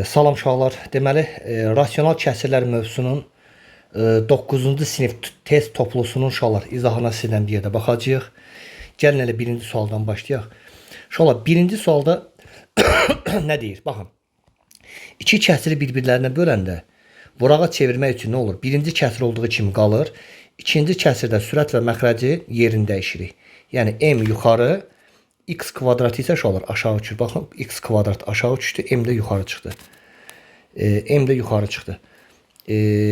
Salam uşaqlar. Deməli, rasional kəsirlər mövzusunun 9-cu sinif test toplusunun uşaqlar izahına sizlə bir yerdə baxacağıq. Gəlin elə birinci sualdan başlayaq. Uşaqlar, birinci sualda nə deyir? Baxın. İki kəsiri bir-birlərinə böləndə vurağa çevirmək üçün nə olur? Birinci kəsir olduğu kimi qalır. İkinci kəsirdə sürət və məxrəci yerini dəyişirik. Yəni m yuxarı, x kvadrat isə uşaqlar aşağı uçur. Baxın, x kvadrat aşağı uçdu, m də yuxarı çıxdı. M də yuxarı çıxdı.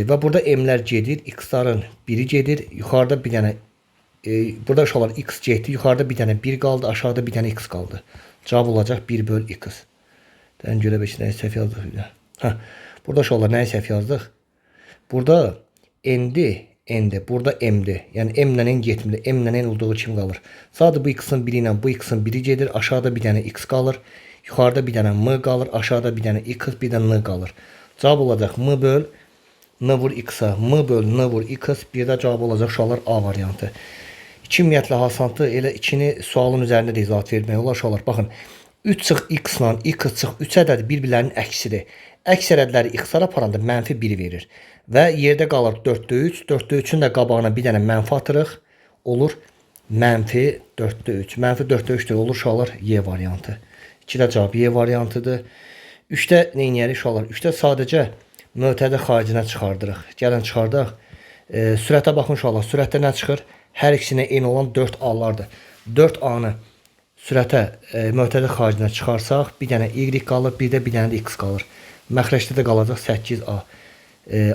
Və burada m'lər gedir, x-ların biri gedir. Yuxarıda bir dənə, burada uşaqlar x getdi, yuxarıda bir dənə 1 qaldı, aşağıda bir dənə x qaldı. Cavab olacaq 1 böl x. Dən görə beş nəyə səhv yazdıq. Burada uşaqlar nəyə səhv yazdıq? Burada n'dir, burada m'dir. Yəni m'lə n getmir, m'lə n olduğu kimi qalır. Sadəcə bu x-in biri ilə bu x-in biri gedir, aşağıda bir dənə x qalır, yuxarıda bir dənə m qalır, aşağıda bir dənə x, bir dənə n qalır. Cavab olacaq m böl n vur x-a, m böl n vur x, bir də cavab olacaq uşaqlar A variantı. İki ümumiyyətlə hasandır, elə ikini sualın üzərində də izahat vermək olar uşaqlar. Baxın, 3 çıx x ilə x çıx 3 ədədi bir-birlərinin əksidir. Əks ədədləri x-lara aparanda mənfi 1 verir. Və yerdə qalır 4-3. 4-3-ün də qabağına bir dənə mənfi atırıq. Olur mənfi 4-3. Mənfi 4-3 olur uşaqlar Y variantı. 2-də cavab Y variantıdır. 3-də nə edərik uşaqlar? 3-də sadəcə mötədə xaricinə çıxardırıq. Gəlin çıxardaq. Sürətə baxın uşaqlar. Sürətdə nə çıxır? Hər ikisinə eyni olan 4A-lardır. 4A-nı sürətə mötədə xaricinə çıxarsaq, bir dənə Y qalır, bir dənə də X qalır. Məxrəcdə də qalacaq 8A.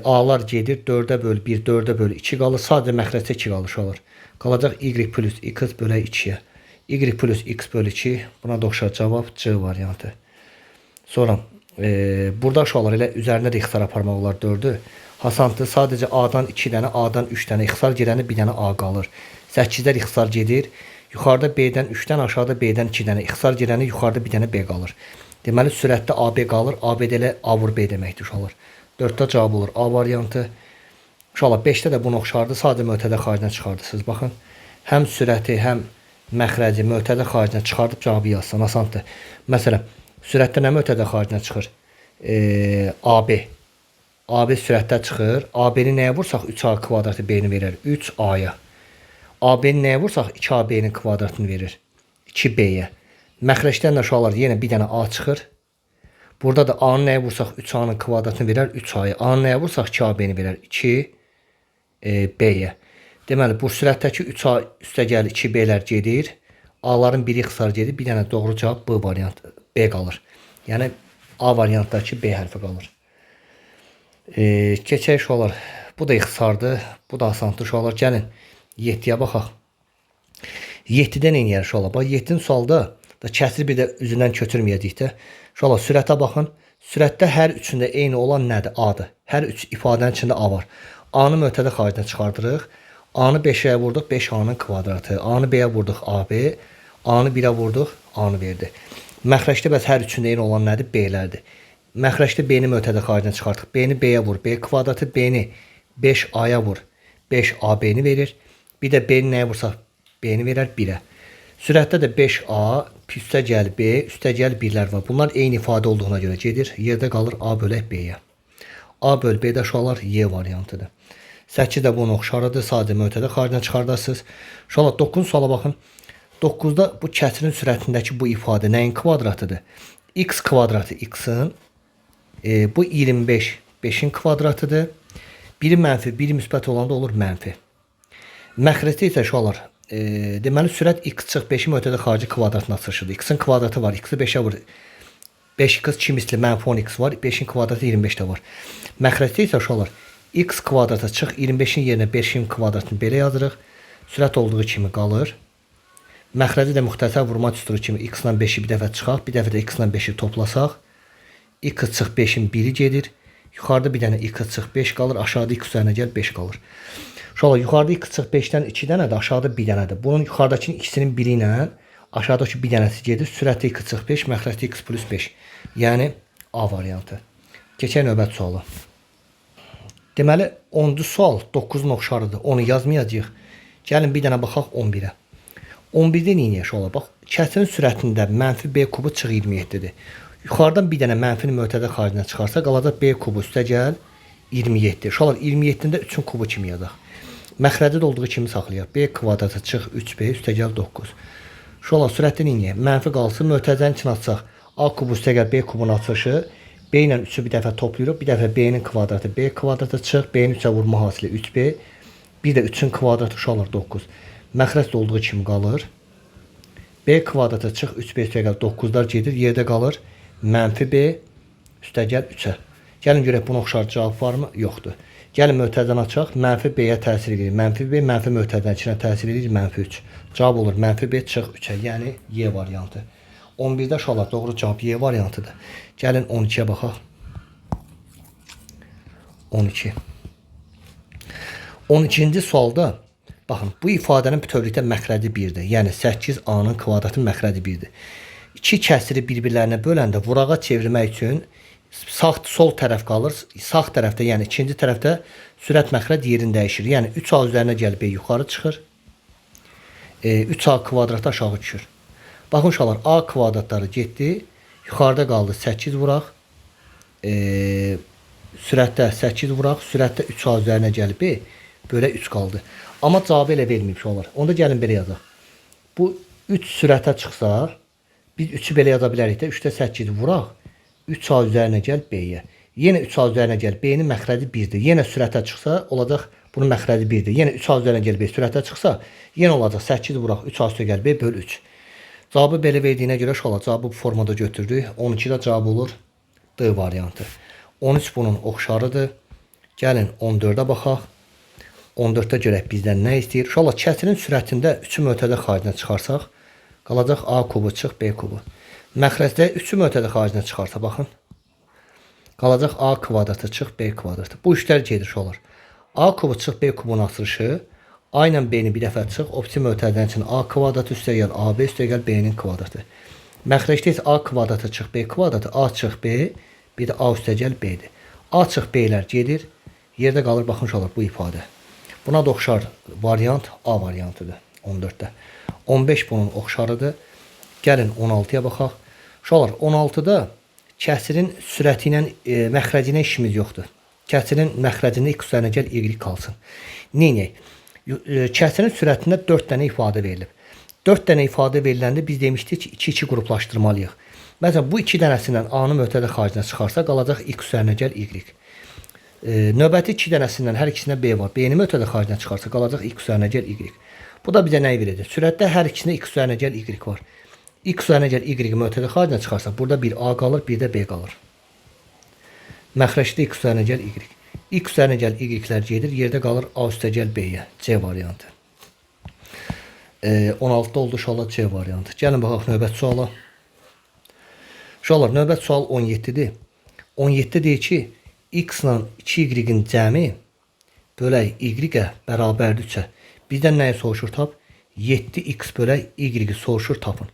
A-lar gedir, 4-ə böl 1, 4-ə böl 2 qalır. Sadəcə məxrəcdə 2 qalır uşaqlar. Qalacaq Y plus X bölə 2-yə. Y plus X böl 2. Buna da oxşar cavab C variantı. Sonra burada uşaqlar elə üzərində də ixtisar aparmaq olar 4-ü. Hasandır, sadəcə A-dan 2 dənə, A-dan 3 dənə ixtisar gedəndə bir dənə A qalır. 8-lər ixtisar gedir. Yuxarıda B-dən 3-dən, aşağıda B-dən 2 dənə ixtisar gedəndə yuxarıda bir dənə B qalır. Deməli, sürətdə AB qalır. AB-də elə A vur B deməkdir uşaqlar. 4-də cavab olur A variantı. Uşaqlar 5-də də bunu oxşardı. Sadəcə mötədə xaricinə çıxardısınız. Baxın, həm sürəti, həm məxrəci mötədə xaricinə çıxardıb cavabı yazsan. Asandır. Məsələn, sürətdə nə mötədə xaricinə çıxır? AB. AB sürətdə çıxır. AB-ni nəyə vursaq 3A kvadratı B-ni verir. 3A-ya. AB-ni nəyə vursaq 2AB-nin kvadratını verir. 2B-yə. Məxrəcdən də uşaqlar yenə bir dənə A çıxır. Burada da A-nı nəyə vursaq 3A-nın kvadratını verər 3A-ya. A-nı nəyə vursaq 2AB-ni verər 2B-yə. Deməli, bu sürətdəki 3A üstəgəl 2B-lər gedir. A-ların biri ixtisar gedir. Bir dənə doğru cavab B variantı. B qalır. Yəni, A variantdakı B hərfi qalır. Keçək uşaqlar. Bu da ixtisardır. Bu da asandır uşaqlar. Gəlin 7-yə baxaq. 7-də nə edir uşaqlar? Bax, 7-ci sualda da kəsiri bir də üzündən köçürməyəcək də. Uşaqlar, sürətə baxın. Sürətdə hər üçündə eyni olan nədir? A-dır. Hər üç ifadənin içində A var. A-nı mötədə xaricinə çıxardırıq. A-nı 5-ə vurduq, 5A-nın kvadratı. A-nı B-yə vurduq, AB. A-nı 1-ə vurduq, A-nı verdi. Məxrəcdə bəs hər üçündə eyni olan nədir? B-lərdir. Məxrəcdə B-ni mötədə xaricinə çıxardıq. B-ni B-yə vur, B kvadratı B-ni 5A-ya vur, 5AB-ni verir. Bir də B-ni nəyə vursaq B-ni verər 1-ə. Sürətdə də 5A, üstəgəl B, üstəgəl 1-lər var. Bunlar eyni ifadə olduğuna görə gedir. Yerdə qalır A bölək B-yə. A böl B-də uşaqlar Y variantıdır. 8 də bunun oxşarıdır. Sadəcə mötədə xaricinə çıxardasınız. Uşaqlar 9-cu suala baxın. 9-da bu kəsirin sürətindəki bu ifadə nəyin kvadratıdır? X kvadratı X-in, bu 25 5-in kvadratıdır. Biri mənfi, biri müsbət olanda olur mənfi. Məxrəcdə isə uşaqlar, deməli sürət x çıx 5-i mötədə xarici kvadratına sıçrayır. X-in kvadratı var, x-i 5-ə vur. 5x çi misli mənfi 10x var, 5-in kvadratı 25 də var. Məxrəcdə isə uşaqlar, x kvadratı çıx 25-in yerinə 5-in kvadratını belə yazırıq. Sürət olduğu kimi qalır. Məxrəci də müxtəsər vurma düsturu kimi x ilə 5-i bir dəfə çıxaq, bir dəfə də x ilə 5-i toplasaq. X çıx 5-in 1-i gedir. Yuxarıda bir dənə x çıx 5 qalır, aşağıda x üzərinə gəl 5 qalır. Uşaqlar, yuxarıda x çıx 5-dən 2 dənədir, aşağıda 1 dənədir. Bunun yuxarıdakının ikisinin biri ilə aşağıdakı bir dənəsi gedir. Sürətli x çıx 5, məxrəcdə x plus 5. Yəni A variantı. Keçək növbət sualı. Deməli, 10-cu sual 9-un oxşarıdır. Onu yazmayacağıq. Gəlin bir dənə baxaq 11-ə. 11-də nə edir uşaqlar? Bax, kəsirin sürətində mənfi B kubu çıx 27-dir. Yuxarıdan bir dənə mənfini mötədə xaricinə çıxarsa, qalacaq B kubu üstə gəl 27. Uşaqlar 27-də 3-ün kubu kimi yazaq. Məxrəci də olduğu kimi saxlayaq. B kvadratı çıx 3B üstə gəl 9. Uşaqlar sürətli neyiniyək? Mənfi qalsın, mötəzənin içine açsaq. A kubu üstə gəl B kubun açılışı. B ilə 3-ü bir dəfə toplayırıq. Bir dəfə B-nin kvadratı B kvadratı çıx. B-nin 3-ə vurma hasili 3B. Bir də 3-ün kvadratı uşaqlar 9. Məxrəc də olduğu kimi qalır. B kvadratı çıx 3B üstə gəl 9'lar gedir. Yerdə qalır. Mənfi B üstə gəl 3'ə. Gəlin görək buna oxşar cavab varmı? Yoxdur. Gəlin mötəzəni açaq. Mənfi B-yə təsir edir. Mənfi B mənfi mötəzənin içinə təsir edir. Mənfi 3. Cavab olur mənfi B çıx 3'ə. Yəni Y variantı. 11'də uşaqlar doğru cavab Y variantıdır. Gəlin 12'yə baxaq. 12. 12-ci sualda baxın bu ifadənin bütövlükdə məxrəci 1-dir. Yəni 8A-nın kvadratı məxrəci 1-dir. İki kəsiri bir-birlərinə böləndə vurağa çevirmək üçün sağ sol tərəf qalır. Sağ tərəfdə, yəni ikinci tərəfdə sürət məxrəc yerini dəyişir. Yəni 3A üzərinə gəlib B yuxarı çıxır. 3A kvadratı aşağı düşür. Baxın uşaqlar A kvadratları getdi. Yuxarıda qaldı 8 vuraq. Sürətdə 8 vuraq. Sürətdə 3A üzərinə gəlib B. Böyle 3 qaldı. Amma cavabı elə verməyib uşaqlar. Onda gəlin belə yazaq. Bu 3 sürətə çıxsa biz 3'ü belə yaza bilərik də 3'də 8 vuraq. 3A üzərinə gəl B-yə. Yenə 3A üzərinə gəl B-nin məxrəci 1'dir. Yenə sürətə çıxsa olacaq bunun məxrəci 1'dir. Yenə 3A üzərinə gəl B sürətə çıxsa yenə olacaq 8 vuraq 3A üstə gəl B böl 3. Cavabı belə verdiyinə görə uşaqlar cavabı bu formada götürdük. 12'də cavab olur D variantı. 13 bunun oxşarıdır. Gəlin 14'ə baxaq. 14'də görək bizdən nə istəyir? Uşaqlar kəsirin sürətində 3'ü mötədə xaricinə çıxarsaq qalacaq A kubu çıx B kubu. Məxrəcdə 3'ü mötədə xaricinə çıxarsa baxın. Qalacaq A kvadratı çıx B kvadratı. Bu işlər gedir uşaqlar. A kubu çıx B kubunun açılışı A ilə B-ni bir dəfə çıx. Opsi mötədən üçün A kvadratı üstə gəl AB üstə gəl B-nin kvadratı. Məxrəcdə isə A kvadratı çıx B kvadratı. A çıx B bir də A üstə gəl B-dir. A çıx B-lər gedir. Yerdə qalır baxın uşaqlar bu ifadə. Buna da oxşar variant A variantıdır 14'də. 15 bunun oxşarıdır. Gəlin 16'ya baxaq. Uşaqlar 16'da kəsirin sürəti ilə məxrəcinə işimiz yoxdur. Kəsirin məxrəcində x üzərinə gəl y qalsın. Neynəyək? Kəsirin sürətində 4 dənə ifadə verilib. 4 dənə ifadə veriləndə biz demişdik ki 2-2 qruplaşdırmalıyıq. Məsələn bu 2 dənəsindən A-nı mötədə xaricinə çıxarsa qalacaq x üzərinə gəl y. Növbəti 2 dənəsindən hər ikisində B var. B-ni mötədə xaricinə çıxarsa qalacaq x üzərinə gəl y. Bu da bizə nəyi verəcək? Sürətdə hər ikisində x üzərinə gəl y var. X üzərinə gəl y mötədə xaricinə çıxarsa burada bir A qalır, bir də B qalır. Məxrəcdə x üzərinə gəl y. X üzərinə gəl y-lər gedir, yerdə qalır A üstə gəl B-yə. C variantı. 16'da oldu uşaqlar C variantı. Gəlin baxaq növbəti suala. Uşaqlar növbəti sual 17'dir. 17'də deyir ki x ilə 2y-in cəmi bölək y-ə bərabərdir 3'ə. Bizdən nəyi soruşur tap? 7x bölək y-i soruşur tapın.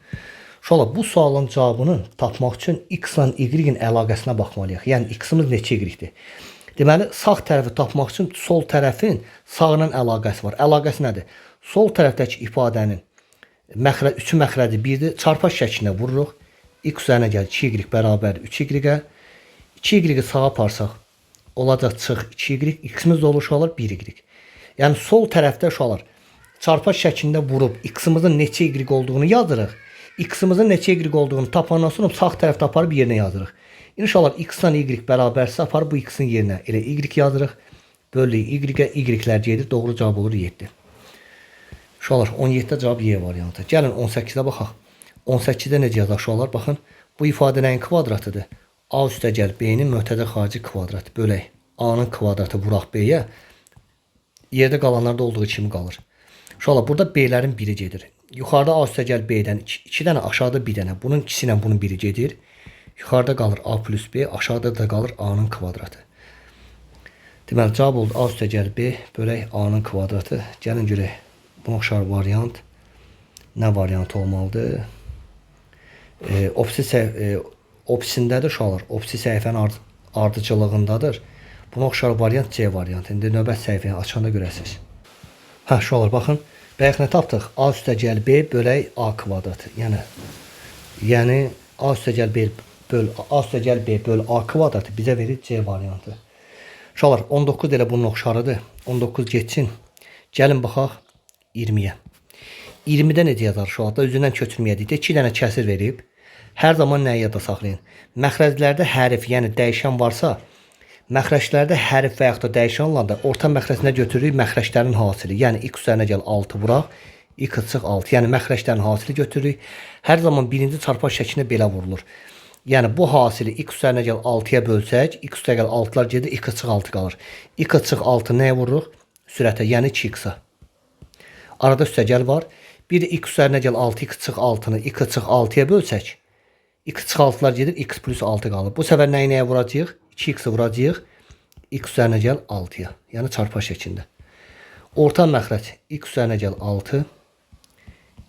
Uşaqlar bu sualın cavabını tapmaq üçün x ilə y-in əlaqəsinə baxmalıyıq. Yəni x-imiz neçə y-dir? Deməli sağ tərəfi tapmaq üçün sol tərəfin sağla əlaqəsi var. Əlaqəsi nədir? Sol tərəfdəki ifadənin 3'ü məxrəci 1'dir. Çarpaz şəklində vururuq. X üzərinə gəl 2y bərabər 3y-ə. 2y sağa aparsaq olacaq çıx 2y. X-imiz də olur uşaqlar 1y. Yəni sol tərəfdə uşaqlar çarpaz şəklində vurub x-imizin neçə y olduğunu yazırıq. X-imizin neçə y olduğunu tapandan sonra sağ tərəfdə aparıb yerinə yazırıq. İnşallah x-dan y bərabərsə aparıb bu x-in yerinə elə y yazırıq. Bölü y-ə, y-lər gedir. Doğru cavab olur 7. Uşaqlar 17'də cavab Y variantı. Gəlin 18'də baxaq. 18'də necə yazaq uşaqlar? Baxın. Bu ifadə nəyin kvadratıdır? A üstə gəl B-nin mötədə xarici kvadratı bölək A-nın kvadratı vuraq B-yə. Yerdə qalanlarda olduğu kimi qalır. Uşaqlar burada B-lərin biri gedir. Yuxarıda A üstə gəl B-dən 2 dənə, aşağıda 1 dənə. Bunun ikisi ilə bunun biri gedir. Yuxarıda qalır A plus B, aşağıda da qalır A-nın kvadratı. Deməli cavab oldu A üstə gəl B bölək A-nın kvadratı. Gəlin görək. Buna oxşar variant nə variant olmalıdır? Opsindədir uşaqlar. Opsi səhifənin ardıcılığındadır. Buna oxşar variant C variantı. İndi növbət səhifəni açanda görəsiniz. Hə uşaqlar baxın. Bayaq nə tapdıq? A üstə gəl B bölək A kvadratı. Yəni A üstə gəl B böl A üstə gəl B böl A kvadratı bizə verir C variantı. Uşaqlar 19 elə bunun oxşarıdır. 19 getsin. Gəlin baxaq 20-yə. 20-də necə yazar uşaqlar? Üzündən köçürməyə deyək. 2 dənə kəsir verib. Hər zaman nəyi yadda saxlayın? Məxrəclərdə hərf, yəni dəyişən varsa, məxrəclərdə hərf və yaxud da dəyişən olanda orta məxrəcinə götürürük məxrəclərin hasili. Yəni x üzərinə gəl 6 vuraq. X çıx 6. Yəni məxrəclərin hasili götürürük. Hər zaman birinci çarpaz şəklində belə vurulur. Yəni bu hasili x üzərinə gəl 6-ya bölsək, x üstə gəl 6-lar gedir, x çıx 6 qalır. X çıx 6 nəyə vururuq? Sürətə, yəni 2x-a. Arada üstə gəl var. Bir də x üzərinə gəl 6, x çıx 6-nı x çıx 6-ya bölsək, x çıx 6-lar gedir, x plus 6 qalır. Bu səfər nəyə vuracağıq? 2x-i vuracağıq, x üzərinə gəl 6-ya. Yəni çarpaz şəklində. Orta məxrəc x üzərinə gəl 6,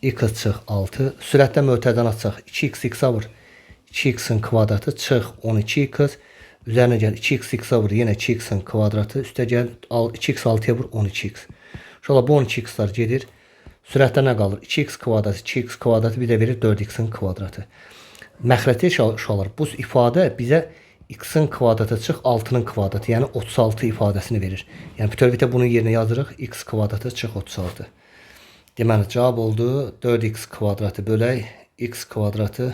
x çıx 6. Sürətdə mötərizəni açsaq 2x x-a vur. 2x'in kvadratı çıx 12x. Üzərinə gəl 2x x-a vur. Yenə 2x'in kvadratı. Üstə gəl 2x 6-ya vur 12x. Şöyle bu 12x'lar gedir. Sürətdə nə qalır? 2x kvadratı, 2x kvadratı bir də verir 4x'in kvadratı. Məxrəti uşaqlar bu ifadə bizə x-in kvadratı çıx 6-nın kvadratı, yəni 36 ifadəsini verir. Yəni bütövlükdə bunun yerinə yazırıq x kvadratı çıx 36. Deməli cavab oldu 4x kvadratı bölək x kvadratı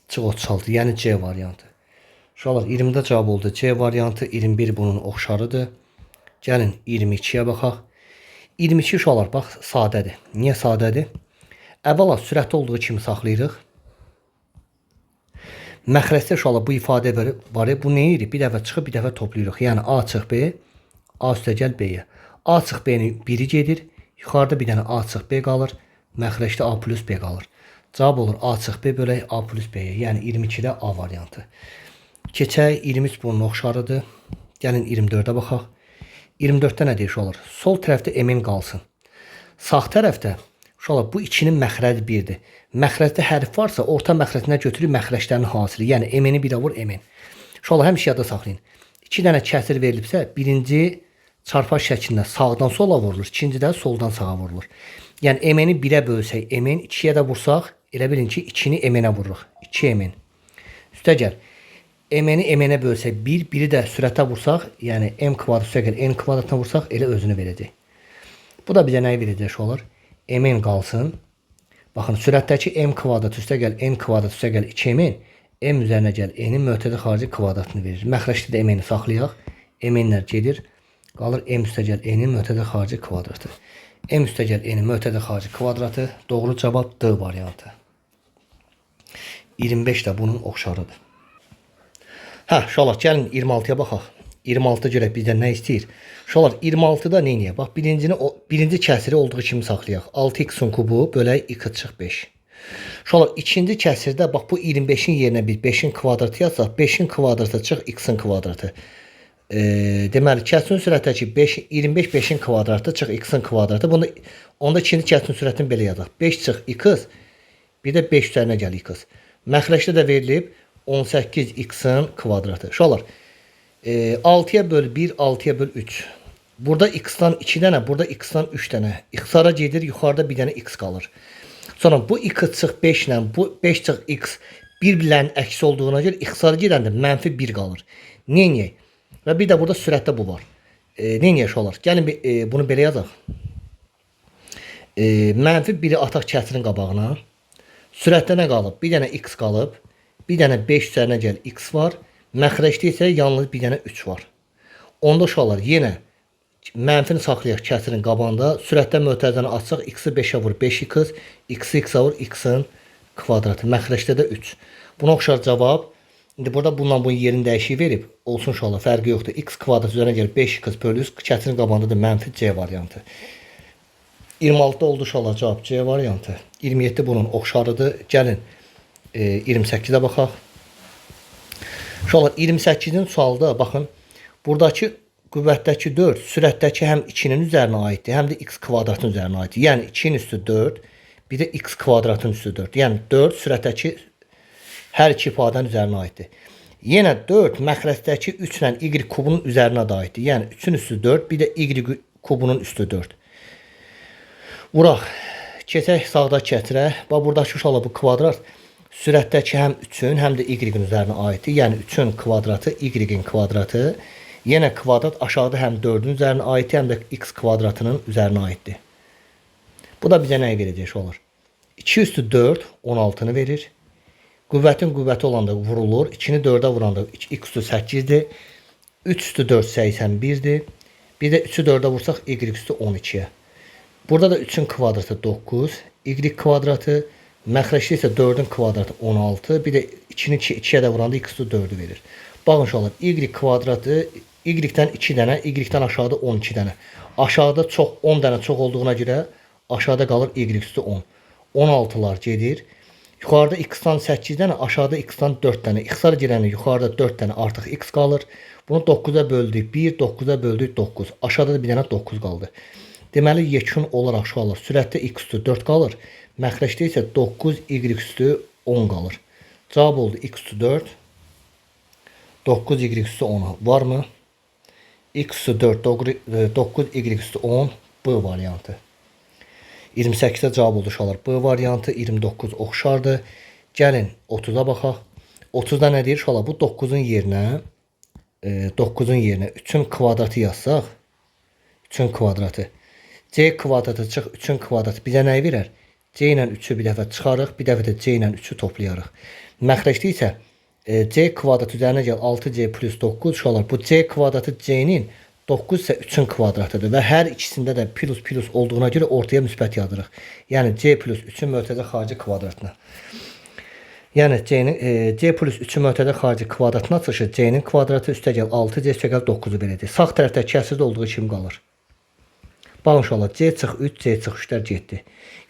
çıx 36. Yəni C variantı. Uşaqlar 20-də cavab oldu C variantı, 21 bunun oxşarıdır. Gəlin 22-yə baxaq. 22 uşaqlar bax sadədir. Niyə sadədir? Əvvəla sürətli olduğu kimi saxlayırıq. Məxrəcdə uşaqlar bu ifadə var. Bu nə edir? Bir dəfə çıxıb bir dəfə toplayırıq. Yəni A çıx B, A üstə gəl B-yə. A çıx B-nin biri gedir. Yuxarıda bir dənə A çıx B qalır. Məxrəcdə A plus B qalır. Cavab olur A çıx B bölək A plus B-yə. Yəni 22-də A variantı. Keçək 23 bunun oxşarıdır. Gəlin 24-ə baxaq. 24-də nə deyir uşaqlar? Sol tərəfdə MN qalsın. Sağ tərəfdə uşaqlar bu 2-nin məxrəci 1-dir. Məxrəcdə hərf varsa orta məxrəcinə götürür məxrəclərin hasili. Yəni MN-i bir də vur MN. Uşaqlar həmişə yadda saxlayın. 2 dənə kəsir verilibsə birinci çarpaz şəklində sağdan sola vurulur. İkinci də soldan sağa vurulur. Yəni MN-i 1-ə bölsək MN, 2-yə də vursaq elə bilin ki 2-ni MN-ə vururuq. 2 MN. Üstə gəl. MN-i MN-ə bölsək 1, biri də sürətə vursaq, yəni M kvadrat üstə gəl N kvadratına vursaq elə özünü verəcək. Bu da bizə nəyi verəcək uşaqlar? MN qalsın. Baxın sürətdəki M kvadrat üstə gəl N kvadrat üstə gəl 2MN. M üzərinə gəl N-in mötədə xarici kvadratını verir. Məxrəcdə də MN-i saxlayaq. MN-lər gedir. Qalır M üstə gəl N-in mötədə xarici kvadratı. M üstə gəl N-in mötədə xarici kvadratı. Doğru cavab D variantı. 25 də bunun oxşarıdır. Uşaqlar gəlin 26-ya baxaq. 26 görək bizdən nə istəyir? Uşaqlar 26-da nə edək? Bax birinci kəsiri olduğu kimi saxlayaq. 6x-in kubu bölək x çıx 5. Uşaqlar ikinci kəsirdə bax bu 25-in yerinə biz 5-in kvadratı yazsaq, 5-in kvadratı çıx x-in kvadratı. Deməli kəsin sürətdəki 25 5-in kvadratı çıx x-in kvadratı. Onda ikinci kəsin sürətini belə yazaq. 5 çıx x, bir də 5 üzərinə gəl x. Məxrəcdə də verilib 18x-in kvadratı. Uşaqlar 6-ya böl 1, 6-ya böl 3. Burada x-dan 2 dənə, burada x-dan 3 dənə. X-ara gedir, yuxarıda bir dənə x qalır. Sonra bu x çıx 5 ilə bu 5 çıx x bir-birlərinin əksi olduğuna görə x-ara gedəndə mənfi 1 qalır. Neyniyək? Və bir də burada sürətdə bu var. Neyniyək uşaqlar? Gəlin bunu belə yazaq. Mənfi 1-i ataq kəsirin qabağına. Sürətdə nə qalıb? Bir dənə x qalıb. Bir dənə 5 üzərinə gəl x var. Məxrəcdə isə yalnız bir dənə 3 var. Onda uşaqlar yenə mənfini saxlayaq kəsirin qabağında. Sürətdə mötərizəni açsaq x-i 5-ə vur 5x, x-i x-a vur x-in kvadratı. Məxrəcdə də 3. Buna oxşar cavab. İndi burada bununla bunun yerini dəyişik verib. Olsun uşaqlar, fərqi yoxdur. X kvadrat üzərinə gəl 5x bölü kəsirin qabağında da mənfi C variantı. 26-da oldu uşaqlar cavab C variantı. 27 bunun oxşarıdır. Gəlin 28-də baxaq. Uşaqlar 28-in sualda baxın. Buradakı qüvvətdəki 4 sürətdəki həm 2-nin üzərinə aiddir, həm də x kvadratın üzərinə aiddir. Yəni 2-nin üstü 4, bir də x kvadratın üstü 4. Yəni 4 sürətdəki hər iki ifadənin üzərinə aiddir. Yenə 4 məxrəcdəki 3 ilə y kubunun üzərinə də aiddir. Yəni 3-ün üstü 4, bir də y kubunun üstü 4. Vuraq. Keçək sağdakı kətirə. Bax buradakı uşaqlar bu kvadrat Sürətdəki həm 3-ün, həm də y-in üzərinə aiddir. Yəni 3-ün kvadratı, y-in kvadratı. Yenə kvadrat aşağıda həm 4-ün üzərinə aiddir, həm də x kvadratının üzərinə aiddir. Bu da bizə nəyi verəcək olur? 2 üstü 4 16-nı verir. Qüvvətin qüvvəti olanda vurulur. 2-ni 4-ə vuranda x üstü 8-dir. 3 üstü 4 81-dir. Bir də 3-ü 4-ə vursaq y üstü 12-yə. Burada da 3-ün kvadratı 9, y kvadratı, məxrəcdə isə 4-ün kvadratı 16, bir də 2-ni 2-yə də vuranda x üstü 4-ü verir. Baxın uşaqlar, y kvadratı, y-dən 2 dənə, y-dən aşağıda 12 dənə. Aşağıda çox 10 dənə çox olduğuna görə aşağıda qalır y üstü 10. 16'lar gedir. Yuxarıda x-dan 8 dənə, aşağıda x-dan 4 dənə. X-lar girəndə yuxarıda 4 dənə artıq x qalır. Bunu 9'a böldük 1, 9'a böldük 9. Aşağıda da bir dənə 9 qaldı. Deməli, yekun olaraq uşaqlar sürətdə x üstü 4 qalır. Məxrəcdə isə 9 y üstü 10 qalır. Cavab oldu x üstü 4. 9 y üstü 10 varmı? X üstü 4, 9 y üstü 10 B variantı. 28'də cavab oldu uşaqlar. B variantı 29 oxşardır. Gəlin 30'a baxaq. 30'da nə deyir uşaqlar? Bu 9'un yerinə 3'ün kvadratı yazsaq, 3'ün kvadratı. C kvadratı çıx 3'ün kvadratı bizə nəyi verər? C ilə 3'ü bir dəfə çıxarıq, bir dəfə də C ilə 3'ü toplayarıq. Məxrəcdə isə C kvadratı üzərinə gəl 6C plus 9 uşaqlar. Bu C kvadratı C'nin 9 ise 3'ün kvadratıdır ve her ikisində də plus olduğuna göre ortaya müsbət yazırıq. Yəni C plus 3'ün mötədə xarici kvadratına. Yəni C plus 3'ün mötədə xarici kvadratına çıxışı C'nin kvadratı üstəgəl 6C üstəgəl 9'u verəcək. Sağ tərəfdə kəsirdə olduğu kimi qalır. Baxın uşaqlar, C çıx 3, C çıx 3'lər getdi.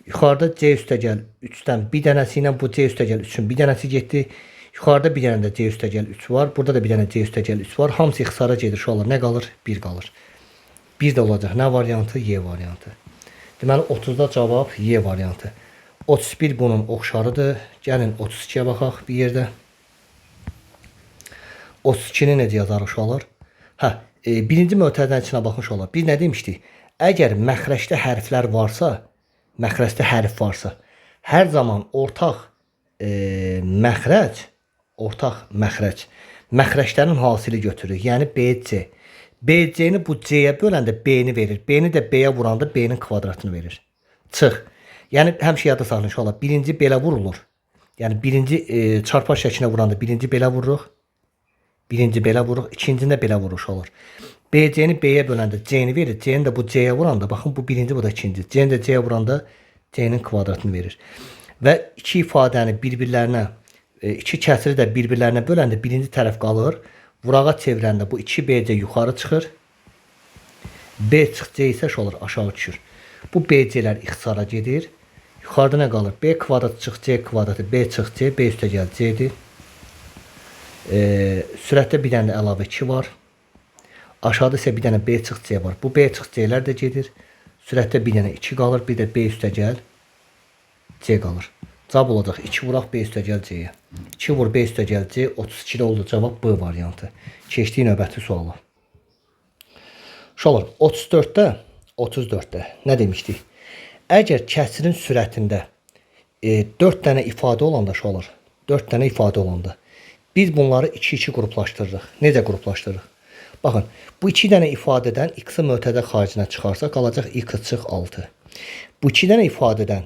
Yuxarıda C üstəgəl 3'dən bir dənəsi ilə bu C üstəgəl 3'ün bir dənəsi getdi. Yuxarıda bir dənə də C üstəgəl 3 var. Burada da bir dənə C üstəgəl 3 var. Hamısı ixtisara gedir uşaqlar. Nə qalır? 1 qalır. 1 də olacaq. Nə variantı? Y variantı. Deməli 30'da cavab Y variantı. 31 bunun oxşarıdır. Gəlin 32'yə baxaq bir yerdə. 32'ni necə yazarıq uşaqlar? Birinci mötərizənin içinə baxın uşaqlar. Biz nə demişdik? Əgər məxrəcdə hərflər varsa, məxrəcdə hərf varsa, hər zaman ortaq məxrəc məxrəclərin hasili götürür. Yəni BC. BC-ni bu C-yə böləndə B-ni verir. B-ni də B-yə vuranda B-nin kvadratını verir. Çıx. Yəni həmişə yadda saxlayın uşaqlar. Birinci belə vurulur. Yəni birinci çarpar şəklinə vuranda birinci belə vururuq. Birinci belə vururuq. İkincində belə vururuq uşaqlar. BC-ni B-yə böləndə C-ni verir. C-ni də bu C-yə vuranda baxın bu birinci, bu da ikinci. C-ni də C-yə vuranda C-nin kvadratını verir. Və iki ifadəni bir-birlərinə, iki kəsiri də bir-birlərinə böləndə birinci tərəf qalır. Vurağa çevirəndə bu 2BC yuxarı çıxır. B çıx C isə olur aşağı düşür. Bu BC-lər ixtisara gedir. Yuxarıda nə qalır? B kvadratı çıx C kvadratı, B çıx C, B üstəgəl C-dir. Sürətdə bir dənə əlavə 2 var. Aşağıda isə bir dənə B çıx C var. Bu B çıx C-lər də gedir. Sürətdə bir dənə 2 qalır. Bir də B üstəgəl C qalır. Cavab olacaq 2 vuraq B üstəgəl C-yə. 2 vur B üstəgəl C, 32'də oldu cavab B variantı. Keçdik növbəti suala. Uşaqlar 34'də nə demişdik? Əgər kəsirin sürətində 4 dənə ifadə olanda uşaqlar, 4 dənə ifadə olanda biz bunları 2-2 qruplaşdırırıq. Necə qruplaşdırırıq? Baxın, bu 2 dənə ifadədən x-i mötədə xaricinə çıxarsa qalacaq x çıx 6. Bu 2 dənə ifadədən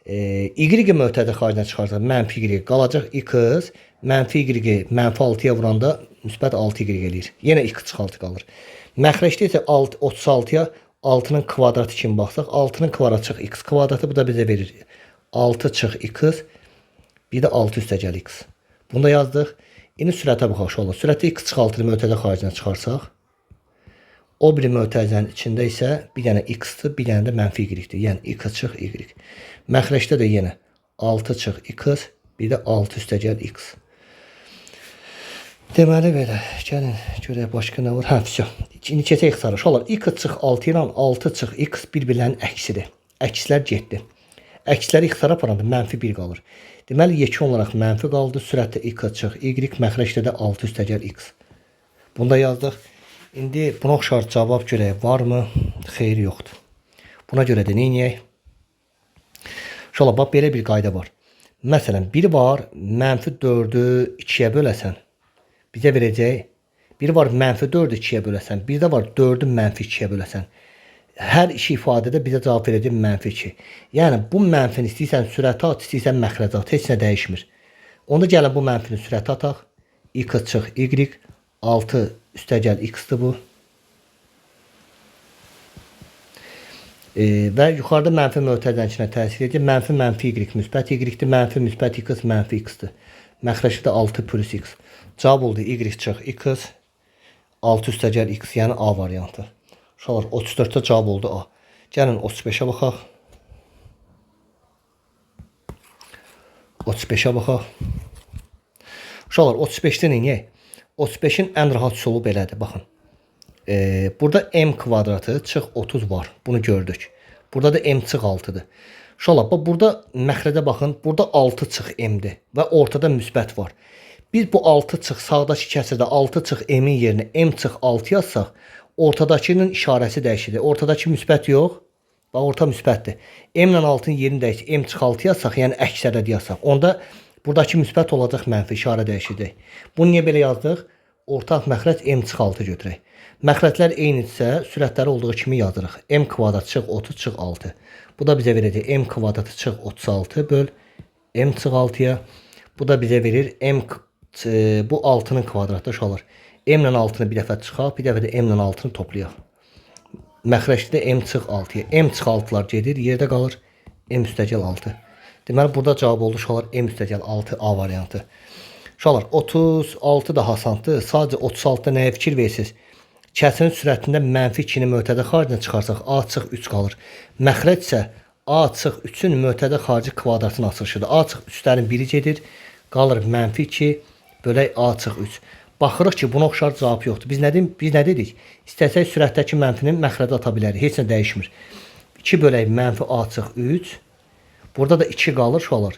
y mötədə xaricinə çıxarsa mənfi y qalacaq x mənfi y mənfi 6'ya vuranda müsbət 6y eləyir. Yenə x çıx 6 qalır. Məxrəcdə isə 36'ya 6'nın kvadratı kimi baxsaq 6'nın kvadratı çıx x kvadratı bu da bizə verir. 6 çıx x bir də 6 üstəgəl x. Bunu da yazdıq. İndi sürətə baxaq uşaqlar. Sürətdə x çıx 6'nı mötədə xaricinə çıxarsaq o bir mötərizənin içində isə bir dənə x-dir, bir dənə də mənfi y-dir. Yəni x çıx y. Məxrəcdə də yenə 6 çıx x, bir də 6 üstəgəl x. Deməli belə, gəlin görək başqa nə var? Vəsə. İndi keçək ixtisara. Uşaqlar, x çıx 6 ilə 6 çıx x bir-birlərinin əksidir. Əkslər getdi. Əksləri ixtisara aparanda mənfi 1 qalır. Deməli, yekun olaraq mənfi qaldı. Sürətdə x çıx y, məxrəcdə də 6 üstəgəl x. Bunu da yazdıq. İndi buna oxşar cavab görək varmı? Xeyri yoxdur. Buna görə də neyniyək? Uşaqlar, bax belə bir qayda var. Məsələn, biri var, -4-ü 2-yə böləsən, bizə verəcək. Biri var, -4-ü 2-yə böləsən, bir də var 4-ü -2-yə böləsən. Hər iki ifadədə bizə cavab verəcək -2. Yəni bu mənfini istəyirsən sürətə at, istəyirsən məxrəcə at, heç nə dəyişmir. Onda gəlin bu mənfini sürətə ataq. X çıx y, 6 üstəgəl x-dir bu. Və yuxarıda mənfi mötərizənin təsir edir. Mənfi y, müsbət y-dir, mənfi müsbət x, mənfi x-dir. Məxrəci də 6 plus x. Cavab oldu y çıx x, 6 üstəgəl x, yəni A variantı. Uşaqlar 34-də cavab oldu A. Gəlin 35-ə baxaq. 35-ə baxaq. Uşaqlar 35-də neyək? 35-in ən rahat üsulu belədir. Baxın. Burada m kvadratı çıx 30 var. Bunu gördük. Burada da m çıx 6'dır. Uşaqlar burada məxrəcə baxın. Burada 6 çıx m-dir və ortada müsbət var. Biz bu 6 çıx sağdakı kəsirdə 6 çıx m-in yerinə m çıx 6 yazsaq, ortadakının işarəsi dəyişir. Ortadakı müsbət yox. Bax orta müsbətdir. M ilə 6-nın yerini dəyişir. M çıx 6 yazsaq, yəni əksərdə yazsaq, onda buradakı müsbət olacaq mənfi, işarə dəyişəcək. Bunu niyə belə yazdıq? Ortaq məxrəc m çıx 6 götürək. Məxrəclər eynidirsə, sürətləri olduğu kimi yazırıq. M kvadrat çıx 30 çıx 6. Bu da bizə verəcək m kvadratı çıx 36 böl m çıx 6-ya. Bu da bizə verir bu 6'nın kvadratı uşaqlar. M ilə 6-nı bir dəfə çıxaq, bir dəfə də m ilə 6-nı toplayaq. Məxrəcdə m çıx 6-ya. M çıx 6'lar gedir, yerdə qalır m üstəgəl 6. Deməli burada cavab oldu uşaqlar m üstəgəl 6 A variantı. Uşaqlar 36 daha asandır. Sadəcə 36-da nəyə fikir versiniz? Kəsirin sürətində -2-ni mötədə xaricinə çıxarsaq A çıx 3 qalır. Məxrəc isə A çıx 3-ün mötədə xarici kvadratının açılışıdır. A çıx 3-lərin biri gedir. Qalır -2 bölək A çıx 3. Baxırıq ki, buna oxşar cavab yoxdur. Biz nə dedik? İstəsək sürətdəki mənfini məxrəcə ata bilərik. Heç nə dəyişmir. 2 bölək -A çıx 3. Burada da 2 qalır uşaqlar.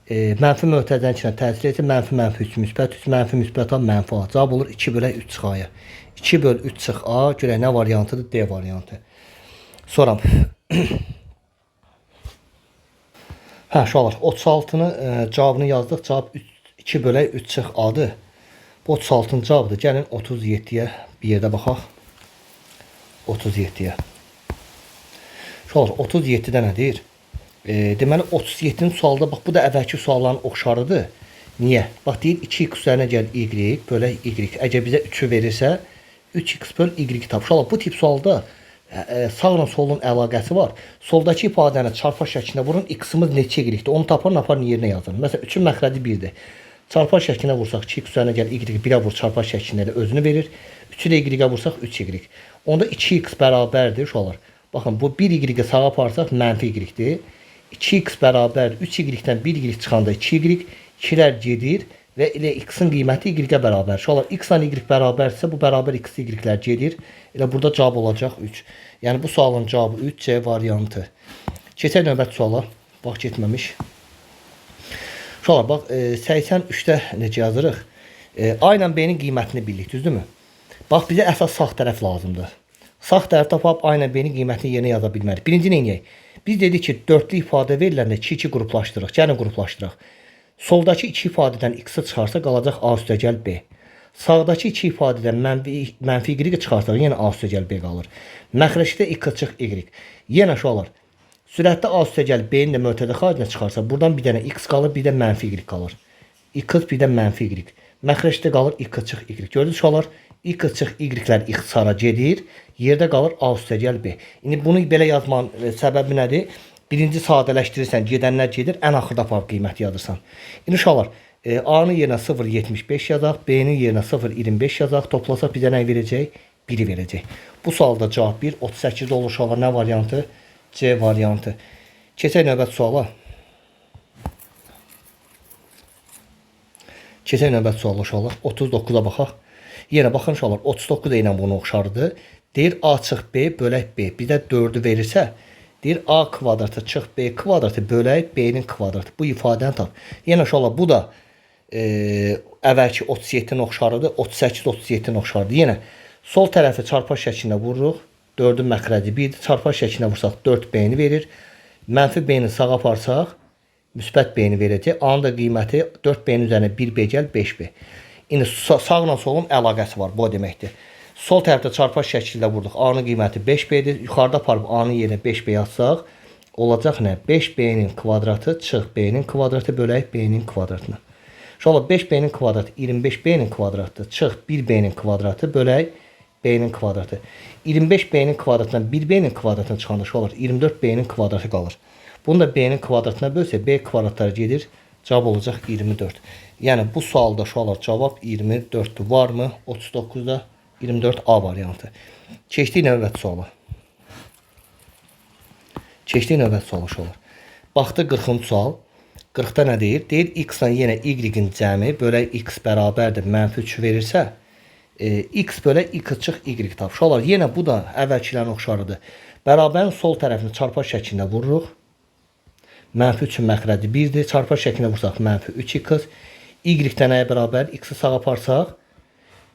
Mənfi mötərizənin içinə təsir edir. -3 müsbət 3, mənfi müsbət A, mənfi A. Cavab olur 2 bölək 3 çıx A-ya. 2 böl 3 çıx A, görək nə variantıdır? D variantı. Sonra uşaqlar 36-nı cavabını yazdıq. Cavab 2 bölək 3 çıx A-dır. Bu 36-nın cavabıdır. Gəlin 37-yə bir yerdə baxaq. 37-yə. Uşaqlar 37-də nədir? Deməli 37-nin sualda bax bu da əvvəlki sualların oxşarıdır. Niyə? Bax deyir 2x üzərinə gəl y bölək y. Əgər bizə 3-ü verirsə 3x böl y tap. Uşaqlar bu tip sualda sağla solun əlaqəsi var. Soldakı ifadəni çarpar şəklində vurun. X-imiz neçə y-dir? Onu taparın yerinə yazın. Məsələn 3-ün məxrəci 1-dir. Çarpar şəklinə vursaq 2x üzərinə gəl y 1-ə vur çarpar şəklində də özünü verir. 3-ü də y-ə vursaq 3y. Onda 2x bərabərdir uşaqlar. Baxın bu 1y-i sağa aparsaq -y-dir. 2x bərabər 3y-dən 1y çıxanda 2y, 2-lər gedir və elə x-in qiyməti y-ə bərabər. Uşaqlar x ilə y bərabərsə bu bərabər x y-lər gedir. Elə burada cavab olacaq 3. Yəni bu sualın cavabı 3C variantı. Keçək növbəti suala. Bax getməmiş. Uşaqlar bax 83-də necə yazırıq? A ilə B-nin qiymətini bildik, düzdürmü? Bax bizə əsas sağ tərəf lazımdır. Sağ tərəf tapıb A ilə B-nin qiymətini yerinə yaza bilmərik. Birinci neyək? Biz dedik ki, dörtlü ifadə veriləndə 2-2 qruplaşdırıq. Gəlin qruplaşdıraq. Soldakı 2 ifadədən x-i çıxarsa qalacaq A üstəgəl B. Sağdakı 2 ifadədən mənfi y çıxarsaq yenə A üstəgəl B qalır. Məxrəcdə x çıx y. Yenə uşaqlar. Sürətdə A üstəgəl B-nin də mötədə xaricinə çıxarsa buradan bir dənə x qalır, bir də mənfi y qalır. X bir də mənfi y. Məxrəcdə qalır x çıx y. Gördünüz uşaqlar? X çıx y-lər ixtisara gedir. Yerdə qalır A üstəgəl B. İndi bunu belə yazmanın səbəbi nədir? Birinci sadələşdirirsən, gedənlər gedir, ən axırda aparıb qiyməti yazırsan. İndi uşaqlar, A-nın yerinə 0,75 yazaq, B-nin yerinə 0,25 yazaq, toplasaq bizə nə verəcək? 1-i verəcək. Bu sualda cavab 1, 38-də olur uşaqlar. Nə variantı? C variantı. Keçək növbəti suala. Keçək növbəti suala uşaqlar. 39-a baxaq. Yenə baxın uşaqlar, 39 ilə bunu oxşardır. Deyir A çıx B bölək B. Bizə 4-ü verirsə, deyir A kvadratı çıx B kvadratı bölək B-nin kvadratı. Bu ifadəni tap. Yenə uşaqlar bu da əvvəlki 37-nin oxşarıdır. 38-37-nin oxşarıdır. Yenə sol tərəfi çarpar şəklində vururuq. 4-ün məxrəci 1-dir. Çarpar şəklində vursaq 4 B-ni verir. Mənfi B-ni sağa aparsaq müsbət B-ni verəcək. A-nın da qiyməti 4B-nin üzərinə 1B gəl 5B. İndi sağla solun əlaqəsi var. Bu o deməkdir. Sol tərəfdə çarpaz şəkildə vurduq. A-nın qiyməti 5B-dir. Yuxarıda aparıb A-nın yerinə 5B yazsaq, olacaq nə? 5B-nin kvadratı çıx B-nin kvadratı bölək B-nin kvadratına. Şöyle 5B-nin kvadratı 25B-nin kvadratı çıx 1B-nin kvadratı bölək B-nin kvadratı. 25B-nin kvadratından 1B-nin kvadratını çıxanda şu olur. 24B-nin kvadratı qalır. Bunu da B-nin kvadratına bölsə B kvadratları gedir. Cavab olacaq 24. Yəni bu sualda şu olur. Cavab 24'tür. Var mı? 39'da 24A variantı. Keçdik növbəti suala. Keçdik növbəti suala şu olur. Baxdı 40-cı sual. 40'da nə deyir? Deyir x ilə yenə y-in cəmi bölək x bərabərdir mənfi 3 verirsə, x bölək x çıx y tap. Şu olar. Yenə bu da əvvəlkilərin oxşarıdır. Bərabərin sol tərəfini çarpaz şəklində vururuq. Mənfi 3'ün məxrəci 1'dir. Çarpaz şəklində vursaq mənfi 3x. Y-dən nəyə bərabər? X-i sağa aparsaq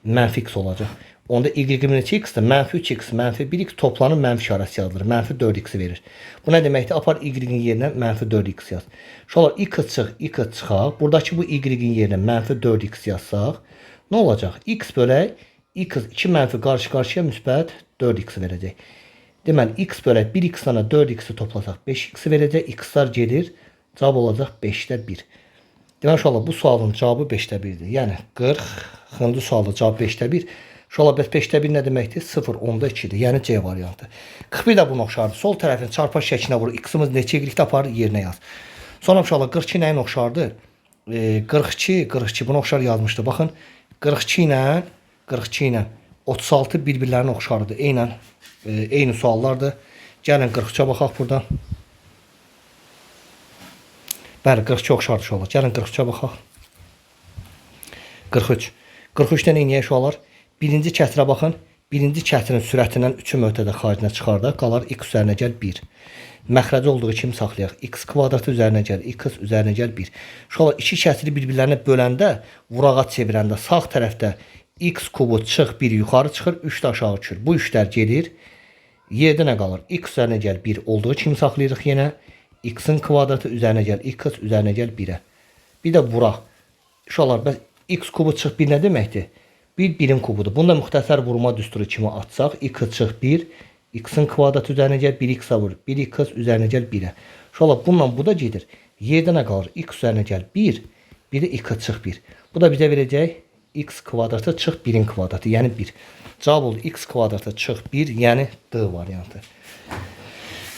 mənfi x olacaq. Onda y-in neçə x-dir? Mənfi 3x, mənfi 1x toplanıb mənfi işarəsi yazılır. Mənfi 4x verir. Bu nə deməkdir? Apar y-in yerinə mənfi 4x yaz. Şu olar x çıx, x çıxaq. Buradakı bu y-in yerinə mənfi 4x yazsaq, nə olacaq? X bölək x 2 mənfi qarşı-qarşıya müsbət 4x verəcək. Deməli x bölək 1x ilə 4x-i toplasaq 5x verəcək. X-lar gedir. Cavab olacaq 5'də 1. Deməli şu olar bu sualın cavabı 5'də 1'dir. Yəni 40-cı sualın cavabı 5'də 1. Şu ola 5'də 1 nə deməkdir? 0, 10'da 2'dir. Yəni C variantı. 41 də bunun oxşardır. Sol tərəfin çarpaz şəklinə vurur. X-imiz neçə y-də aparır? Yerinə yaz. Sonra inşallah 42 nəyin oxşardır? 42 bunu oxşar yazmışdı. Baxın 42 ilə 36 bir-birlərinə oxşardır. Eyni suallardır. Gəlin 43'ə baxaq buradan. Bəli 42 oxşardır inşallah. Gəlin 43'ə baxaq. 43. 43'dən neyniyək inşallah? Birinci kətrə baxın. Birinci kətrin sürətindən 3'ü möhtədə xaricinə çıxardaq. Qalar x üzərinə gəl 1. Məxrəci olduğu kimi saxlayaq. X kvadratı üzərinə gəl, x üzərinə gəl 1. Şöyle iki kəsiri bir-birlərinə böləndə, vurağa çevirəndə sağ tərəfdə x kubu çıx 1 yuxarı çıxır, 3 də aşağı düşür. Bu 3'lər gedir. Yerdə nə qalır? X üzərinə gəl 1 olduğu kimi saxlayırıq yenə. X-in kvadratı üzərinə gəl, x üzərinə gəl 1'ə. Bir də vuraq. Şöyle bəs x kubu çıx 1 nə deməkdir? 1 birim kubudur. Bunda müxtəsər vurma düsturu kimi atsaq, x çıx 1, x-in kvadratı üzərinə gəl 1x vur, 1x üzərinə gəl 1'ə. Şöyle bununla bu da gedir. Yerdə nə qalır? X üzərinə gəl 1, bir də x çıx 1. Bu da bizə verəcək x kvadratı çıx 1'in kvadratı, yəni 1. Cavab oldu x kvadratı çıx 1, yəni D variantı.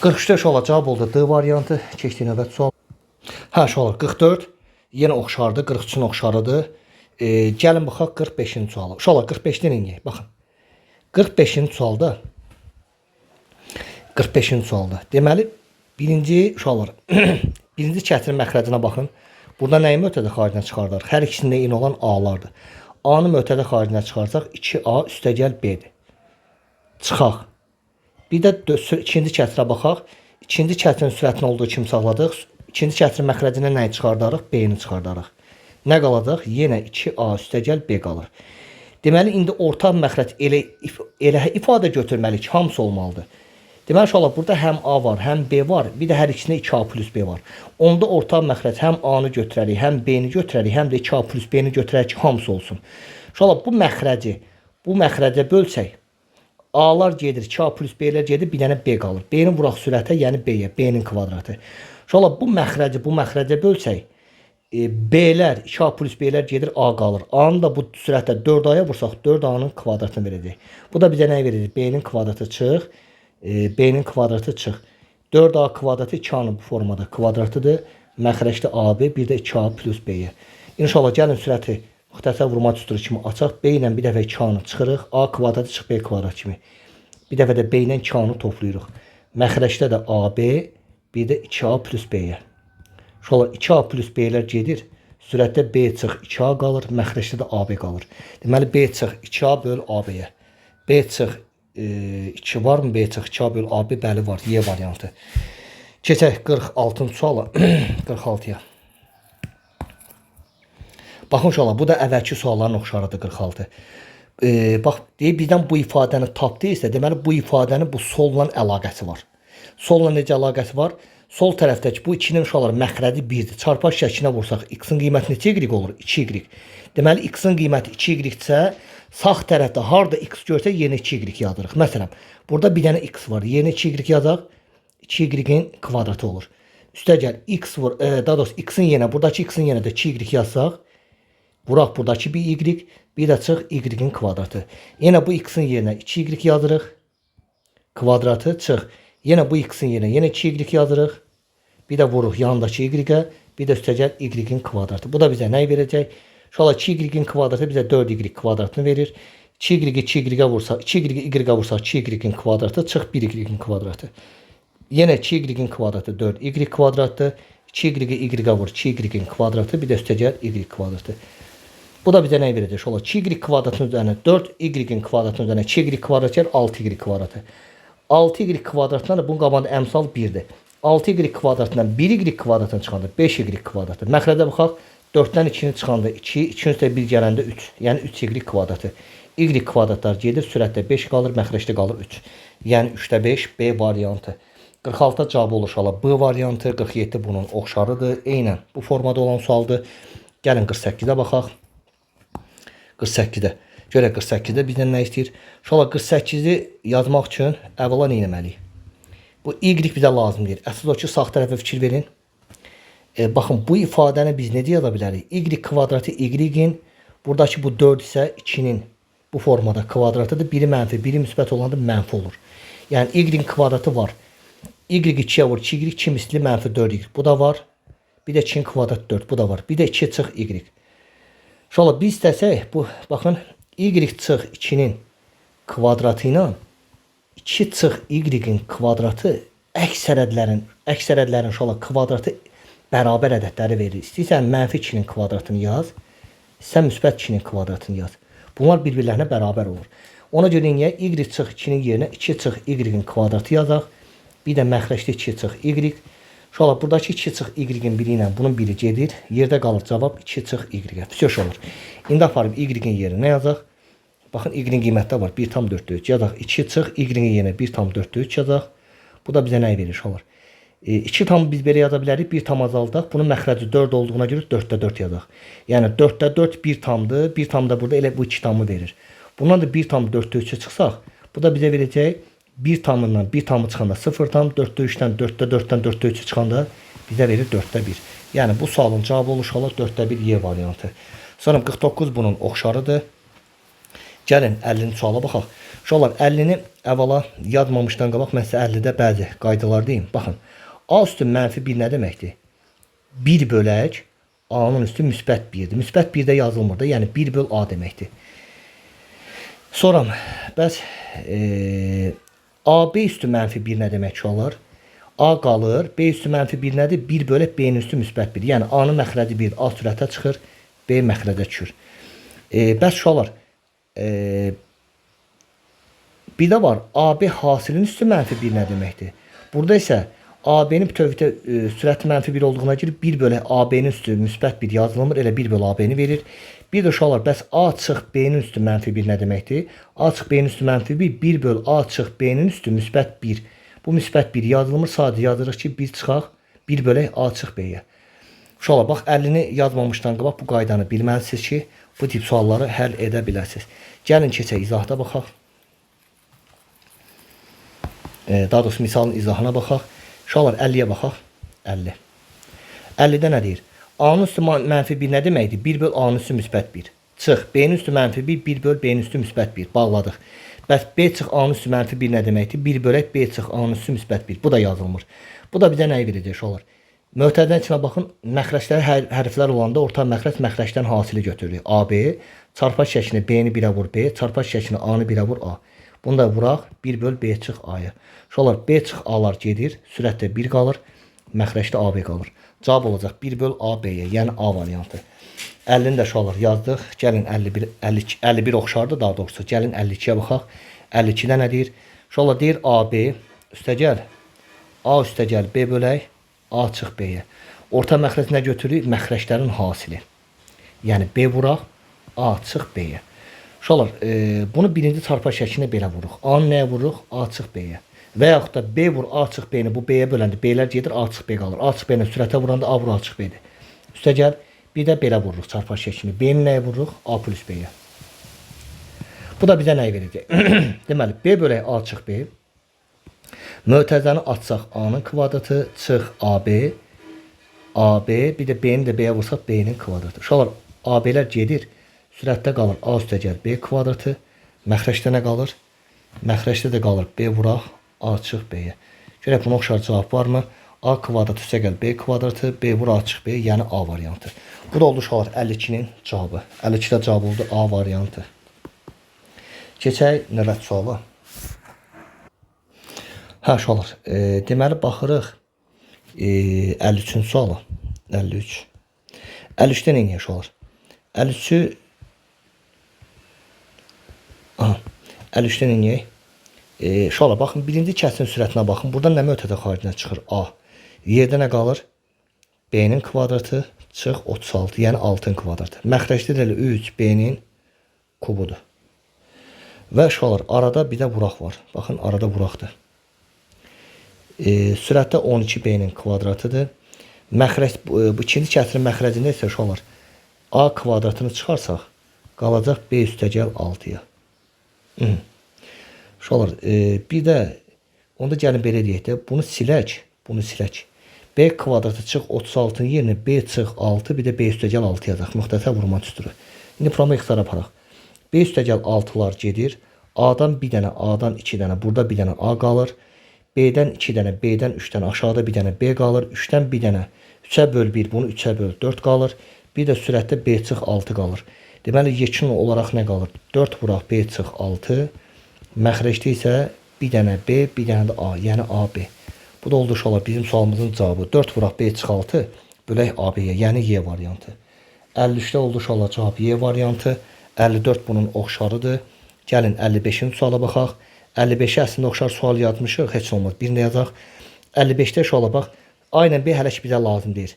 43'də şöyle cavab oldu D variantı. Keçdik növbəti sual. Hə, şöyle 44 yenə oxşardır, 43'ün oxşarıdır. Gəlin baxaq 45'in sualı. Uşaqlar 45'dən inəyək. Baxın. 45'in sualda deməli birinci uşaqlar birinci kətrin məxrəcinə baxın. Burada nəyi möhtədə xaricinə çıxardarıq? Hər ikisində eyni olan A-lardır. A-nı möhtədə xaricinə çıxarsaq 2A üstəgəl B-dir. Çıxaq. Bir də ikinci kətrə baxaq. İkinci kətrin sürətini olduğu kimi saxladıq. İkinci kətrin məxrəcinə nəyi çıxardarıq? B-ni çıxardarıq. Nə qalacaq? Yenə 2A üstəgəl B qalır. Deməli, indi orta məxrəc elə ifadə götürməliyik. Hamısı olmalıdır. Deməli, inşallah burada həm A var, həm B var. Bir də hər ikisində 2A plus B var. Onda orta məxrəc həm A-nı götürərik, həm B-ni götürərik, həm də 2A plus B-ni götürərik ki, hamısı olsun. İnşallah bu məxrəcə bölsək, A-lar gedir, 2A plus B-lər gedir, bir dənə B qalır. B-nin vuraq sürətə, yəni B-yə, B-nin kvadratı. İnşallah bu məxrəcə bölsək, B-lər, 2A plus B-lər gedir, A qalır. A-nı da bu sürətdə 4A-ya vursaq, 4A-nın kvadratını verəcək. Bu da bizə nə verir? B-nin kvadratı çıx, B-nin kvadratı çıx. 4A kvadratı 2A-nın bu formada kvadratıdır. Məxrəcdə AB, bir də 2A plus B-yə. İnşallah gəlin sürəti müxtəsər vurma düsturu kimi açaq. B ilə bir dəfə 2A-nı çıxırıq. A kvadratı çıx B kvadrat kimi. Bir dəfə də B ilə 2A-nı toplayırıq. Məxrəcdə də AB, bir də 2A plus B-yə. Şöyle 2A plus B'lər gedir. Sürətdə B çıx 2A qalır. Məxrəcdə də AB qalır. Deməli B çıx 2A böl AB-yə. B çıx 2 var mı? B çıx 2A böl AB, bəli var. Y variantı. Keçək 46-cı suala. 46-ya. Baxın inşallah bu da əvvəlki sualların oxşarıdır 46. Bax, deyir birdən bu ifadəni tap deyilsə, deməli bu ifadənin bu solla əlaqəsi var. Solla necə əlaqəsi var? Sol tərəfdəki bu 2-nin uşaqlar məxrəci 1-dir. Çarpaz şəklinə vursaq x-in qiyməti neçə y olur? 2y. Deməli x-in qiyməti 2y-dirsə, sağ tərəfdə harda x görsə yeni 2y yazırıq. Məsələn, burada bir dənə x var. Yeni 2y yazaq, 2y-in kvadratı olur. Üstə gəl x vur, daha doğrusu x-in yenə, buradakı x-in yenə də 2y yazsaq, vuraq buradakı bir y, bir də çıx y-in kvadratı. Yenə bu x-in yerinə 2y yazırıq. Kvadratı çıx. Yenə bu x-in yerinə yenə 2y yazırıq. Bir də vuruq yanındakı y-ə, bir də üstə gəl y-in kvadratı. Bu da bizə nə verəcək? Şöyle 2y-in kvadratı bize 4y kvadratını verir. 2y 2y vursa, 2y y vursa 2y-in kvadratı çıx 1y-in kvadratı. Yenə 2y-in kvadratı 4y kvadratı. 2y y vur 2y-in kvadratı, bir də üstə gəl y kvadratı. Bu da bizə nə verəcək? Şöyle 2y kvadratının üzərinə 4y-in kvadratının üzərinə 2y kvadrat gəl 6y kvadratı. 6y kvadratından da bunun qabağında əmsal 1-dir. 6y kvadratından 1y kvadratını çıxanda 5y kvadratı. Məxrəcə baxaq. 4-dən 2-ni çıxanda 2, 2-nin üstə 1 gələndə 3. Yəni 3y kvadratı. Y kvadratlar gedir, sürətdə 5 qalır, məxrəcdə qalır 3. Yəni 3-də 5 B variantı. 46 cavabı olur inşallah B variantı, 47 bunun oxşarıdır. Eynən bu formada olan sualdır. Gəlin 48-də baxaq. 48-də. Görək 48-də bizdən nə istəyir? İnşallah 48-i yazmaq üçün əvvəla nə etməliyik? Bu y bizə lazım deyil. Əsas o ki, sağ tərəfə fikir verin. Baxın bu ifadəni biz necə yaza bilərik? Y kvadratı y-in, buradakı bu 4 isə 2-nin bu formada kvadratıdır. Biri mənfi, biri müsbət olanda mənfi olur. Yəni y-in kvadratı var. Y 2-yə vur 2y, 2 misli mənfi 4y. Bu da var. Bir də 2-in kvadratı 4, bu da var. Bir də 2 çıx y. İnşallah biz istəsək, bu baxın y çıx 2-nin kvadratı ilə 2 çıx y-in kvadratı əksər ədədlərin inşallah kvadratı bərabər ədədləri verir. İstəyirsən mənfi 2-nin kvadratını yaz, sən müsbət 2-nin kvadratını yaz. Bunlar bir-birlərinə bərabər olur. Ona görə niyə y çıx 2-nin yerinə 2 çıx y-in kvadratı yazaq, bir də məxrəcdə 2 çıx y. İnşallah buradakı 2 çıx y-in biri ilə bunun biri gedir. Yerdə qalır cavab 2 çıx y. Füsyoş olur. İndi aparıb y-in yerinə yazaq. Baxın y-in qiymətdə var 1,4 yazaq. 2 çıx y-in yerinə 1,4 yazaq. Bu da bizə nəyi verir inşallah? 2 tamı biz belə yaza bilərik. 1 tam azaldaq. Bunun məxrəci 4 olduğuna görə 4-də 4 yazaq. Yəni 4-də 4 1 tamdır. 1 tam da burada elə bu 2 tamı verir. Bundan da 1 tam 4-də 3-ə çıxsaq, bu da bizə verəcək 1 tamından 1 tamı çıxanda 0 tam, 4-də 3-dən 4-də 4-dən 4-də 3-ə çıxanda bizə verir 4-də 1. Yəni bu sualın cavabı olur inşallah 4-də 1 Y variantı. Sonra 49 bunun oxşarıdır. Gəlin 50-ci suala baxaq. Uşaqlar 50-ni əvvəla yazmamışdan qabaq mən sizə 50-də bəzi qaydalar deyim. Baxın. A üstü mənfi 1 nə deməkdir? 1 bölək A-nın üstü müsbət 1-dir. Müsbət 1-də yazılmır da, yəni 1 böl A deməkdir. Sonra bəs AB üstü mənfi 1 nə demək uşaqlar? A qalır, B üstü mənfi 1 nədir? 1 bölək B-nin üstü müsbət 1. Yəni A-nın məxrəci 1, A sürətə çıxır, B məxrəcə düşür. Bəs uşaqlar, bir də var, AB hasilin üstü mənfi 1 nə deməkdir? Burada isə AB-nin bütövlükdə sürəti mənfi 1 olduğuna görə 1 bölək AB-nin üstü müsbət 1 yazılmır, elə 1 bölək AB-ni verir. Bir də uşaqlar, bəs A çıx B-nin üstü mənfi 1 nə deməkdir? A çıx B-nin üstü mənfi 1, 1 böl A çıx B-nin üstü müsbət 1. Bu müsbət 1 yazılmır, sadəcə yazırıq ki, 1 çıxaq, 1 bölək A çıx B-yə. Uşaqlar, bax 50-ni yazmamışdan qabaq bu qaydanı bilməlisiniz ki, bu tip sualları həll edə biləsiniz. Gəlin keçək izahda baxaq. Daha doğrusu misalın izahına baxaq. Uşaqlar 50-yə baxaq. 50. 50-də nə deyir? A-nın üstü mənfi 1 nə deməkdir? 1 böl A-nın üstü müsbət 1. Çıx. B-nin üstü mənfi 1, 1 böl B-nin üstü müsbət 1. Bağladıq. Bəs B çıx A-nın üstü mənfi 1 nə deməkdir? 1 bölək B çıx A-nın üstü müsbət 1. Bu da yazılmır. Bu da bizə nəyi verəcək uşaqlar? Mötərizənin içinə baxın. Məxrəcləri hərflər olanda orta məxrəc məxrəcdən hasili götürürük. AB çarpaz şəklində B-ni 1-ə vur B, çarpaz şəklində A-nı 1-ə vur A. Bunu da vuraq, 1 böl B çıx A-ya. Uşaqlar, B çıx A-lar gedir, sürətdə 1 qalır, məxrəcdə AB qalır. Cavab olacaq 1 böl A B-yə, yəni A variantı. 50-ni də uşaqlar yazdıq. Gəlin 51 oxşardır daha doğrusu. Gəlin 52-yə baxaq. 52-də nə deyir? Uşaqlar deyir AB üstə gəl. A üstə gəl B bölək A çıx B-yə. Orta məxrəc nə götürürük? Məxrəclərin hasili. Yəni B vuraq A çıx B-yə. Uşaqlar, bunu birinci çarpaz şəklində belə vururuq. A-nı nəyə vururuq? A çıx B-yə. Və yaxud da B vur A çıx B-ni bu B-yə böləndə B-lər gedir, A çıx B qalır. A çıx B-lə sürətə vuranda A vur A çıx B-dir. Üstəgəl bir də belə vururuq çarpaz şəklini. B-ni nəyə vururuq? A plus B-yə. Bu da bizə nəyi verəcək? Deməli, B bölək A çıx B. Mötərizəni açsaq A-nın kvadratı çıx AB. AB, bir də B-ni də B-yə vursaq B-nin kvadratı. Uşaqlar, AB-lər gedir. Sürətdə qalır A üstəgəl B kvadratı. Məxrəcdə nə qalır? Məxrəcdə də qalır B vuraq A çıx B-yə. Görək buna oxşar cavab varmı? A kvadratı üstəgəl B kvadratı, B vur A çıx B, yəni A variantı. Bu da oldu uşaqlar 52-nin cavabı. 52-də cavab oldu A variantı. Keçək növbəti suala. Hə uşaqlar, deməli baxırıq 53-cü suala. 53. 53-də nə edək uşaqlar? 53-ü 53-də nə edək? Uşaqlar baxın, birinci kəsin sürətinə baxın. Burada nə mötədə xaricinə çıxır? A. Yerdə nə qalır? B-nin kvadratı çıx 36, yəni 6-ın kvadratı. Məxrəcdə də 3 B-nin kubudur. Və uşaqlar arada bir də vuraq var. Baxın, arada vuraqdır. Sürətdə 12 B-nin kvadratıdır. Məxrəc, bu ikinci kəsirin məxrəcində isə uşaqlar A kvadratını çıxarsaq qalacaq B üstəgəl 6-ya. Uşaqlar, bir də onda gəlin belə deyək də, bunu silək, bunu silək. B kvadratı çıx 36-nın yerinə B çıx 6, bir də B üstəgəl 6 yazaq. Müxtəsər vurma düsturu. İndi problemi ixtisara aparaq. B üstəgəl 6-lar gedir. A-dan bir dənə, A-dan 2 dənə, burada bir dənə A qalır. B-dən 2 dənə, B-dən 3 dənə, aşağıda bir dənə B qalır. 3-dən bir dənə, 3-ə böl 1, bunu 3-ə böl 4 qalır. Bir də sürətdə B çıx 6 qalır. Deməli, yekun olaraq nə qalır? 4 vuraq B çıx 6. Məxrəcdə isə bir dənə B, bir dənə də A, yəni AB. Bu da oldu uşaqlar bizim sualımızın cavabı. 4 vuraq B çıx 6, bölək AB-yə, yəni Y variantı. 53-də oldu uşaqlar cavab Y variantı. 54 bunun oxşarıdır. Gəlin 55-ci suala baxaq. 55-ə əslində oxşar sual yazmışıq, heç olmaz. Birini yazaq. 55-də uşaqlar bax, aynən B hələ ki bizə lazım deyir.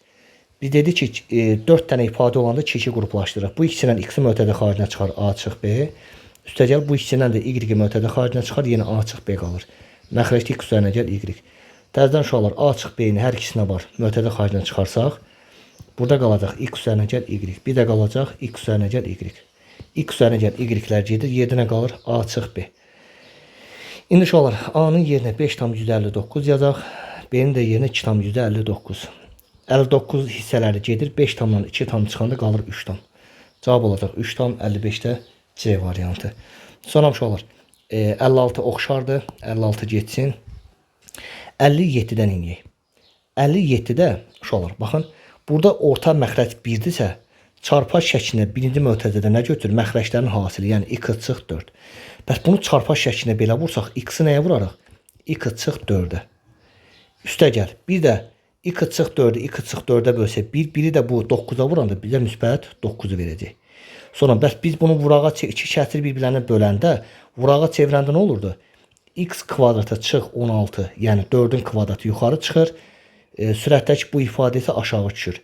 Biz dedik ki, 4 dənə ifadə olanda 2 qruplaşdırırıq. Bu ikisindən X-i mötədə xaricinə çıxar A çıx B. Üstəgəl bu ikisindən də Y-i mötədə xaricinə çıxar, yenə A çıx B qalır. Məxrəcdə X üzərinə gəl Y. Təzədən uşaqlar A çıx B-ni hər ikisinə var. Mötədə xaricinə çıxarsaq, burada qalacaq X üzərinə gəl Y. Bir də qalacaq X üzərinə gəl Y. X üzərinə gəl Y-lər gedir. Yerdə nə qalır? A çıx B. İndi uşaqlar A-nın yerinə 5,59 yazaq. B-nin də yerinə 2,59. 59 hissələri gedir. 5 tamdan 2 tam çıxanda qalır 3 tam. Cavab olacaq 3 tam 55-də C variantı. Sonra uşaqlar 56 oxşardır. 56 getsin. 57-dən inəyək. 57-də uşaqlar baxın. Burada orta məxrəc 1-dirsə, çarpaz şəklində birinci mötərizədə nə götürür? Məxrəclərin hasili, yəni X çıx 4. Bəs bunu çarpaz şəklində belə vursaq, X-i nəyə vurarıq? X çıx 4-ə. Üstəgəl, bir də X çıx 4-ü X çıx 4-ə bölsə, biri də bu 9-a vuranda bizə müsbət 9-u verəcək. Sonra bəs biz bunu vurağa, iki kəsir bir-birlərinə böləndə, vurağa çevirəndə nə olurdu? X kvadratı çıx 16, yəni 4-ün kvadratı yuxarı çıxır. Sürətdəki bu ifadə isə aşağı düşür.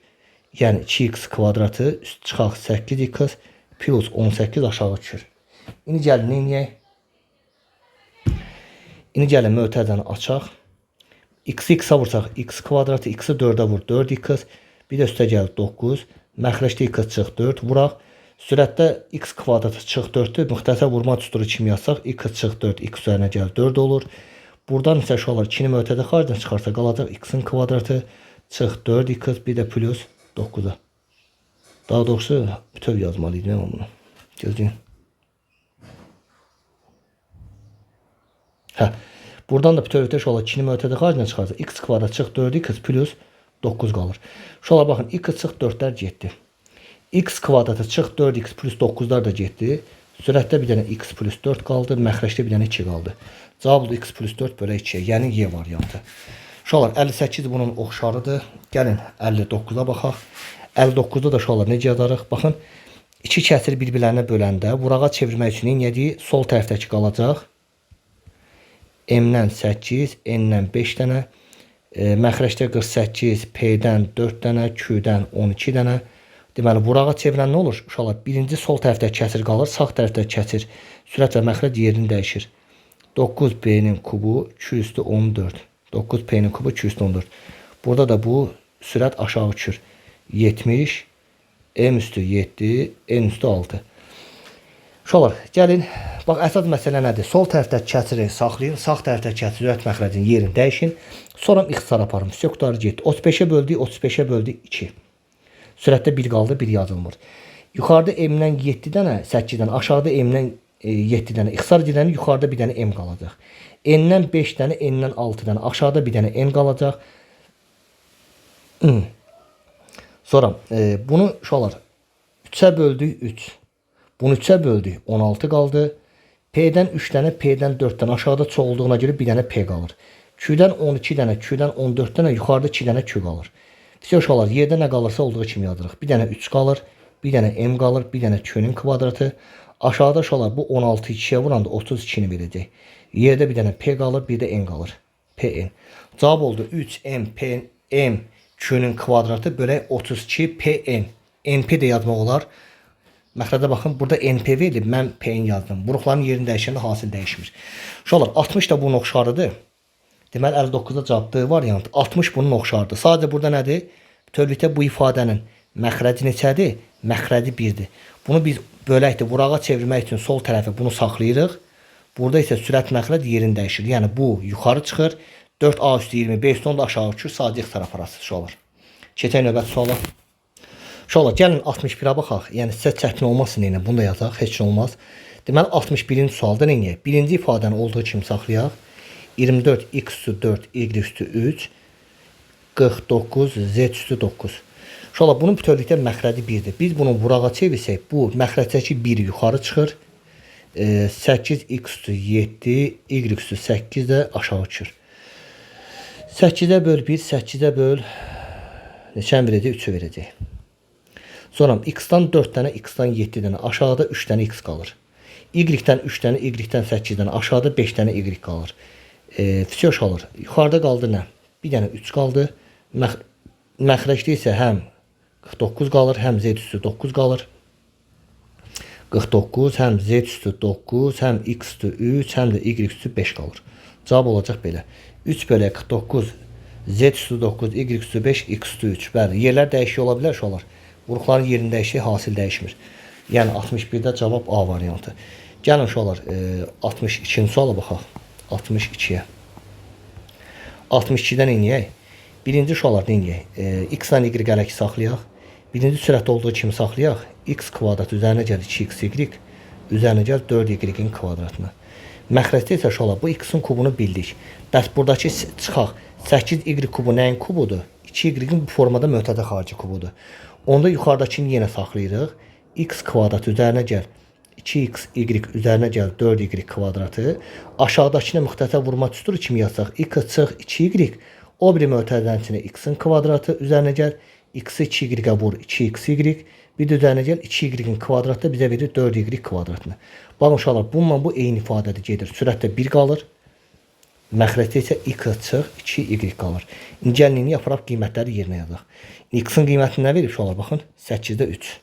Yəni 2x kvadratı üst çıxaq 8x plus 18 aşağı düşür. İndi gəlin nə edək? İndi gəlin mötərizəni açaq. X-i x-a vursaq x kvadratı, x-i 4-ə vur 4x. Bir də üstə gəl 9. Məxrəcdə x çıx 4 vuraq. Sürətdə x kvadratı çıx 4-dür. Müxtəsər vurma düsturu kimi yazsaq x çıx 4, x üzərinə gəl 4 olur. Buradan isə uşaqlar 2-ni mötədə xaricinə çıxarsa qalacaq x-in kvadratı çıx 4x, bir də plus 9-a. Daha doğrusu bütöv yazmalıydım mən bunu. Gözləyin. Hə. Buradan da bütövlükdə uşaqlar 2-ni mötədə xaricinə çıxarsa x kvadrat çıx 4x plus 9 qalır. Uşaqlar baxın x çıx 4-lər getdi. X kvadratı çıx 4x plus 9-lar da getdi. Sürətdə bir dənə x plus 4 qaldı. Məxrəcdə bir dənə 2 qaldı. Cavab x plus 4 bölək 2-yə, yəni Y variantı. Uşaqlar 58 bunun oxşarıdır. Gəlin 59-a baxaq. 59-da da uşaqlar necə yazarıq? Baxın, iki kəsir bir-birlərinə böləndə vurağa çevirmək üçün nədir? Sol tərəfdəki qalacaq. M-dən 8, N-dən 5 dənə. Məxrəcdə 48, P-dən 4 dənə, Q-dən 12 dənə. Deməli, vurağa çevirən nə olur? Uşaqlar, birinci sol tərəfdə kəsir qalır, sağ tərəfdə kəsir. Sürət və məxrəc yerini dəyişir. 9P'nin kubu 2 üstü 14. 9P'nin kubu 2 üstü 14. Burada da bu sürət aşağı uçur. 70 M üstü 7 N üstü 6. Uşaqlar, gəlin. Bax, əsas məsələ nədir? Sol tərəfdəki kəsiri saxlayın. Sağ tərəfdəki kəsiri zət məxrəcinin yerini dəyişin. Sonra ixtisar aparın. Все qutarı getdi. 35'e böldük, 35'e böldük 2. Sürətdə 1 qaldı, 1 yazılmır. Yuxarıda M-dən 7 dənə, 8-dən, aşağıda M-dən 7 dənə. İxtisar gedəni yuxarıda bir dənə M qalacaq. N-dən 5 dənə, N-dən 6 dənə. Aşağıda bir dənə N qalacaq. Sonra bunu uşaqlar 3'e böldük 3. Bunu 3'e böldük 16 qaldı. P-dən 3 dənə, P-dən 4 dənə. Aşağıda çox olduğuna görə bir dənə P qalır. Q-dən 12 dənə, Q-dən 14 dənə, yuxarıda 2 dənə Q qalır. Все uşaqlar, yerdə nə qalırsa olduğu kimi yazırıq. Bir dənə 3 qalır, bir dənə M qalır, bir dənə Q-nin kvadratı. Aşağıda uşaqlar bu 16 2'ye vuranda 32'ni verəcək. Yerdə bir dənə P qalır, bir də N qalır. PN. Cavab oldu 3M P M Q-nin kvadratı bölək 32 PN. NP də yazmaq olar. Məxrəcə baxın, burada NP verilib, mən PN yazdım. Buruqların yerini dəyişəndə hasil dəyişmir. Uşaqlar, 60 da bunun oxşarıdır. Deməli 59'da cavabdır variant. 60 bunun oxşarıdır. Sadəcə burada nədir? Bütövlükdə bu ifadənin məxrəci neçədir? Məxrəci 1'dir. Bunu biz böləkdir, vurağa çevirmək üçün sol tərəfi bunu saxlayırıq. Burada isə sürət məxrəc yerini dəyişir. Yəni bu yuxarı çıxır. 4A üstü 25 ton da aşağı uçur. Sadəcə ixtisar aparası uşaqlar. Keçək növbəti suala. Uşaqlar, gəlin 61'ə baxaq. Yəni sizə çətin olmasın yenə. Bunu da yazaq, heç nə olmaz. Deməli 61-ci sualda neyək? Birinci ifadəni olduğu kimi saxlayaq. 24 x üstü 4 y üstü 3 49 z üstü 9. Uşaqlar, bunun bütövlükdə məxrəci 1'dir. Biz bunu vurağa çevirsək, bu məxrəcdəki 1 yuxarı çıxır. 8 x üstü 7 y üstü 8 də aşağı uçur. 8'e böl 1, 8'e böl neçən verəcək? 3'ü verəcək. Sonra x-dan 4 dənə, x-dan 7 dənə, aşağıda 3 dənə x qalır. Y-dən 3 dənə, Y-dən 8 dənə, aşağıda 5 dənə Y qalır. Fisiyoş alır. Yuxarıda qaldı nə? Bir dənə 3 qaldı. Məxrəcdə isə həm 49 qalır, həm z üstü 9 qalır. 49, həm z üstü 9, həm x üstü 3, həm də y üstü 5 qalır. Cavab olacaq belə. 3 bölək 49, z üstü 9, y üstü 5, x üstü 3. Bəli, yerlər dəyişik ola bilər uşaqlar. Vuruqların yerini dəyişik, hasil dəyişmir. Yəni 61'də cavab A variantı. Gəlin uşaqlar, 62-ci suala baxaq. 62'yə. 62'dən neyniyək? Birinci uşaqlar neyniyək? X-dan y ələki saxlayaq. Birinci sürətdə olduğu kimi saxlayaq. X kvadrat üzərinə gəl 2xy, üzərinə gəl 4y-in kvadratına. Məxrəcdə isə uşaqlar, bu x-in kubunu bildik. Bəs buradakı çıxaq. 8y kubu nəyin kubudur? 2y-in bu formada mötədə xarici kubudur. Onda yuxarıdakini yenə saxlayırıq. X kvadrat üzərinə gəl 2xy üzərinə gəl 4y kvadratı. Aşağıdakını müxtəsər vurma düsturu kimi yazsaq. X çıx 2y. O biri mötədənin içinə x-in kvadratı üzərinə gəl. X-i 2y vur 2xy. Bir də üzərinə gəl 2y-in kvadratı bizə verir 4y kvadratını. Baxın uşaqlar, bununla bu eyni ifadədə gedir. Sürətdə 1 qalır. Məxrəcdə isə x çıx 2y qalır. İncəliyini yaparaq qiymətləri yerinə yazaq. X-in qiymətini nə verir uşaqlar? Baxın 8'də 3.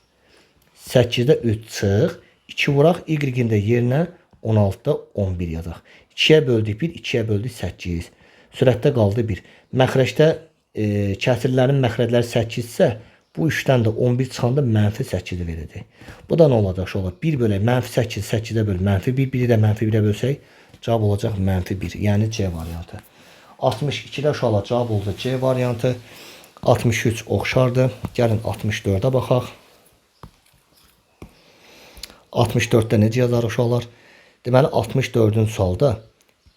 8'də 3 çıx 2 vuraq, y-in də yerinə 16'da 11 yazaq. 2'yə böldük 1, 2'yə böldük 8. Sürətdə qaldı 1. Məxrəcdə kəsirlərin məxrəcləri 8 isə bu 3'dən də 11 çıxanda mənfi 8'i verəcək. Bu da nə olacaq uşaqlar? 1 bölək mənfi 8, 8'ə böl mənfi 1, 1'i də mənfi 1'ə bölsək cavab olacaq mənfi 1. Yəni C variantı. 62'də uşaqlar cavab oldu C variantı. 63 oxşardır. Gəlin 64'ə baxaq. 64'də necə yazar uşaqlar? Deməli 64'ün sualda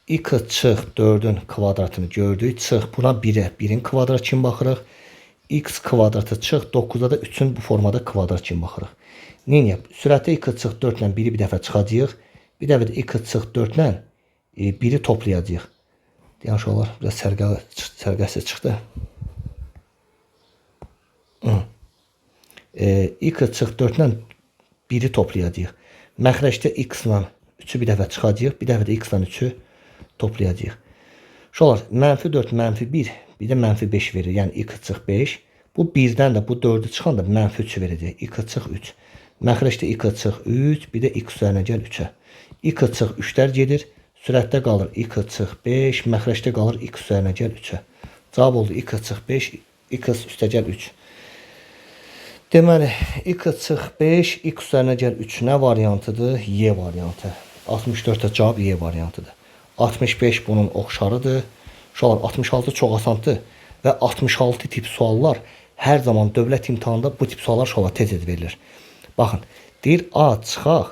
x çıx 4'ün kvadratını gördük. Çıx buna 1'ə 1'in kvadrat kimi baxırıq. X kvadratı çıx 9'a da 3'ün bu formada kvadrat kimi baxırıq. Neyniyək? Sürətdə x çıx 4 ilə 1'i bir dəfə çıxacağıq. Bir dəfə də x çıx 4 ilə 1'i toplayacağıq. Deyən uşaqlar, biraz sərgəsiz çıxdı. X çıx 4 ilə 1'i toplayacağıq. Məxrəcdə x ilə 3'ü bir dəfə çıxacağıq. Bir dəfə də x ilə 3'ü toplayacağıq. Uşaqlar, mənfi 4, mənfi 1, bir də mənfi 5 verir. Yəni x çıx 5. Bu 1'dən də bu 4'ü çıxanda mənfi 3 verəcək. X çıx 3. Məxrəcdə x çıx 3, bir də x üzərinə gəl 3'ə. X çıx 3'lər gedir. Sürətdə qalır x çıx 5, məxrəcdə qalır x üzərinə gəl 3-ə. Cavab oldu x çıx 5, x üstə gəl 3. Deməli, x çıx 5, x üzərinə gəl 3 nə variantıdır? Y variantı. 64-də cavab Y variantıdır. 65 bunun oxşarıdır. Uşaqlar 66 çox asandır və 66 tip suallar hər zaman dövlət imtahanında bu tip suallar uşaqlar tez verilir. Baxın, deyir A çıxaq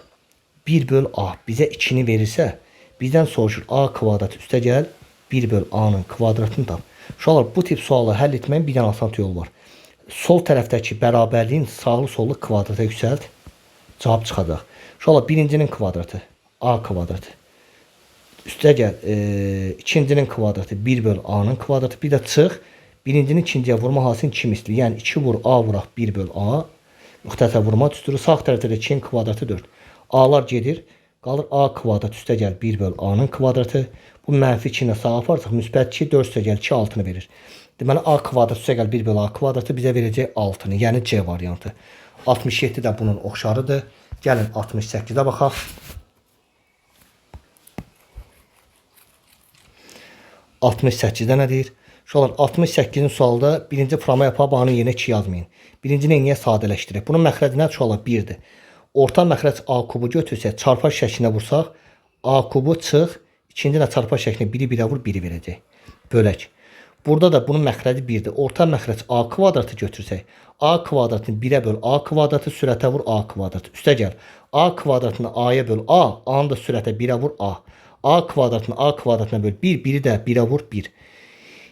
1 böl A bizə 2-ni verirsə, bizdən soruşur A kvadrat üstə gəl 1 böl A-nın kvadratını tap. Uşaqlar bu tip sualı həll etməyin bir dənə asan yolu var. Sol tərəfdəki bərabərliyin sağlı sollu kvadrata yüksəlt. Cavab çıxacaq. Uşaqlar birincinin kvadratı A kvadratı. Üstə gəl ikincinin kvadratı 1 böl A-nın kvadratı. Bir də çıx. Birincinin ikinciyə vurma hasını 2 misli. Yəni 2 vur A vuraq 1 böl A. Müxtəsər vurma düsturu. Sağ tərəfdə də 2-nin kvadratı 4. A-lar gedir. Qalır A kvadrat üstə gəl 1 böl A-nın kvadratı. Bu mənfi 2 ilə sağa aparsaq müsbət 2 4 üstə gəl 2 6-nı verir. Deməli A kvadrat üstə gəl 1 böl A kvadratı bizə verəcək 6-nı. Yəni C variantı. 67 də bunun oxşarıdır. Gəlin 68-də baxaq. 68-də nə deyir? Uşaqlar 68-ci sualda birinci frama yapaq, bağının yerinə 2 yazmayın. Birincini niyə sadələşdirək? Bunun məxrəci nə uşaqlar? 1-dir. Orta məxrəc A kubu götürsək, çarpar şəklinə vursaq, A kubu çıx, ikinci də çarpar şəklinə 1-i 1-ə vur, 1-i verəcək. Bölək. Burada da bunun məxrəci 1-dir. Orta məxrəc A kvadratı götürsək, A kvadratını 1-ə böl A kvadratı, sürətə vur A kvadratı. Üstə gəl. A kvadratını A-ya böl A, A-nı da sürətə 1-ə vur A. A kvadratını A kvadratına böl 1, 1-i də 1-ə vur 1.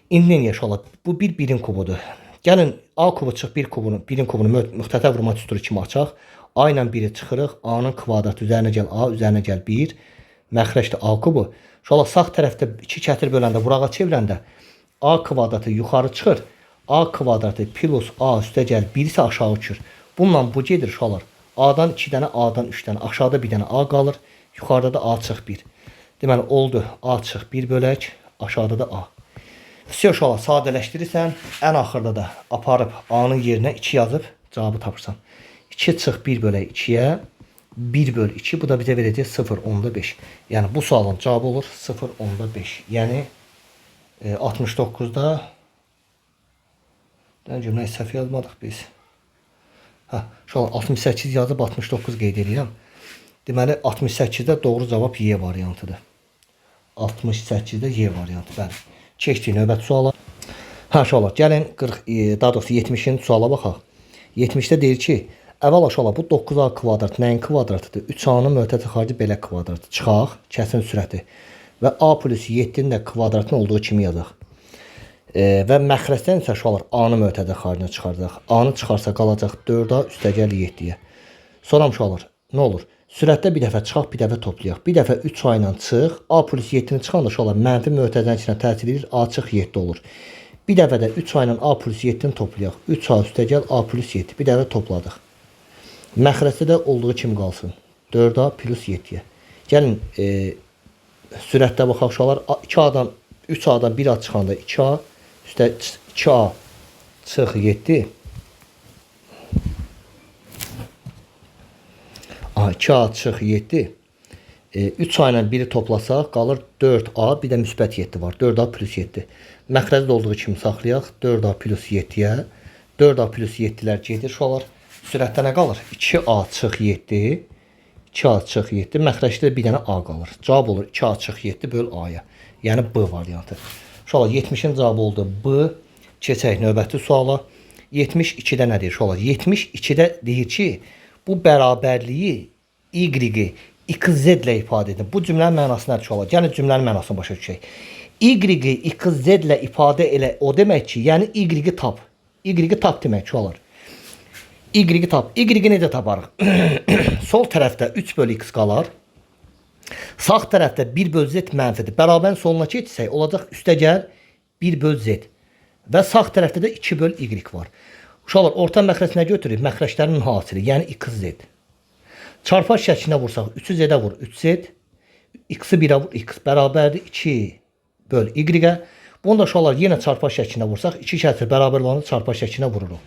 İndi nə yaşalaq? Bu 1-1-in kubudur. Gəlin A kubu çıx 1-in kubunu müxtətə vurma düsturu kimi açaq. A ilə 1-i çıxırıq. A-nın kvadratı üzərinə gəl A, üzərinə gəl 1. Məxrəcdə A kubu. Uşaqlar sağ tərəfdə 2 kətir böləndə, vurağa çevirəndə A kvadratı yuxarı çıxır. A kvadratı plus A üstə gəl 1 isə aşağı uçur. Bununla bu gedir uşaqlar. A-dan 2 dənə, A-dan 3 dənə. Aşağıda bir dənə A qalır. Yuxarıda da A çıx 1. Deməli oldu. A çıx 1 bölək. Aşağıda da A. Vəsiyə uşaqlar sadələşdirirsən. Ən axırda da aparıb A-nın yerinə 2 yazıb cavabı tapırsan. 2 çıx 1 bölək 2-yə 1 böl 2. Bu da bizə verəcək 0,5. Yəni bu sualın cavabı olur 0,5. Yəni 69-da cümlə səhv yazmadıq biz. Uşaqlar 68 yazıb 69 qeyd edirəm. Deməli 68-də doğru cavab Y variantıdır. 68-də Y variantı. Bəli. Keçdik növbəti suala. Uşaqlar gəlin 70-ci suala baxaq. 70-də deyir ki, əvvəl uşaqlar bu 9A kvadrat nəyin kvadratıdır? 3A-nın mötədə xarici belə kvadratı. Çıxaq, kəsin sürəti. Və A plus 7-nin də kvadratının olduğu kimi yazaq. Və məxrəcdən isə uşaqlar A-nı mötədə xaricinə çıxardaq. A-nı çıxarsa qalacaq 4A üstə gəl 7-yə. Sonra uşaqlar nə olur? Sürətdə bir dəfə çıxaq, bir dəfə toplayaq. Bir dəfə 3A ilə çıx, A plus 7-ni çıxanda uşaqlar mənfi mötədən içinə təsir edir, A çıx 7 olur. Bir dəfə də 3A ilə A plus 7-ni toplayaq. 3A üstə gəl A plus 7. Bir dəfə topladıq. Məxrəcdə də olduğu kimi qalsın. 4A plus 7-yə. Gəlin sürətdə baxaq uşaqlar. 2A-dan 3A-dan 1A çıxanda 2A üstə 2A çıx 7. 2A çıx 7. 3A ilə 1-i toplasaq qalır 4A, bir də müsbət 7 var. 4A plus 7. Məxrəcdə olduğu kimi saxlayaq. 4A plus 7-yə. 4A plus 7-lər gedir uşaqlar. Sürətdə nə qalır? 2A çıx 7. 2A çıx 7. Məxrəcdə bir dənə A qalır. Cavab olur 2A çıx 7 böl A-ya. Yəni B variantı. Uşaqlar 70-in cavabı oldu B. Keçək növbəti suala. 72-də nə deyir uşaqlar? 72-də deyir ki, bu bərabərliyi Y-i XZ ilə ifadə edin. Bu cümlənin mənası nədir uşaqlar? Gəlin cümlənin mənasını başa düşək. Y-i XZ ilə ifadə elə o demək ki, yəni Y-i tap. Y-i tap demək uşaqlar. Y-i tap. Y-i necə taparıq? Sol tərəfdə 3 bölü X qalar. Sağ tərəfdə 1 böl Z mənfidir. Bərabərin soluna keçsək, olacaq üstə gəl 1 böl Z. Və sağ tərəfdə də 2 böl Y var. Uşaqlar, orta məxrəcinə götürürük. Məxrəclərinin hasili, yəni XZ. Çarpar şəklinə vursaq, 3-ü Z-ə vur, 3Z. X-i 1-ə vur, X bərabərdir 2 böl Y-ə. Bunu da uşaqlar, yenə çarpar şəklinə vursaq, 2 kəsr bərabər olanı çarpar şəklinə vururuq.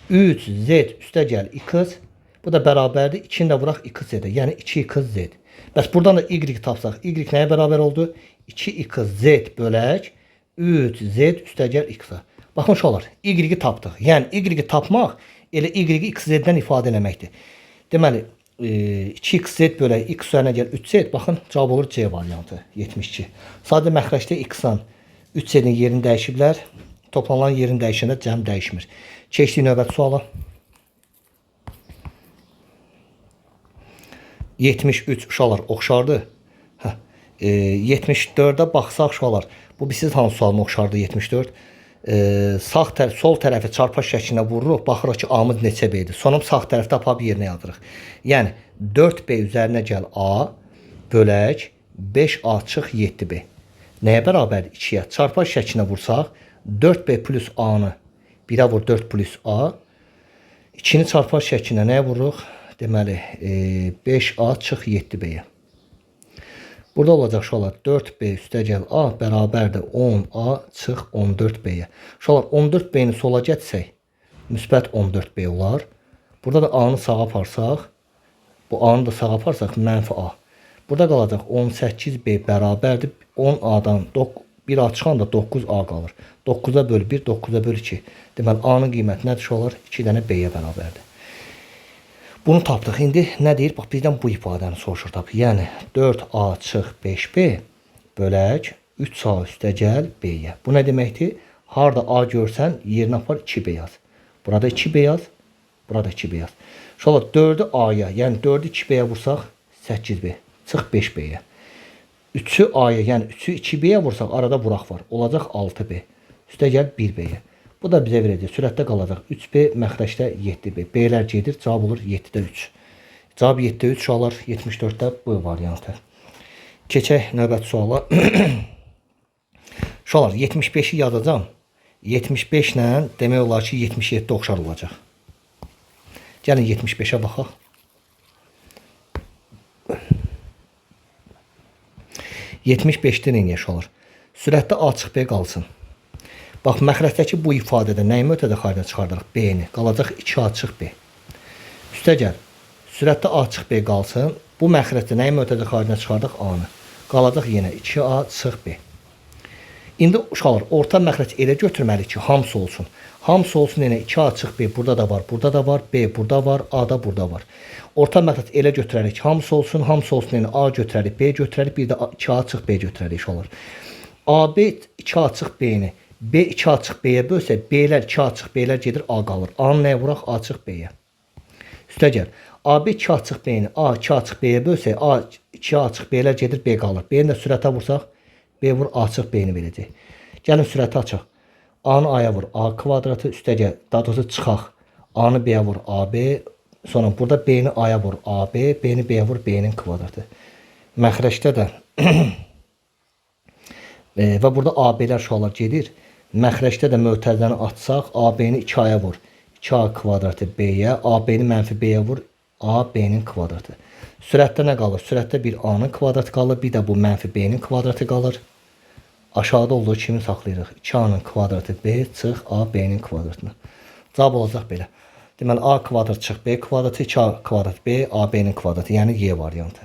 3Z üstə gəl X. Bu da bərabərdir 2-ni də vuraq XZ-ə, yəni 2XZ. Bəs buradan da y tapsaq, y nəyə bərabər oldu? 2xz bölək 3z üstəgəl x-a. Baxın uşaqlar, y-i tapdıq. Yəni y-i tapmaq elə y-i xz-dən ifadə eləməkdir. Deməli, 2xz bölək x üzərinə gəl 3z. Baxın, cavab olur C variantı 72. Sadə məxrəcdə x-dan 3z-in yerini dəyişiblər. Toplanan yerini dəyişəndə cəm dəyişmir. Keçdik növbəti suala. 73 uşaqlar oxşardır. 74-də baxsaq uşaqlar. Bu siz hansı sualına oxşardır 74? Sol tərəfi çarpaz şəklinə vururuq. Baxırıq ki, A-mız neçə B-dir. Sonum sağ tərəfdə apab yerinə yazırıq. Yəni 4B üzərinə gəl A bölək 5A çıx 7B. Nəyə bərabər 2-yə? Çarpaz şəklinə vursaq 4B plus A-nı 1-ə vur 4 plus A. 2-ni çarpaz şəklinə nəyə vururuq? Deməli 5A çıx 7B-yə. Burada olacaq uşaqlar 4B üstəgəl A bərabərdir 10A çıx 14B-yə. Uşaqlar 14B-ni sola gətsək müsbət 14B olar. Burada da A-nı sağa aparsaq, bu A-nı da sağa aparsaq mənfi A. Burada qalacaq 18B bərabərdir 10A-dan 1A çıxanda 9A qalır. 9-a böl 1, 9-a böl 2. Deməli A-nın qiyməti nədir uşaqlar? 2 dənə B-yə bərabərdir. Bunu tapdıq. İndi nə deyir? Bax, bizdən bu ifadəni soruşur tapı. Yəni 4A çıx 5B bölək 3A üstəgəl B-yə. Bu nə deməkdir? Harda A görsən, yerinə apar 2B yaz. Burada 2B yaz, burada 2B yaz. Uşaqlar 4-ü A-ya, yəni 4-ü 2B-yə vursaq 8B, çıx 5B-yə. 3-ü A-ya, yəni 3-ü 2B-yə vursaq arada buraq var. Olacaq 6B. Üstəgəl 1B-yə. Bu da bizə verəcək. Sürətdə qalacaq 3B, məxrəcdə 7B. B-lər gedir, cavab olur 7-də 3. Cavab 7-də 3 uşaqlar, 74-də bu variantı. Keçək növbəti suala. Uşaqlar 75-i yazacağam. 75 ilə demək olar ki 77 oxşar olacaq. Gəlin 75-ə baxaq. -75-də nə uşaqlar? Sürətdə A çıx B qalsın. Bax, məxrəcdəki bu ifadədə nəyi mötədə xaricə çıxardırıq? B-ni. Qalacaq 2A çıx B. Üstəgəl, sürətdə A çıx B qalsın. Bu məxrəcdə nəyi mötədə xaricə çıxardıq? A-nı. Qalacaq yenə 2A çıx B. İndi uşaqlar, orta məxrəc elə götürməli ki, hamısı olsun. Hamısı olsun yenə 2A çıx B. Burada da var, burada da var. B burada var, A da burada var. Orta məxrəc elə götürərik ki, hamısı olsun. Hamısı olsun yenə A götürərik, B götürərik. Bir də 2A çıx B götürərik uşaqlar. AB 2A çıx B-ni B 2A çıx B-yə bölsə, B-lər 2A çıx B-lər gedir, A qalır. A-nı nəyə vuraq? A çıx B-yə. Üstəgəl, AB 2A çıx B-ni A 2A çıx B-yə bölsə, A 2A çıx B-lər gedir, B qalır. B-ni də sürətə vursaq, B vur A çıx B-ni verəcək. Gəlin sürəti açaq. A-nı A-ya vur A kvadratı, üstəgəl, daha doğrusu çıxaq. A-nı B-yə vur AB, sonra burada B-ni A-ya vur AB, B-ni B-yə vur B-nin kvadratı. Məxrəcdə də və burada AB-lər uşaqlar gedir. Məxrəcdə də mötərizəni açsaq, AB-ni 2A-ya vur 2A kvadratı B-yə, AB-ni mənfi B-yə vur A B-nin kvadratı. Sürətdə nə qalır? Sürətdə bir A-nın kvadratı qalır, bir də bu mənfi B-nin kvadratı qalır. Aşağıda olduğu kimi saxlayırıq. 2A-nın kvadratı B çıx A B-nin kvadratını. Cavab olacaq belə. Deməli A kvadrat çıx B kvadratı, 2A kvadrat B A B-nin kvadratı, yəni Y variantı.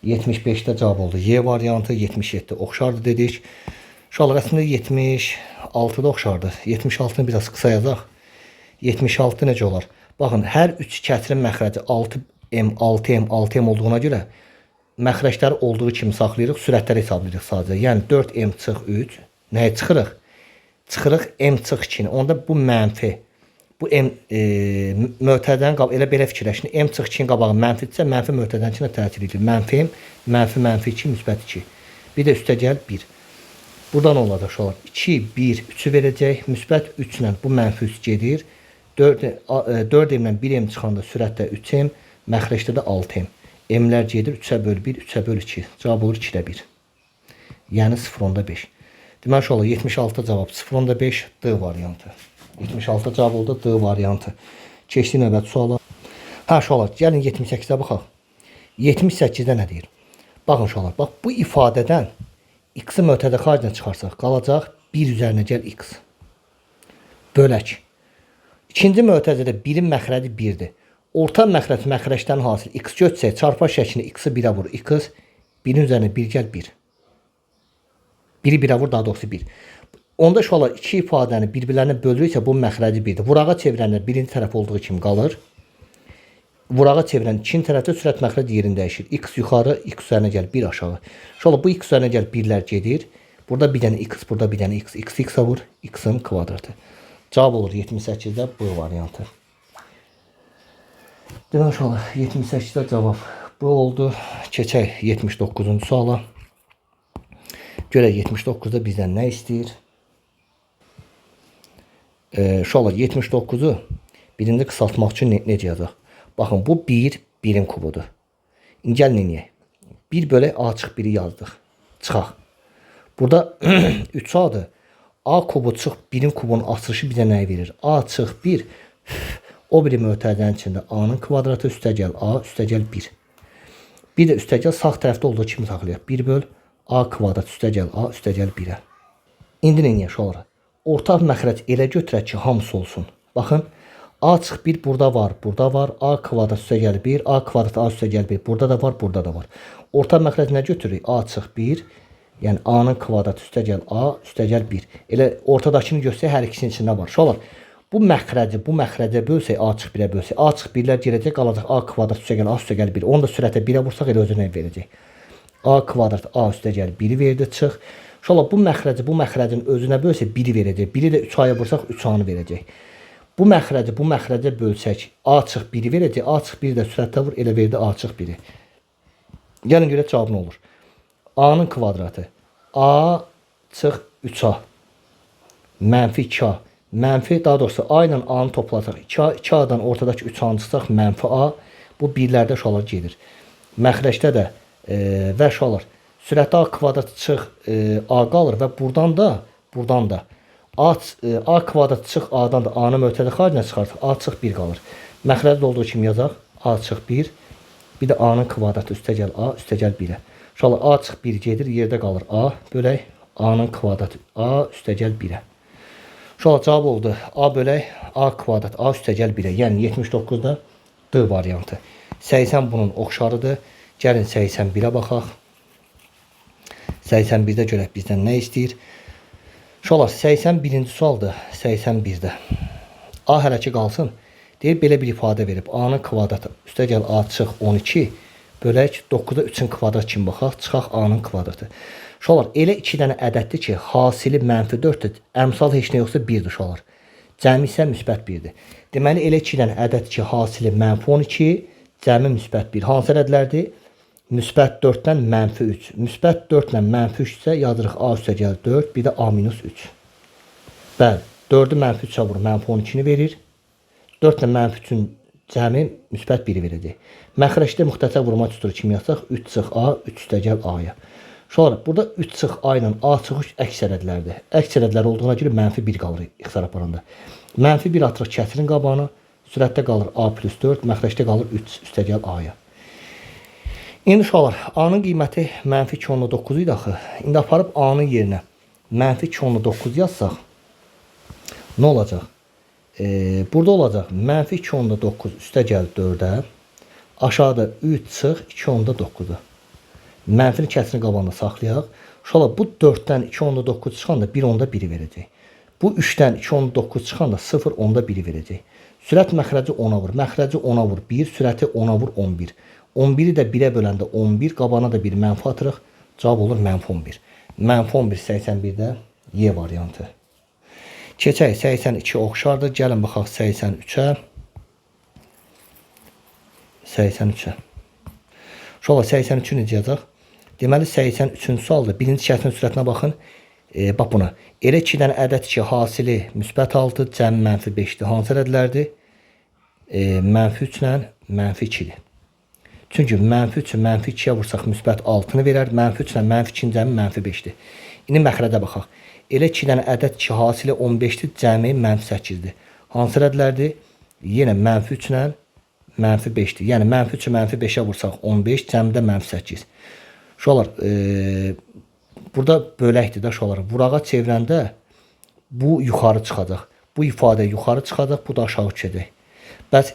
75-də cavab oldu Y variantı, 77 oxşardı dedik. Uşaqlar əslində 76-da oxşardı. 76-nı biraz qısa yazaq. 76 necə olar? Baxın, hər 3 kəsirin məxrəci 6M, 6M, 6M olduğuna görə məxrəcləri olduğu kimi saxlayırıq, sürətləri hesablayırıq sadəcə. Yəni 4M çıx 3, nəyə çıxırıq? Çıxırıq M çıx 2-ni. Onda bu mənfi, bu M mötərizənin qabağı, elə belə fikirləşin. M çıx 2-nin qabağı mənfidirsə, mənfi mötərizənin içində təsir edir. Mənfi M, mənfi 2, müsbət 2. Bir də üstəgəl 1. Buradan olacaq uşaqlar. 2, 1, 3-ü verəcək. Müsbət 3 ilə bu mənfi 3 gedir. 4M-lə 1M çıxanda sürətdə 3M, məxrəcdə də 6M. M-lər gedir 3-ə böl 1, 3-ə böl 2. Cavab olur 2-də 1. Yəni 0.5. Deməli uşaqlar 76 cavab 0.5 D variantı. 76 cavab oldu D variantı. Keçdik növbəti suala. Hə uşaqlar, gəlin 78-ə baxaq. 78-də nə deyir? Baxın uşaqlar, bax bu ifadədən x-i mötədə xaricə çıxarsaq qalacaq 1 üzərinə gəl x. Bölək. İkinci mötəzədə 1-in məxrəci 1-dir. Orta məxrəc məxrəcdən hasil x götürsək, çarpar şəklində x-i 1-ə vur, x 1-in üzərinə 1 gəl 1. 1-i 1-ə vur, daha doğrusu 1. Onda uşaqlar iki ifadəni bir-birlərinə bölürüksə bu məxrəci 1-dir. Vurağa çevirəndə birinci tərəf olduğu kimi qalır. Vurağa çevirən ikinci tərəfdə sürət məxrəc yerini dəyişir. X yuxarı, x üzərinə gəl 1 aşağı. Uşaqlar bu x üzərinə gəl 1-lər gedir. Burada bir dənə x, burada bir dənə x. X-ə vur, x-in kvadratı. Cavab olur 78-də bu variantı. Demək uşaqlar 78-də cavab bu oldu. Keçək 79-cu suala. Görək 79-da bizdən nə istəyir? Uşaqlar 79-u birində qısaltmaq üçün necə yazaq? Baxın bu 1-in kubudur. İndi gəlin eləyək. 1 bölək a çıx 1-i yazdıq. Çıxaq. Burada 3a-dır. A kubu çıx 1-in kubunun açılışı bizə nəyi verir? A çıx 1 o biri mötərizənin içində a-nın kvadratı üstəgəl a üstəgəl 1. Bir də üstəgəl sağ tərəfdə olduğu kimi saxlayaq. 1 böl a kvadrat üstəgəl a üstəgəl 1-ə. İndi neyək uşaqlar? Ortaq məxrəc elə götürək ki, hamısı olsun. Baxın, a çıx 1 burada var, burada var. A kvadrat üstəgəl 1, a kvadrat a üstəgəl 1. Burada da var, burada da var. Ortaq məxrəc nə götürürük? A çıx 1, yəni a-nın kvadratı üstəgəl a üstəgəl 1. Elə ortadakını göstərsək hər ikisinin içində var. Uşaqlar, bu məxrəcə bölsək, a çıx 1-ə bölsək, a çıx 1-lər girəcək, qalacaq a kvadrat üstəgəl a üstəgəl 1. Onu da sürətə 1-ə vursaq elə özünə verəcək. A kvadrat a üstəgəl 1-i verdi, çıx. Uşaqlar, bu məxrəcin özünə bölsək 1-i verəcək. 1-i də 3a-ya vursaq 3a-nı verəcək. Bu məxrəcə bölsək a çıx 1-i verəcək. A çıx 1-i də sürətə vur, elə verdi a çıx 1-i. Gəlin görə cavab nə olur? A-nın kvadratı a çıx 3a mənfi 2a mənfi, daha doğrusu a ilə a-nı toplasaq 2a-dan ortadakı 3a-nı çıxsaq mənfi a. Bu birlərdə uşaqlar gedir. Məxrəcdə də və uşaqlar sürətdə a kvadrat çıx a qalır və buradan da a kvadrat çıx a-dan da a-nı mötərizə xaricinə çıxarsaq a çıx 1 qalır. Məxrəcdə olduğu kimi yazaq a çıx 1, bir də a-nın kvadratı üstəgəl a üstəgəl 1-ə. Uşaqlar a çıx 1 gedir, yerdə qalır a bölək a-nın kvadratı a üstəgəl 1-ə. Uşaqlar cavab oldu a bölək a kvadrat a üstəgəl 1-ə. Yəni 79-da D variantı. 80 bunun oxşarıdır. Gəlin 81-ə baxaq. 81-də görək bizdən nə istəyir? Uşaqlar 81-ci sualdır. 81-də. A hələ ki qalsın. Deyir belə bir ifadə verib. A-nın kvadratı üstəgəl a çıx 12 bölək 9-da 3-ün kvadrat kimi baxaq. Çıxaq a-nın kvadratı. Uşaqlar elə 2 dənə ədəddir ki, hasili mənfi 4-dür. Əmsal heç nə yoxsa 1-dir uşaqlar. Cəmi isə müsbət 1-dir. Deməli elə 2 dənə ədəddir ki, hasili mənfi 12, cəmi müsbət 1. Hansı ədədlərdir? Müsbət 4-dən mənfi 3. Müsbət 4-lə mənfi 3 isə yazırıq a üstəgəl 4, bir də a minus 3. Bəli, 4-ü mənfi 3-ə vurur, mənfi 12-ni verir. 4-lə mənfi 3-ün cəmi müsbət 1-i verəcək. Məxrəcdə müxtəsər vurma tutur kimi yazsaq 3 çıx a, 3 üstəgəl a-ya. Sonra burada 3 çıx a ilə a çıx 3 əks ədədlərdir. Əks ədədlər olduğuna görə mənfi 1 qalır ixtisar aparanda. Mənfi 1 atırıq kəsirin qabağına, sürətdə qalır a plus 4, məxrəcdə qalır 3 üstəgəl a-ya. İndi uşaqlar, a-nın qiyməti mənfi 2,9 idi axı. İndi aparıb a-nın yerinə mənfi 2,9 yazsaq, nə olacaq? Burada olacaq mənfi 2,9 üstəgəl 4-ə, aşağıda 3 çıx 2,9-dur. Mənfini kəsirin qabağında saxlayaq. Uşaqlar, bu 4-dən 2,9 çıxanda 1,1-i verəcək. Bu 3-dən 2,9 çıxanda 0,1-i verəcək. Sürət məxrəci 10-a vur. Məxrəci 10-a vur 1, sürəti 10-a vur 11. 11-i də 1-ə böləndə 11, qabağına da 1 mənfi atırıq. Cavab olur mənfi 11. Mənfi 11 81-də Y variantı. Keçək 82 oxşardır. Gəlin baxaq 83-ə. 83-ə. Uşaqlar 83-ü necə yazacaq? Deməli 83-cü sualda birinci kəsirin sürətinə baxın. Bax buna. Elə 2 dənə ədəd ki, hasili müsbət 6, cəmi mənfi 5-dir. Hansı ədədlərdir? Mənfi 3 ilə mənfi 2-dir. Çünki mənfi 3-ü mənfi 2-yə vursaq müsbət 6-nı verər. Mənfi 3 ilə mənfi 2-nin cəmi mənfi 5-dir. İndi məxrəcə baxaq. Elə 2 dənə ədəd ki, hasili 15-dir, cəmi mənfi 8-dir. Hansı ədədlərdir? Yenə mənfi 3 ilə mənfi 5-dir. Yəni mənfi 3-ü mənfi 5-ə vursaq 15, cəmdə mənfi 8. Uşaqlar, burada böləkdir də uşaqlar. Vurağa çevirəndə bu yuxarı çıxacaq. Bu ifadə yuxarı çıxacaq, bu da aşağı düşəcək. Bəs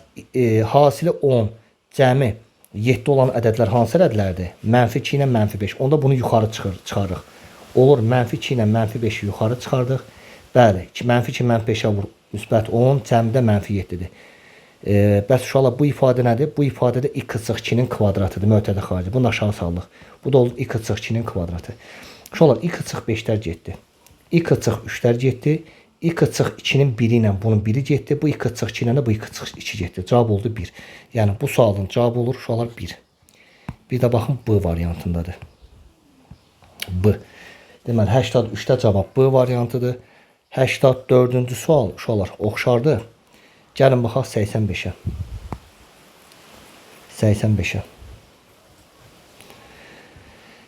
hasili 10 cəmi 7 olan ədədlər hansı ədədlərdir? -2 ilə -5. Onda bunu yuxarı çıxarırıq. Olur -2 ilə -5-i yuxarı çıxardıq. Bəli, -2 -5-ə vur -10, cəmdə -7-dir. Bəs uşaqlar bu ifadə nədir? Bu ifadə də x-2-nin kvadratıdır, mötədə xarici. Bunu aşağı saldıq. Bu da oldu x-2-nin kvadratı. Uşaqlar x-5-lər getdi. x-3-lər getdi. x-2-nin 1-i ilə bunun 1-i getdi. Bu x-2 ilə də bu x-2 getdi. Cavab oldu 1. Yəni bu sualın cavabı olur uşaqlar 1. Bir də baxın B variantındadır. B. Deməli 83-də cavab B variantıdır. 84-cü sual uşaqlar oxşardır. Gəlin baxaq 85-ə. 85-ə.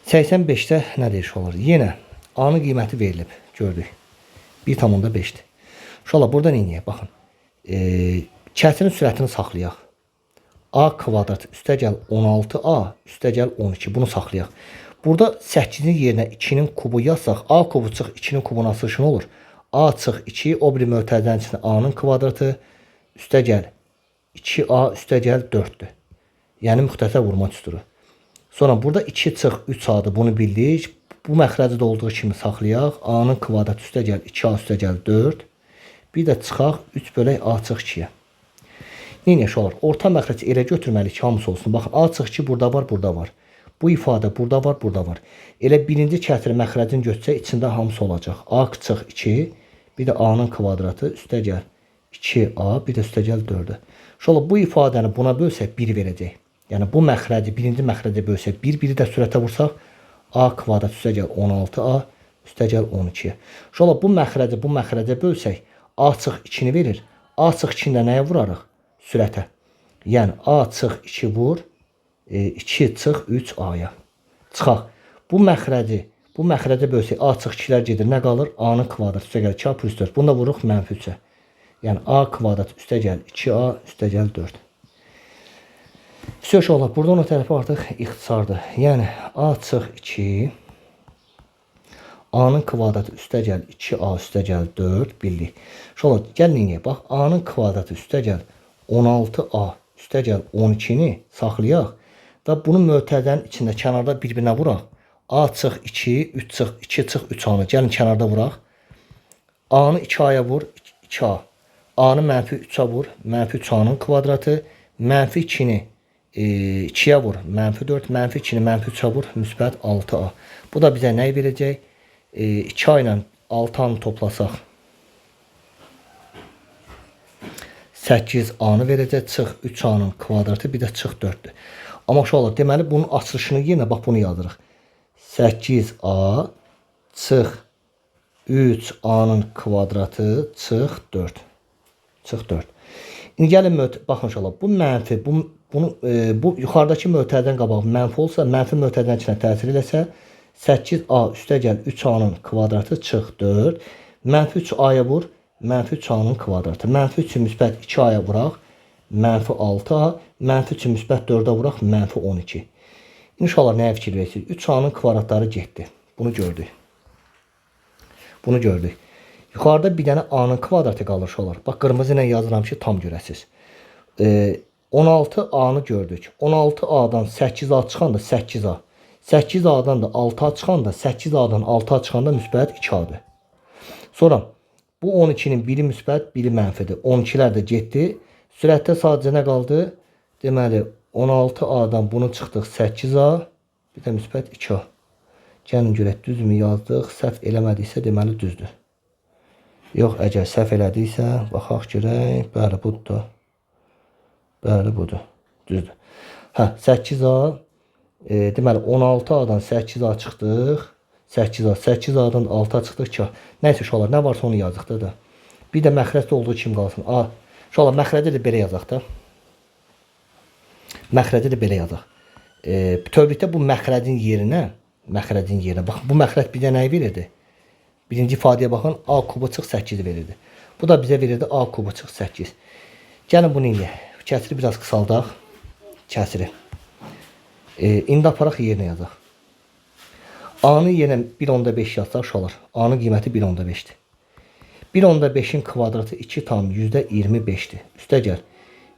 85-də nə deyir uşaqlar? Yenə A-nın qiyməti verilib. Gördük. 1,5-dir. Uşaqlar burada neyiniyək? Baxın. Kəsirin sürətini saxlayaq. A kvadrat üstəgəl 16A üstəgəl 12. Bunu saxlayaq. Burada 8-in yerinə 2-nin kubu yazsaq, A kubu çıx 2-nin kubuna asılışı nə olur? A çıx 2, o biri mötərizənin içində A-nın kvadratı üstəgəl 2A üstəgəl 4-dür. Yəni müxtəsər vurma düsturu. Sonra burada 2 çıx 3A-dır. Bunu bildik. Bu məxrəci olduğu kimi saxlayaq. A-nın kvadratı üstəgəl 2A üstəgəl 4. Bir də çıxaq 3 bölək A çıx 2-yə. Neyinə uşaqlar? Orta məxrəci elə götürməliyik ki, hamısı olsun. Baxın, A çıx 2 burada var, burada var. Bu ifadə burada var, burada var. Elə birinci kəsir məxrəcini götürsək, içində hamısı olacaq. A çıx 2, bir də A-nın kvadratı üstəgəl 2A, bir də üstəgəl 4-dür. Uşaqlar, bu ifadəni buna bölsək 1 verəcək. Yəni bu məxrəci birinci məxrəcə bölsək 1, biri də sürətə vursaq A kvadrat üstəgəl 16A üstəgəl 12-yə. Uşaqlar, bu məxrəcə bölsək A çıx 2-ni verir. A çıx 2-ni də nəyə vurarıq? Sürətə. Yəni A çıx 2 vur 2 çıx 3A-ya. Çıxaq. Bu məxrəcə bölsək A çıx 2-lər gedir. Nə qalır? A-nın kvadrat üstəgəl 2A plus 4. Bunu da vururuq -3-ə. Yəni A kvadrat üstəgəl 2A üstəgəl 4. Söz olar. Burada onun tərəfi artıq ixtisardır. Yəni A çıx 2 A-nın kvadratı üstəgəl 2A üstəgəl 4 bildik. Şolar, gəlin inəyək. Bax, A-nın kvadratı üstəgəl 16A üstəgəl 12-ni saxlayaq. Da bunun mötərizənin içində kənarda bir-birinə vuraq. A çıx 2, 3 çıx 2 çıx 3A-nı. Gəlin kənarda vuraq. A-nı 2A-ya vur, 2A. A-nı -3-a vur, -3A-nın kvadratı. -2-ni 2-yə vur, -4, -2-ni -3-a vur, müsbət 6A. Bu da bizə nə verəcək? 2A ilə 6A-nı toplasaq 8A-nı verəcək, çıx 3A-nın kvadratı, bir də çıx 4-dür. Amma uşaqlar, deməli bunun açılışını yenə bax bunu yazırıq. 8A çıx 3A-nın kvadratı çıx 4. Çıx 4. İndi gəlin baxın uşaqlar, bu mənfi, bu yuxarıdakı mötərizədən qabaq mənfi olsa, mənfi mötərizənin içinə təsir eləsə, 8A üstəgəl 3A-nın kvadratı çıx 4. -3A-ya vur, -3A-nın kvadratı. -3-ü müsbət 2A-ya vuraq, -6A. -3-ü müsbət 4-ə vuraq, -12. İnşallah nəyə fikir verirsiniz? 3A-nın kvadratları getdi. Bunu gördük. Bunu gördük. Yuxarıda bir dənə A-nın kvadratı qalır uşaqlar. Bax, qırmızı ilə yazıram ki, tam görəsiz. 16A-nı gördük. 16A-dan 8A çıxanda 8A. 8A-dan da 6A çıxanda, 8A-dan 6A çıxanda müsbət 2A-dır. Sonra bu 12-nin biri müsbət, biri mənfidir. 12-lər də getdi. Sürətdə sadəcə nə qaldı? Deməli 16A-dan bunu çıxdıq 8A, bir də müsbət 2A. Gəlin görək, düzmü yazdıq? Səhv eləmədiksə deməli düzdür. Yox, əgər səhv elədiysə, baxaq görək. Bəli, budur da. Bəli, budur. Düzdür. Hə, 8A. Deməli 16A-dan 8A çıxdıq. 8A, 8A-dan 6A çıxdıq 2A. Nəysə uşaqlar, nə varsa onu yazdıq da. Bir də məxrəcdə olduğu kimi qalsın. A. Uşaqlar, məxrəcdə də belə yazaq da. Məxrəcdə də belə yazaq. Bütövlükdə bu məxrəcin yerinə, bax, bu məxrəc bizə nəyi verirdi? Birinci ifadəyə baxın, A kubu çıx 8 verirdi. Bu da bizə verirdi A kubu çıx 8. Gəlin bunu inəyək. Kəsiri biraz qısaldaq. Kəsiri. İndi aparaq yerinə yazaq. A-nı yenə 1,5 yazsaq uşaqlar. A-nın qiyməti 1,5-dir. 1,5-in kvadratı 2 tam %25-dir. Üstəgəl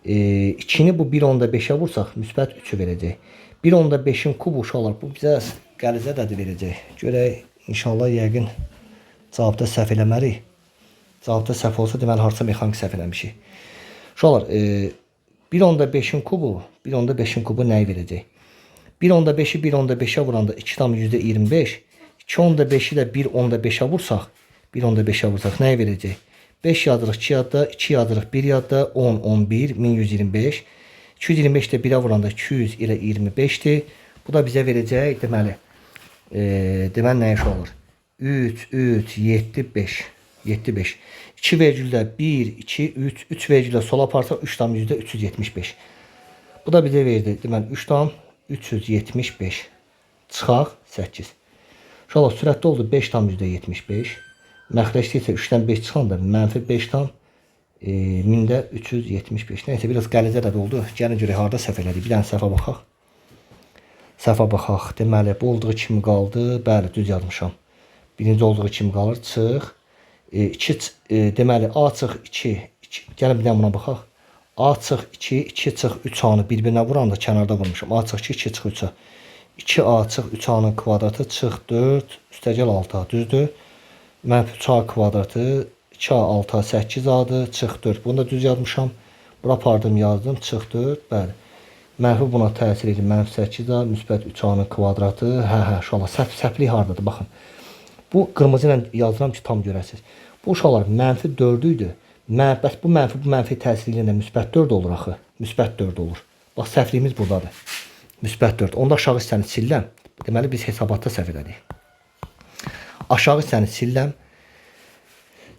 2-ni bu 1.5'ə vursaq müsbət 3'ü verəcək. 1.5'in kubu uşaqlar bu bizə qərizə də verəcək. Görək inşallah yəqin cavabda səhv eləmərik. Cavabda səhv olsa deməli harca mexanik səhv eləmişik. Uşaqlar 1.5'in kubu nəyi verəcək? 1.5'i 1.5'ə vuranda 2,25. 2.5'i də 1.5'ə vursaq 1.5'ə nəyi verəcək? 5 yazırıq 2 yadda, 2 yazırıq 1 yadda, 10, 11, 1125. 225 də 1'ə vuranda 200 ilə 25'dir. Bu da bizə verəcək, deməli nə iş olur? 3, 3, 7, 5. 7, 5. 2 vergüldə 1, 2, 3, 3 vergüldə sola aparsaq 3,375. Bu da bizə verdi, deməli 3,375. Çıxaq 8. Uşaqlar sürətli oldu 5,75. Məxrəcdə isə 3'dən 5 çıxanda -5,375. Neyse biraz qərizə də oldu. Gəlin görək harda səhv elədik. Bir dənə səhvə baxaq. Səhvə baxaq. Deməli bu olduğu kimi qaldı. Bəli, düz yazmışam. Birinci olduğu kimi qalır. Çıx. 2 deməli A çıx 2. Gəlin bir dənə buna baxaq. A çıx 2, 2 çıx 3 bir-birinə vuranda kənarda vurmuşam. A çıx 2, 2 çıx 3. 2A çıx 3'ın kvadratı çıx 4, üstəgəl 6, düzdür? -3A kvadratı 2A 6 8A'dır, çıx 4. Bunu da düz yazmışam. Bura pardım yazdım, çıx 4. Bəli. Mənfi buna təsir edir. -8A, müsbət 3A'nın kvadratı. Hə, uşaqlar səhvlik hardadır? Baxın. Bu qırmızı ilə yazıram ki, tam görəsiniz. Bu uşaqlar -4 idi. Bəs bu mənfi təsir ilə müsbət 4 olur axı. Müsbət 4 olur. Bax səhvliyimiz buradadır. Müsbət 4. Onda aşağı hissəni siləm. Deməli biz hesabatda səhv elədik. Aşağı hissəni siləm.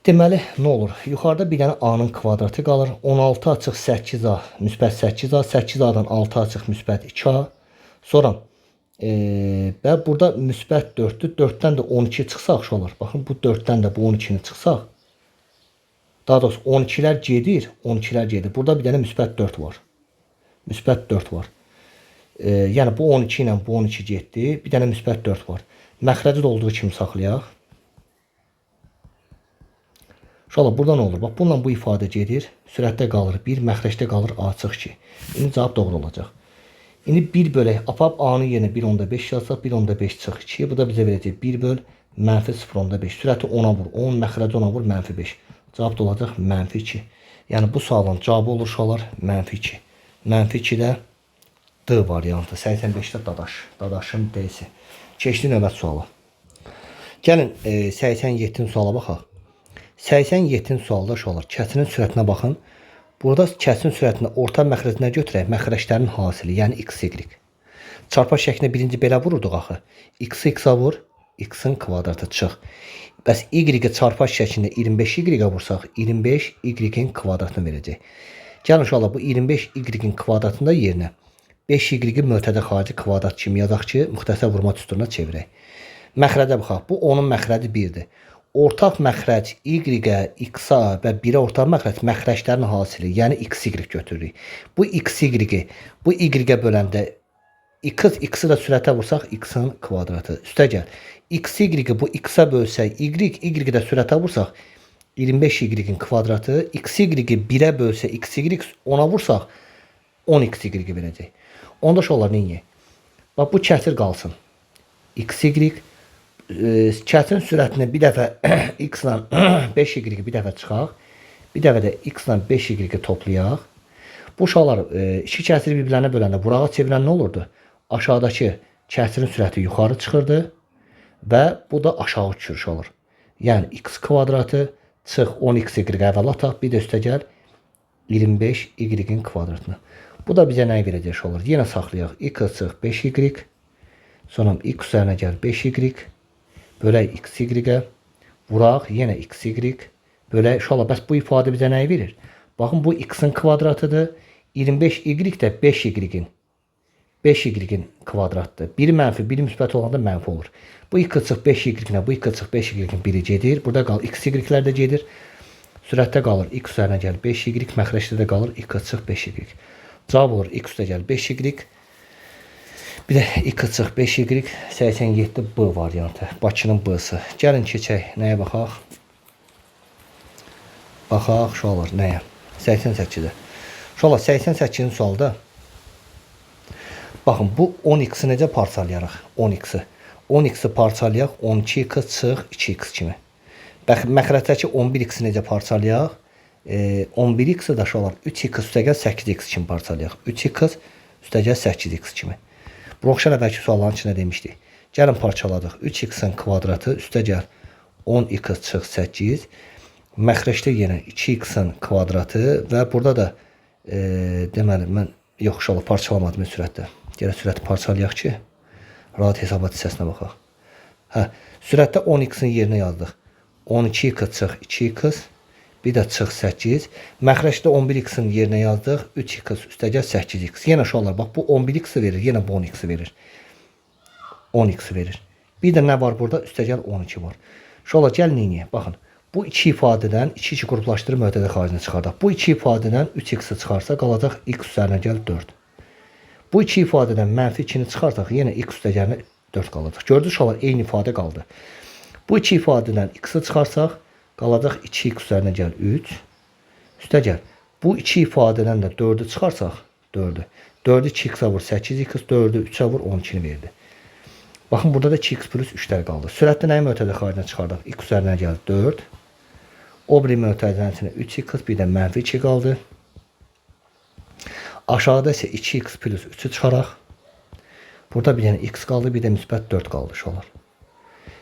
Deməli nə olur? Yuxarıda bir dənə A'nın kvadratı qalır. 16 açıq 8A, müsbət 8A, 8A'dan 6 açıq müsbət 2A. Sonra və burada müsbət 4'dür. 4'dən də 12 çıxsaq uşaqlar. Baxın bu 4'dən də bu 12'ni çıxsaq. Daha doğrusu 12'lər gedir, 12'lər gedir. Burada bir dənə müsbət 4 var. Müsbət 4 var. Yəni bu 12 ilə bu 12 getdi. Bir dənə müsbət 4 var. Məxrəci də olduğu kimi saxlayaq. Uşaqlar burada nə olur? Bax bununla bu ifadə gedir. Sürətdə qalır 1, məxrəcdə qalır A çıx 2. İndi cavab doğru olacaq. İndi 1 bölək. Apap A'nın yerinə 1.5 yazsaq 1.5 çıx 2. Bu da bizə verəcək 1 böl -0.5. Sürəti 10'a vur. 10 məxrəci 10'a vur -5. Cavab da olacaq -2. Yəni bu sualın cavabı olur uşaqlar -2. -2-də D variantı. 85'də Dadaş. Dadaşın D'si. Keçdi növbət suala. Gəlin 87-ci suala baxaq. 87-ci sualda uşaqlar kəsirin sürətinə baxın. Burada kəsin sürətini orta məxrəcinə götürək. Məxrəclərin hasili, yəni x, y. Çarpaq şəklində birinci belə vururduq axı. X-i x-a vur, x-in kvadratı çıx. Bəs y-i çarpaq şəklində 25y-ə vursaq, 25y-in kvadratını verəcək. Gəlin uşaqlar bu 25y-in kvadratında yerinə 5y-i mötədə xarici kvadrat kimi yazaq ki, müxtəsər vurma düsturuna çevirək. Məxrəcə baxaq. Bu onun məxrəci 1'dir. Ortaq məxrəc y-ə, x-a və 1'ə ortaq məxrəc məxrəclərin hasili, yəni x, y götürürük. Bu x, y-i bu y-ə böləndə x-i də sürətə vursaq x-in kvadratı. Üstəgəl x, y-i bu x-a bölsək y-i də sürətə vursaq 25y-in kvadratı, x, y-i 1'ə bölsə x, y 10'a vursaq 10x, y verəcək. Onda uşaqlar neyin? Bax bu kəsir qalsın. X, y kəsirin sürətini bir dəfə x ilə 5y bir dəfə çıxaq. Bir dəfə də x ilə 5y toplayaq. Bu uşaqlar iki kəsiri bir-birlərinə böləndə burağa çevirən nə olurdu? Aşağıdakı kəsirin sürəti yuxarı çıxırdı və bu da aşağı düşür olur. Yəni x kvadratı çıx 10x, y əvvəl ataq, bir də üstəgəl 25y-in kvadratını. Bu da bizə nəyi verəcək olur? Yenə saxlayaq. X çıx 5y, sonra x üzərinə gəl 5y, bölək x, y-ə, vuraq, yenə x, y, bölək, uşaqlar, bəs bu ifadə bizə nəyi verir? Baxın, bu x-in kvadratıdır, 25y də 5y-in kvadratdır. Biri mənfi, biri müsbət olanda mənfi olur. Bu x çıx 5y-nə, bu x çıx 5y-in biri gedir. Burada qalır x, y-lər də gedir. Sürətdə qalır x üzərinə gəl 5y, məxrəcdə də qalır x çıx 5y. Cavab olur x üstə gəl 5y. Bir də x çıx 5y 87 B variantı. Bakının B-sı. Gəlin keçək. Nəyə baxaq? Baxaq uşaqlar nəyə? 88-də. Uşaqlar 88-ci sualda baxın bu 10x-i necə parçalayarıq? 10x-i. 10x-i parçalayaq 12x çıx 2x kimi. Məxrəcdəki 11x-i necə parçalayaq? 11x-i də uşaqlar 3x üstəgəl 8x kimi parçalayaq. 3x üstəgəl 8x kimi. Bu oxşar əvvəlki sualların içində demişdik. Gəlin parçaladıq. 3x-in kvadratı üstəgəl 10x çıx 8. Məxrəcdə yenə 2x-in kvadratı və burada da deməli mən yox uşaqlar parçalamadım sürətdə. Gələk sürəti parçalayaq ki, rahat hesabat hissəsinə baxaq. Sürətdə 10x-in yerinə yazdıq. 12x çıx 2x, bir də çıx 8. Məxrəcdə 11x-in yerinə yazdıq. 3x üstəgəl 8x. Yenə uşaqlar, bax bu 11x verir, yenə bu 10x verir. 10x verir. Bir də nə var burada? Üstəgəl 12 var. Uşaqlar, gəlin neyiniyək? Baxın, bu iki ifadədən 2-2 qruplaşdırıb mötədə xaricini çıxardaq. Bu iki ifadədən 3x-i çıxarsa qalacaq x üzərinə gəl 4. Bu iki ifadədən mənfi 2-ni çıxarsaq yenə x üstəgəlinə 4 qalacaq. Gördünüz uşaqlar, eyni ifadə qaldı. Bu iki ifadədən x-i çıxarsaq qalacaq 2x üzərinə gəl 3. Üstəgəl bu iki ifadədən də 4-ü çıxarsaq 4-ü. 4-ü 2x-ə vur 8x, 4-ü 3-ə vur 12-ni verdi. Baxın burada da 2x plus 3-lər qaldı. Sürətdə nəyi mötədə xaricinə çıxardaq? X üzərinə gəl 4. O biri mötədənin içində 3x, bir də mənfi 2 qaldı. Aşağıda isə 2x plus 3-ü çıxaraq. Burada bir dənə x qaldı, bir də müsbət 4 qaldı uşaqlar.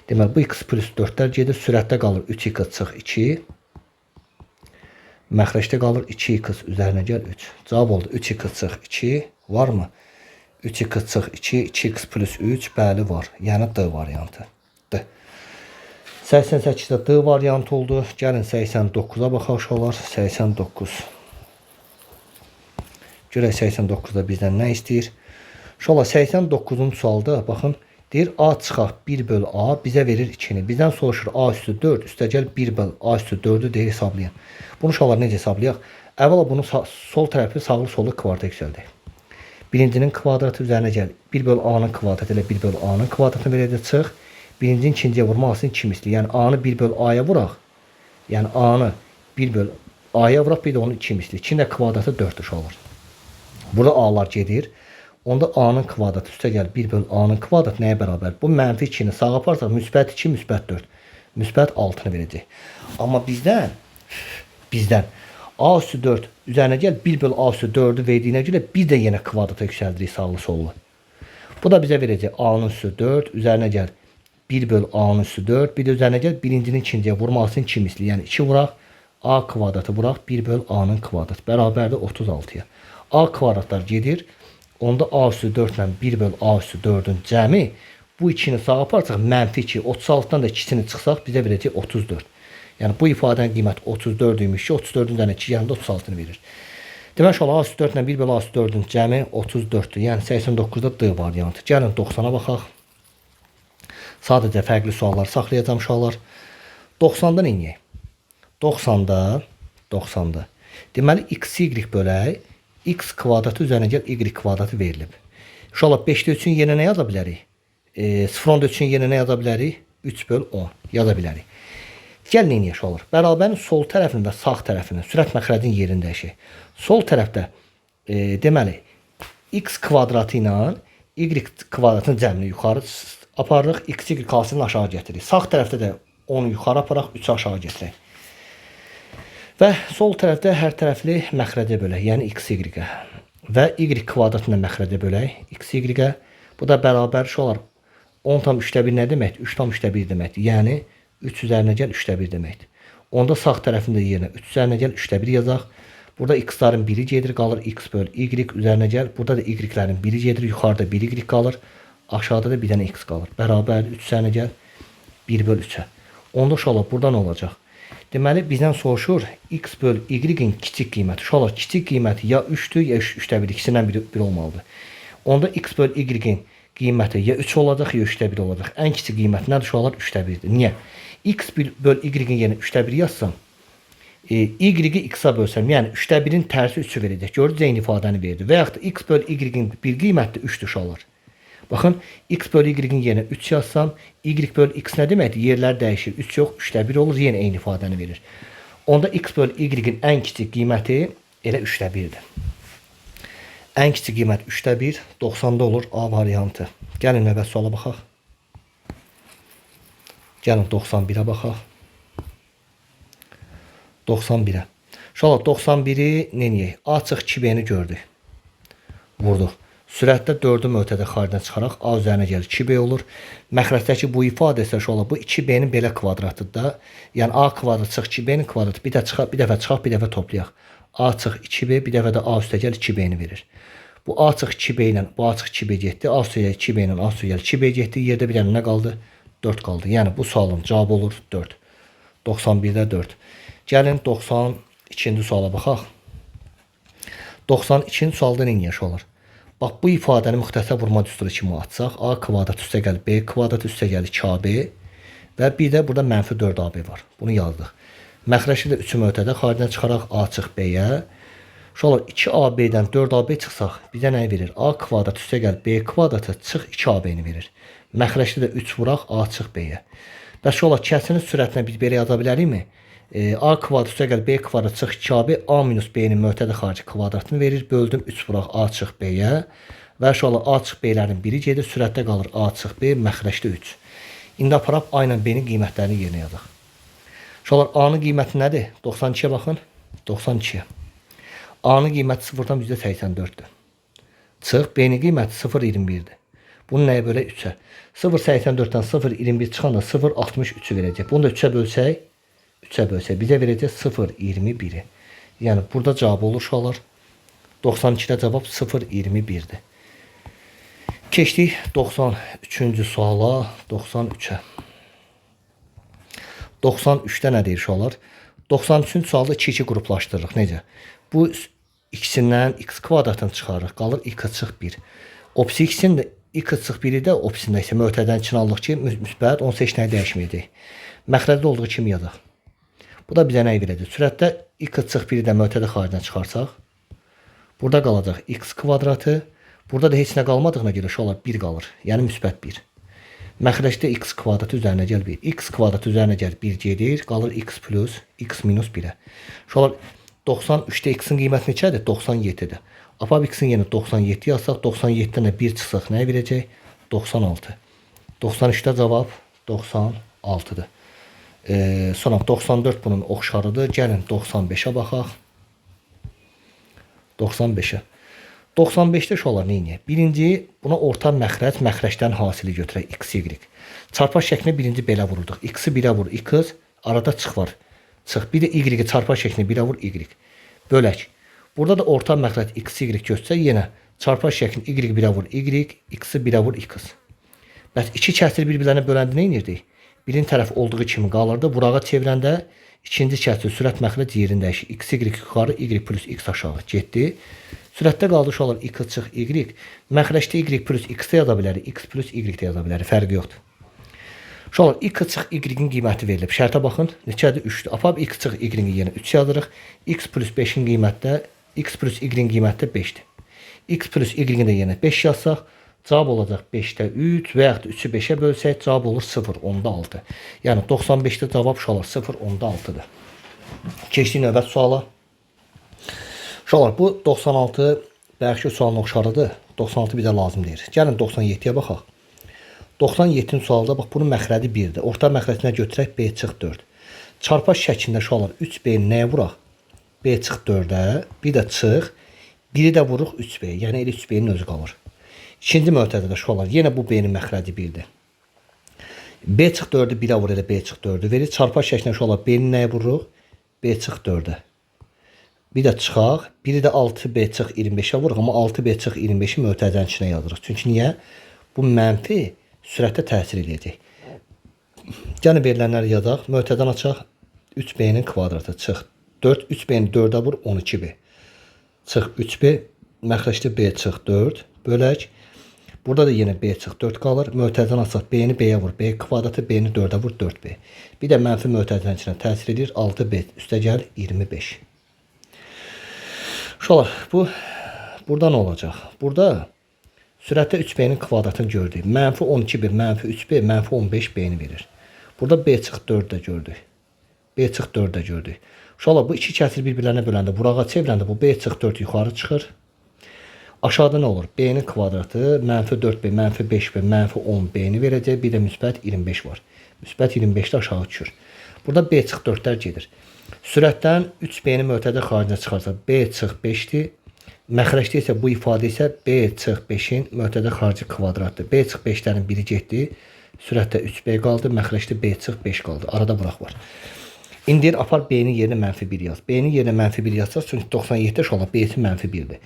Deməli, bu x plus 4-lər gedir. Sürətdə qalır 3x çıx 2. Məxrəcdə qalır 2x üzərinə gəl 3. Cavab oldu 3x çıx 2. Varmı? 3x çıx 2, 2x plus 3. Bəli, var. Yəni D variantı. D. 88-də D variantı oldu. Gəlin 89-a baxaq uşaqlar. 89. Görək 89-da bizdən nə istəyir? Uşaqlar 89-cu sualda baxın, deyir A çıxaq 1 bölü A bizə verir 2-ni. Bizdən soruşur A üstü 4 üstəgəl 1 bölü A üstü 4-ü deyir hesablayın. Bunu uşaqlar necə hesablayaq? Əvvəla bunu sol tərəfi sağlı sollu kvadratə yüksəldək. Birincinin kvadratı üzərinə gəl. 1 bölü A-nın kvadratı ilə 1 bölü A-nın kvadratını verəcək çıx. Birincinin ikinciyə vurmalısın 2 misli. Yəni A-nı 1 bölü A-ya vuraq. Yəni A-nı 1 bölü A-ya vuraq, bir də onun 2 misli. 2-nin də kvadratı 4 uşaqlar. Burada A-lar gedir. Onda A-nın kvadratı üstə gəl 1 bölü A-nın kvadratı nəyə bərabər? Bu mənfi 2-ni sağa aparsaq müsbət 2, müsbət 4. Müsbət 6-nı verəcək. Amma bizdən A üstü 4 üzərinə gəl 1 bölü A üstü 4-ü verdiyinə görə bir də yenə kvadrata yüksəldirik sağlı sollu. Bu da bizə verəcək A-nın üstü 4 üzərinə gəl 1 bölü A-nın üstü 4. Bir də üzərinə gəl birincinin ikinciyə vurmalısın 2 misli. Yəni 2 vuraq A kvadratı vuraq 1 bölü A-nın kvadratı. Bərabərdir 36-ya. A kvadratlar gedir. Onda A üstü 4 ilə 1 bölü A üstü 4-ün cəmi bu 2-ni sağa aparsaq mənfi 2. 36-dan da 2-sini çıxsaq bizə verəcək 34. Yəni bu ifadənin qiyməti 34 imiş ki 34-ün üzərinə 2 gələndə 36-nı verir. Demək olar A üstü 4 ilə 1 bölü A üstü 4-ün cəmi 34-dür. Yəni 89-da D variantı. Gəlin 90-a baxaq. Sadəcə fərqli suallar saxlayacağım uşaqlar. 90-da neyək? 90-da deməli x y bölək x kvadratı üzərinə gəl y kvadratı verilib. Uşaqlar 5-də 3-ün yerinə nə yaza bilərik? 0-da 3-ün yerinə nə yaza bilərik? 3 böl 10 yaza bilərik. Gəl neyini uşaqlar? Bərabərin sol tərəfinin və sağ tərəfinin sürət məxrəcinin yerini dəyişək. Sol tərəfdə deməli x kvadratı ilə y kvadratının cəmini yuxarı aparırıq. X y kalsini aşağı gətiririk. Sağ tərəfdə də onu yuxarı aparaq, 3-ü aşağı gətirək. Və sol tərəfdə hər tərəfli məxrəcə bölək, yəni x y-ə. Və y kvadratını məxrəcə bölək, x y-ə. Bu da bərabər olar 10/3 nə deməkdir? 3/3 deməkdir. Yəni 3 üzərinə gəl 3/1 deməkdir. Onda sağ tərəfində yerinə 3 üzərinə gəl 3/1 yazaq. Burada x-ların biri gedir, qalır x böl y üzərinə gəl. Burada da y-lərin biri gedir, yuxarıda 1 y qalır. Aşağıda da bir dənə x qalır. Bərabər 3 üzərinə gəl 1 böl 3-ə. Onda uşaqlar burada nə olacaq? Deməli bizdən soruşur x böl y-in kiçik qiyməti. Uşaqlar kiçik qiyməti ya 3-dür ya 3/1 ikisindən biri olmalıdır. Onda x böl y-in qiyməti ya 3 olacaq ya 3/1 olacaq. Ən kiçik qiyməti nədir uşaqlar? 3/1-dir. Niyə? X böl y-in yerinə 3/1 yazsam, y-i x-a bölsəm, yəni 3/1-in tərsi 3-ü verəcək. Gördünüz eyni ifadəni verdi. Və yaxud da x böl y-in bir qiyməti 3-dür uşaqlar. Baxın, x böl y-in yerinə 3 yazsam, y böl x nə deməkdir? Yerlər dəyişir. 3 yox, 3/1 olur, yenə eyni ifadəni verir. Onda x böl y-in ən kiçik qiyməti Elə 3də 1-dir. Ən kiçik qiymət 3də 1, 90-da olur A variantı. Gəlin növbəti suala baxaq. Gəlin 91-ə baxaq. 91-ə. Uşaqlar 91-i neyək? A çıx 2B-ni gördük. Vurduq. Sürətdə 4-ü mötədə xaricdən çıxaraq A üzərinə gəlir 2B olur. Məxrəcdəki bu ifadə isə uşaqlar bu 2B-nin belə kvadratıdır da. Yəni A kvadrat çıx 2B-nin kvadratı bir dəfə çıxaq, bir dəfə toplayaq. A çıx 2B, bir dəfə də A üstə gəl 2B-ni verir. Bu A çıx 2B ilə bu A çıx 2B getdi. A üstə gəl 2B ilə A üstə gəl 2B getdi. Yerdə bir dənə nə qaldı? 4 qaldı. Yəni bu sualın cavabı olur 4. 91-də 4. Gəlin 92-ci suala baxaq. 92-ci sualda nə yaşanır? Bax bu ifadəni müxtəsər vurma düsturu kimi açsaq, A kvadrat üstə gəl B kvadrat üstə gəl 2AB və bir də burada mənfi 4AB var. Bunu yazdıq. Məxrəci də 3-ü mötədə xaricdən çıxaraq A çıx B-yə. Uşaqlar 2AB-dən 4AB çıxsaq bizə nə verir? A kvadrat üstə gəl B kvadratı çıx 2AB-ni verir. Məxrəci də 3 vuraq A çıx B-yə. Bəs uşaqlar kəsinin sürətinə biz belə yaza bilərikmi? A kvadrat üstə gəl B kvadrat çıx 2AB A minus B-nin mötədə xarici kvadratını verir. Böldüm 3 vuraq A çıx B-yə. Və uşaqlar A çıx B-lərin biri gedir. Sürətdə qalır A çıx B, məxrəcdə 3. İndi aparaq A ilə B-nin qiymətlərini yerinə yazaq. Uşaqlar A-nın qiyməti nədir? 92-yə baxın. 92-yə. A-nın qiyməti 0-dan %84-dür. Çıx B-nin qiyməti 0,21-dir. Bunu nəyə bölək? 3-ə. 0,84-dən 0,21 çıxanda 0,63-ü verəcək. Bunu da 3-ə bölsək, 3-ə bölsək bizə verəcək 0,21-i. Yəni burada cavab olur uşaqlar. 92-də cavab 0,21-dir. Keçdik 93-cü suala, 93-ə. 93-də nə deyir uşaqlar? 93-cü sualda 2-2 qruplaşdırırıq. Necə? Bu ikisindən x kvadratını çıxarırıq. Qalır x çıx 1. Opsi x-in də x çıx 1-i də opsində isə mötədən için aldıq ki, müsbət 18 nəyə dəyişməyəcək. Məxrəcdə olduğu kimi yazaq. Bu da bizə nə verəcək? Sürətdə x çıx 1-i də mötədə xaricdən çıxarsaq, burada qalacaq x kvadratı. Burada da heç nə qalmadığına görə uşaqlar 1 qalır. Yəni müsbət 1. Məxrəcdə x kvadratı üzərinə gəl 1. X kvadratı üzərinə gəl 1 gedir. Qalır x plus x minus 1-ə. Uşaqlar 93-də x-in qiyməti neçədir? 97-dir. Apab x-in yenə 97 yazsaq, 97-dən 1 çıxsaq nəyə verəcək? 96. 93-də cavab 96-dır. Sonra 94 bunun oxşarıdır. Gəlin 95-ə baxaq. 95-ə. 95-də uşaqlar neyniyək? Birinci, buna orta məxrəc, məxrəcdən hasili götürək, x, y. Çarpaz şəklini birinci belə vururduq. X-i 1-ə vur, x, arada çıx var. Çıx. Bir də y-i çarpaz şəklini 1-ə vur, y. Bölək. Burada da orta məxrəc x, y götürsək, yenə çarpaz şəklini y 1-ə vur, y, x-i 1-ə vur, x. Bəs iki kəsir bir-birlərinə böləndə nə edirdik? Birinci tərəf olduğu kimi qalırdı. Vurağa çevirəndə ikinci kəsir sürət məxrəc yerini dəyişir. X, y yuxarı, y plus x aşağı getdi. Sürətdə qaldı uşaqlar x çıx y. Məxrəcdə y plus x-də yaza bilərik, x plus y-də yaza bilərik. Fərqi yoxdur. Uşaqlar x çıx y-in qiyməti verilib. Şərtə baxın. Neçədir? 3-dür. Apab x çıx y-in yenə 3 yazırıq. X plus 5-in qiymətdə, x plus y-in qiymətdə 5-dir. X plus y-in də yenə 5 yazsaq, cavab olacaq 5-də 3 və yaxud da 3-ü 5-ə bölsək, cavab olur 0,6. Yəni 95-də cavab uşaqlar 0,6-dır. Keçdik növbət suala. Uşaqlar bu 96 bəlkə sualın oxşarıdır. 96 bizə lazım deyir. Gəlin 97-yə baxaq. 97-ci sualda bax bunun məxrəci 1-dir. Orta məxrəcinə götürək B çıx 4. Çarpaz şəklində uşaqlar 3B-ni nəyə vuraq? B çıx 4-ə, bir də çıx, biri də vuruq 3B. Yəni elə 3B-nin özü qalır. İkinci mötədə uşaqlar yenə bu B-nin məxrəci 1-dir. B çıx 4-ü 1-ə vur, elə B çıx 4-ü verir. Çarpaz şəklində uşaqlar B-ni nəyə vururuq? B çıx 4-ə. Bir də çıxaq, biri də 6B çıx 25-ə vuruq, amma 6B çıx 25-i mötədən içinə yazırıq. Çünki niyə? Bu mənfi sürətə təsir edəcək. Yəni verilənləri yazaq. Mötədən açaq. 3B-nin kvadratı çıx 4. 3B-ni 4-ə vur 12B. Çıx 3B. Məxrəcdə B çıx 4. Bölək. Burada da yenə B çıx 4 qalır. Mötədən açaq. B-ni B-yə vur. B kvadratı B-ni 4-ə vur 4B. Bir də mənfi mötədən içinə təsir edir. 6B üstə gəl 25. Uşaqlar, bu burada nə olacaq? Burada sürətdə 3B-nin kvadratını gördük. Mənfi 12B, mənfi 3B, mənfi 15B-ni verir. Burada B çıx 4-də gördük. B çıx 4-də gördük. Uşaqlar bu iki kəsir bir-birlərinə böləndə, burağa çevriləndə bu B çıx 4 yuxarı çıxır. Aşağıda nə olur? B-nin kvadratı mənfi 4B, mənfi 5B, mənfi 10B-ni verəcək. Bir də müsbət 25 var. Müsbət 25 də aşağı düşür. Burada B çıx 4-lər gedir. Sürətdən 3B-ni mötədə xaricə çıxarsa B çıx 5-dir. Məxrəcdə isə bu ifadə isə B çıx 5-in mötədə xarici kvadratdır. B çıx 5-lərin biri getdi. Sürətdə 3B qaldı. Məxrəcdə B çıx 5 qaldı. Arada bıraq var. İndi apar B-nin yerinə mənfi 1 yaz. B-nin yerinə mənfi 1 yazsaq, çünki 97 şola B-si mənfi 1-dir.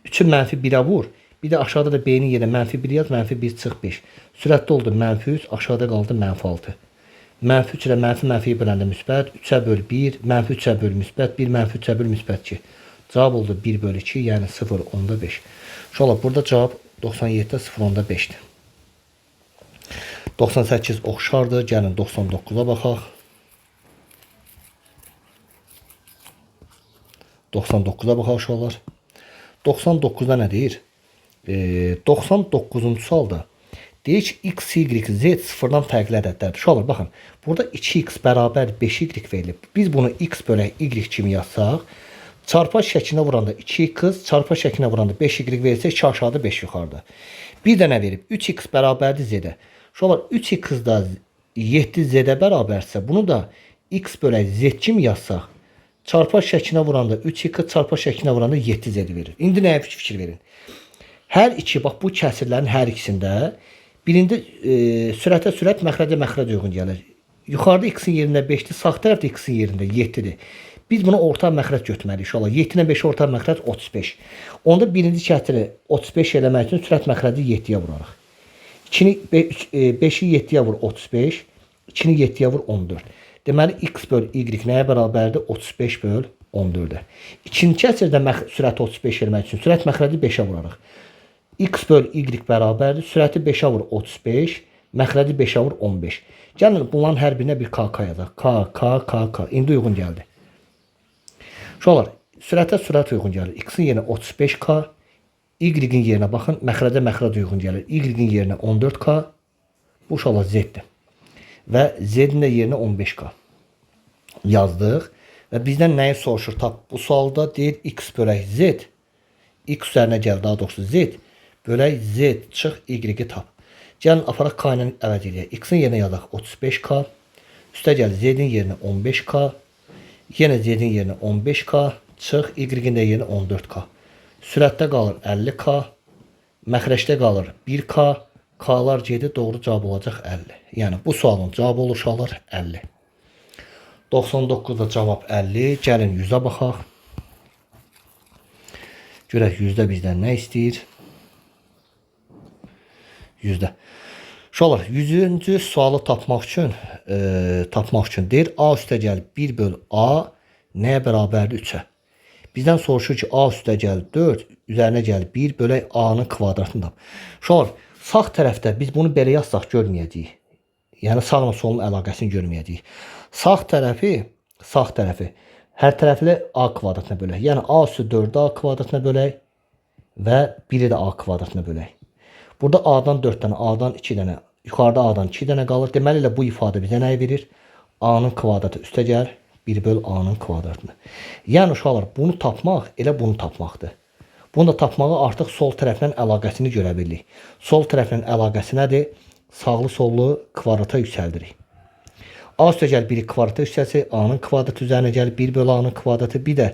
3-ü mənfi 1-ə vur. Bir də aşağıda da B-nin yerinə mənfi 1 yaz. Mənfi 1 çıx 5. Sürətdə oldu mənfi 3. Aşağıda qaldı mənfi 6. Mənfi 3 ilə mənfiyi böləndə müsbət. 3-ə böl 1. Mənfi 3-ə böl müsbət 1. Mənfi 3-ə böl müsbət 2. Cavab oldu 1 böl 2. Yəni 0,5. Şola burada cavab 97-də 0,5-dir. 98 oxşardır. Gəlin 99-a baxaq. 99'a baxaq uşaqlar. 99'da nə deyir? 99-cu sualda deyir ki, x, y, z sıfırdan fərqli ədədlərdir. Uşaqlar, baxın. Burada 2x bərabər 5y verilib. Biz bunu x bölək y kimi yazsaq, çarpı şəklinə vuranda 2x, çarpı şəklinə vuranda 5y verilsə, 2 aşağıda 5 yuxarıda. Bir də nə verib? 3x bərabərdir z-ə. Uşaqlar, 3x da 7z-ə bərabərsə, bunu da x bölək z kimi yazsaq, çarpı şəklinə vuranda 3x, çarpı şəklinə vuranda 7z verir. İndi nəyə fikir verin? Hər iki, bax bu kəsirlərin hər ikisində birində sürətə sürət, məxrəcə məxrəc uyğun gəlir. Yuxarıda x-in yerində 5-dir, sağ tərəfdə x-in yerində 7-dir. Biz bunu orta məxrəc götürməliyik inşallah. 7 ilə 5 orta məxrəc 35. Onda birinci kəsiri 35 eləmək üçün sürət məxrəci 7-yə vurarıq. 5-i 7-yə vur 35, 2-ni 7-yə vur 14. Deməli x böl y nəyə bərabərdir? 35 böl 14-ə. İkinci kəsirdə sürəti 35 eləmək üçün sürət məxrəci 5-ə vurarıq. X böl y bərabərdir. Sürəti 5-ə vur 35, məxrəci 5-ə vur 15. Gəlin bunların hər birinə bir k yazaq. K. İndi uyğun gəldi. Uşaqlar, sürətə sürət uyğun gəlir. X-in yerinə 35k, y-in yerinə baxın, məxrəcə məxrəc uyğun gəlir. Y-in yerinə 14k. Bu uşaqlar z-dir. Və z-in də yerinə 15k yazdıq. Və bizdən nəyi soruşur? Tap bu sualda deyir x bölək z. X üzərinə gəl, daha doğrusu z. Bölək z çıx y-i tap. Gəlin aparaq k ilə əvəz edək. X-in yerinə yazaq 35k. Üstə gəl z-in yerinə 15k. Yenə z-in yerinə 15k. Çıx y-in də yerinə 14k. Sürətdə qalır 50k. Məxrəcdə qalır 1k. K'lar gedir, doğru cavab olacaq 50. Yəni bu sualın cavabı olur uşaqlar 50. 99'da cavab 50. Gəlin 100'ə baxaq. Görək 100'də bizdən nə istəyir? 100'də. Uşaqlar 100-cü sualı tapmaq üçün deyir a üstə gəl 1 böl a nəyə bərabərdir 3-ə. Bizdən soruşur ki a üstə gəl 4, üzərinə gəl 1 bölək a-nın kvadratını tap. Uşaqlar sağ tərəfdə biz bunu belə yazsaq görməyəcəyik. Yəni sağla solun əlaqəsini görməyəcəyik. Sağ tərəfi hər tərəfli a kvadratına bölək. Yəni a üstü 4-ü a kvadratına bölək və 1-i də a kvadratına bölək. Burada a-dan 4 dənə, a-dan 2 dənə, yuxarıda a-dan 2 dənə qalır. Deməli ilə bu ifadə bizə nəyi verir? A-nın kvadratı üstə gəl 1 böl a-nın kvadratını. Yəni uşaqlar bunu tapmaq elə bunu tapmaqdır. Bunu da tapmağı artıq sol tərəflə əlaqəsini görə bilirik. Sol tərəflə əlaqəsi nədir? Sağlı sollu kvadrata yüksəldirik. A üstə gəl 1 kvadrata yüksəlsə, a-nın kvadratı üzərinə gəl 1 böl a-nın kvadratı. Bir də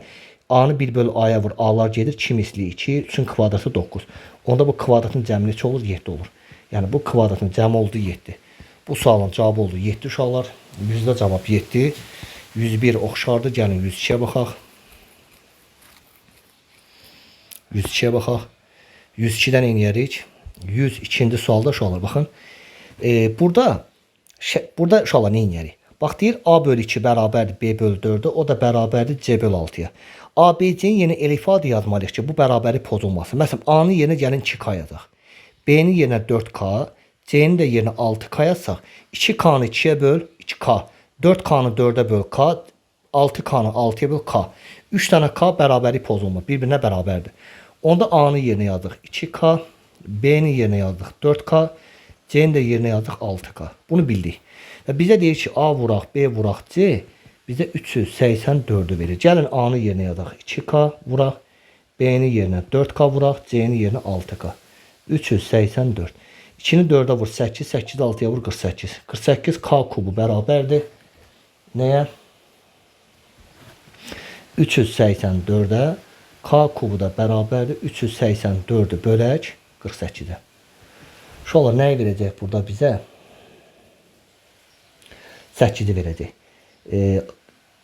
a-nı 1 böl a-ya vur. A-lar gedir 2 misli 2, 3-ün kvadratı 9. Onda bu kvadratın cəmi neçə olur? 7 olur. Yəni bu kvadratın cəmi oldu 7. Bu sualın cavabı oldu 7 uşaqlar. 100-də cavab 7. 101 oxşardır. Gəlin 102-yə baxaq. 102'ye baxaq. 102'dən eləyərik. 102-ci sualda uşaqlar baxın. Burada uşaqlar nə eləyərik? Bax deyir a bölü 2 bərabərdir b bölü 4-ə, o da bərabərdir c bölü 6-ya. A, B, C-nin yeni el ifadə yazmalıyıq ki, bu bərabəri pozulmasın. Məsələn, A-nın yerinə gəlin 2K yazaq. B-nin yerinə 4K, C-nin də yerinə 6K yazsaq, 2K-nı 2-yə böl 2K, 4K-nı 4-ə böl K, 6K-nı 6-ya böl K. 3 dənə K bərabəri pozulma, bir-birinə bərabərdir. Onda A-nın yerinə yazdıq 2K, B-nin yerinə yazdıq 4K, C-nin də yerinə yazdıq 6K. Bunu bildik. Və bizə deyir ki, A vuraq, B vuraq, C bizə 384'ü verir. Gəlin A-nı yerinə yazaq. 2K vuraq. B-ni yerinə 4K vuraq. C-ni yerinə 6K. 384. 2-ni 4'ə vur 8. 8'i 6'ya vur 48. 48 K kubu bərabərdir. Nəyə? 384'ə K kubu da bərabərdir. 384'ü bölək 48'ə. Şolar nəyi verəcək burada bizə? 8'i verəcək.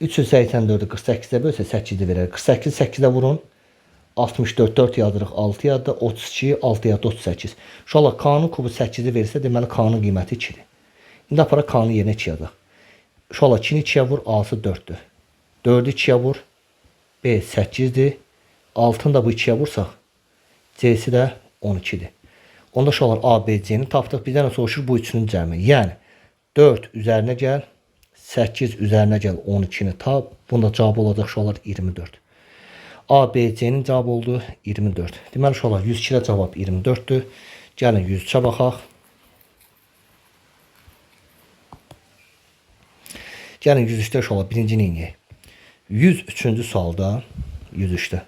384'ü 48'ə bölsə 8'i verər. 48 8'ə vurun. 64 4 yazırıq 6 yadda 32 6 yadda 38. Şolar K'nın kubu 8'i verirsə deməli K'nın qiyməti 2'dir. İndi apara K'nı yerinə 2 yazaq. Şolar 2'ni 2'yə vur A'sı 4'dür. 4'ü 2'yə vur B 8'dir. 6'ını da bu 2'yə vursaq C'si də 12'dir. Onda şolar A, B, C'ni tapdıq. Bizdən soruşur bu üçünün cəmi. Yəni 4 üzərinə gəl, 8 üzərinə gəl, 12'ni tap. Bunda cavab olacaq şolar 24. A, B, C'nin cavabı oldu 24. Deməli şolar 102'də cavab 24'dür. Gəlin 103'ə baxaq. Gəlin 103'də şolar birinci neyini? 103-cü sualda 103'də.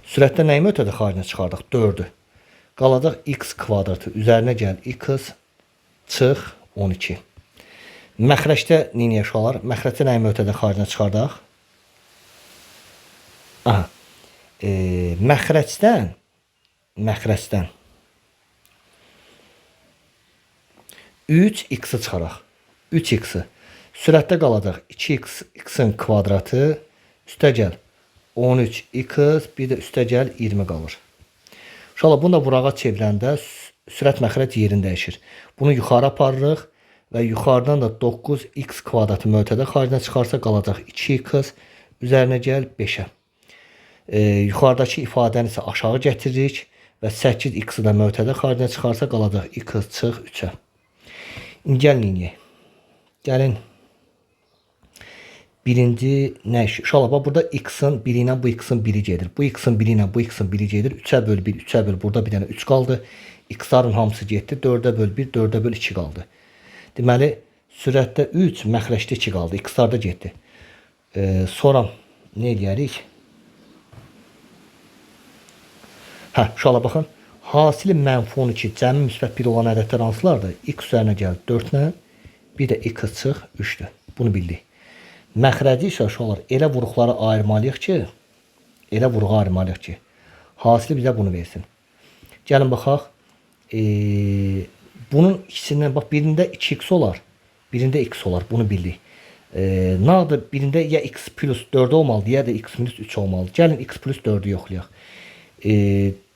Sürətdə nəyi ötədə xaricinə çıxardıq? 4'ü. Qalacaq x kvadratı. Üzərinə gəl x çıx 12. Məxrəcdə neyini şolar? Məxrəcdə nəyi ötədə xaricinə çıxardaq? Aha. Məxrəcdən 3x-i çıxaraq. 3x-i. Sürətdə qalacaq 2x x-in kvadratı üstə gəl 13x bir də üstə gəl 20 qalır. İnşallah bunu da burağa çevirəndə sürət məxrəc yerini dəyişir. Bunu yuxarı aparırıq və yuxarıdan da 9x kvadratı mötədə xaricinə çıxarsa qalacaq 2x üzərinə gəl 5'ə. Yuxarıdakı ifadəni isə aşağı gətiririk və 8x-i də mötədə xaricinə çıxarsa qalacaq x çıx 3'ə. İndi gəlin inəyək. Gəlin birinci nə iş? İnşallah burada x-in biri ilə bu x-in biri gedir. Bu x-in biri ilə bu x-in biri gedir. 3'ə böl 1, 3'ə böl. Burada bir dənə 3 qaldı. X-ların hamısı getdi. 4'ə böl 1, 4'ə böl 2 qaldı. Deməli, sürətdə 3, məxrəcdə 2 qaldı. X-lar da getdi. Sonra nə edərik? İnşallah baxın. Hasili mənfi 12, cəmi müsbət 1 olan ədədlər hansılardır? X üzərinə gəl 4 ilə, bir də x çıx 3'dür. Bunu bildik. Məxrəci isə şolar elə vuruqları ayırmalıyıq ki, hasili bizə bunu versin. Gəlin baxaq. Bunun ikisindən bax birində 2x olar, birində x olar. Bunu bildik. Nədir? Birində ya x plus 4 olmalıdır, ya da x minus 3 olmalıdır. Gəlin x plus 4'ü yoxlayaq.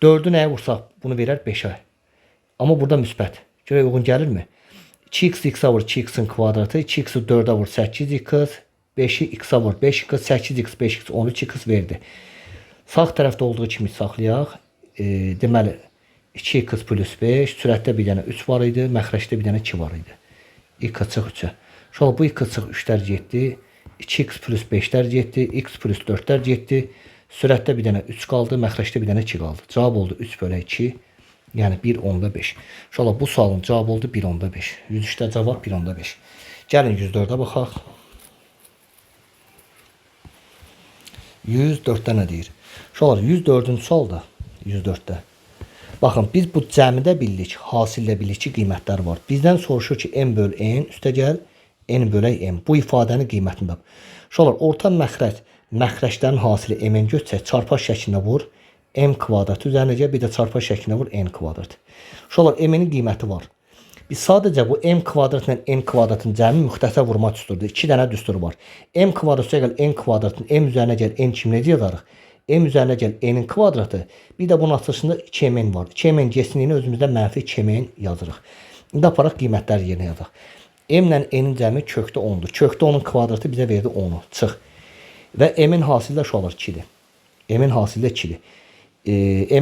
4'ü nəyə vursaq bunu verər 5'ə. Amma burada müsbət. Görək uyğun gəlirmi? 2x x-a vur 2x'in kvadratı, 2x'i 4'ə vur 8x, 5'i x-a vur 5x, 8x 5x 13x verdi. Sağ tərəfdə olduğu kimi saxlayaq. Deməli 2x plus 5, sürətdə bir dənə 3 var idi, məxrəcdə bir dənə 2 var idi. x çıx 3'ə. Şöyle bu x çıx 3'lər getdi. 2x plus 5'lər getdi, x plus 4'lər getdi. Sürətdə bir dənə 3 qaldı, məxrəcdə bir dənə 2 qaldı. Cavab oldu 3 bölü 2. Yəni 1/5. İnşallah bu sualın cavabı oldu 1/5. 103'də cavab 1/5. Gəlin 104'ə baxaq. 104'də nə deyir? İnşallah 104'cü sualda 104'də. Baxın biz bu cəmidə bildik, hasildə bildik ki qiymətlər var. Bizdən soruşur ki m böl n üstə gəl n bölək m. Bu ifadənin qiymətini tap. İnşallah orta məxrəc məxrəclərin hasili m-in götürsək çarpaz şəklində vur. M kvadrat üzərinə gəl, bir də çarpaz şəklində vur n kvadrat. İnşallah m-in qiyməti var. Biz sadəcə bu m kvadratla n kvadratın cəmi müxtəsər vurma düsturudur. 2 dənə düsturu var. M kvadrat üstə gəl n kvadratın m üzərinə gəl n kimi necə yazarıq? M üzərinə gəl n-in kvadratı. Bir də bunun açılışında 2m var. 2m getsinliyini özümüzdə mənfi 2m yazırıq. İndi aparaq qiymətləri yerinə yazaq. M ilə n-in cəmi kökdə 10'dur. Kökdə 10'un kvadratı bizə verdi 10'u. Çıx. Və m-in hasili də şu olur 2'dir. M-in hasili də 2'dir.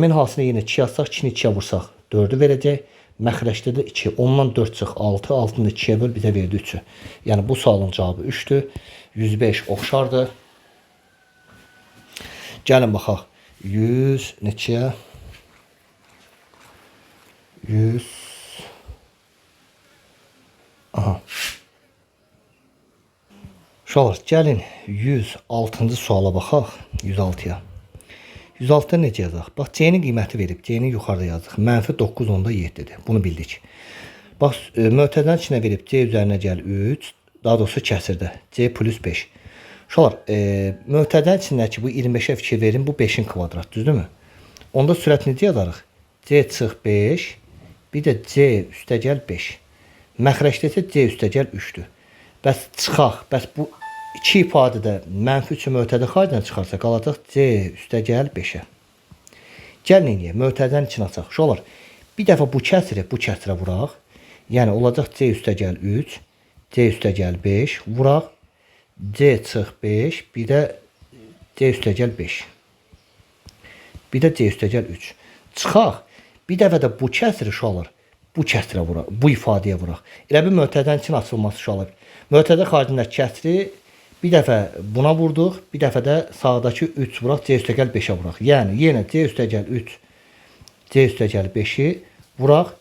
M-in hasilinə yenə 2 yazsaq, 2'ni 2'yə vursaq 4'ü verəcək. Məxrəcdə də 2. 10'dan 4 çıx 6. 6'ını da 2'yə böl bizə verdi 3'ü. Yəni bu sualın cavabı 3'dür. 105 oxşardır. Gəlin baxaq. 100 neçəyə? 100. Aha. Uşaqlar, gəlin 106-cı suala baxaq. 106-ya. 106-da necə yazaq? Bax, C-nin qiyməti verib. C-ni yuxarıda yazdıq. -9,7-dir. Bunu bildik. Bax, mötədən içinə verib. C üzərinə gəl 3. Daha doğrusu kəsirdə. C plus 5. Uşaqlar, mötədən içindəki bu 25-ə fikir verin. Bu 5-in kvadratı, düzdürmü? Onda sürət necə yazarıq? C çıx 5. Bir də C üstəgəl 5. Məxrəcdə isə C üstəgəl 3-dür. Bəs çıxaq. Bəs bu iki ifadədə mənfi 3-ü mötədə xaricdən çıxarsa qalacaq C üstəgəl 5-ə. Gəlin eləyək. Mötədən içinə açaq. Uşaqlar, bir dəfə bu kəsrə vuraq. Yəni olacaq C üstəgəl 3, C üstəgəl 5 vuraq. C çıx 5, bir də C üstəgəl 5. Bir də C üstəgəl 3. Çıxaq. Bir dəfə də bu kəsri uşaqlar, bu kəsrə vuraq, bu ifadəyə vuraq. Elə bir mötədən için açılması uşaqlar. Mötədə xaricindəki kəsri bir dəfə buna vurduq, bir dəfə də sağdakı 3 vuraq, C üstəgəl 5-ə vuraq. Yəni yenə C üstəgəl 3, C üstəgəl 5-i vuraq,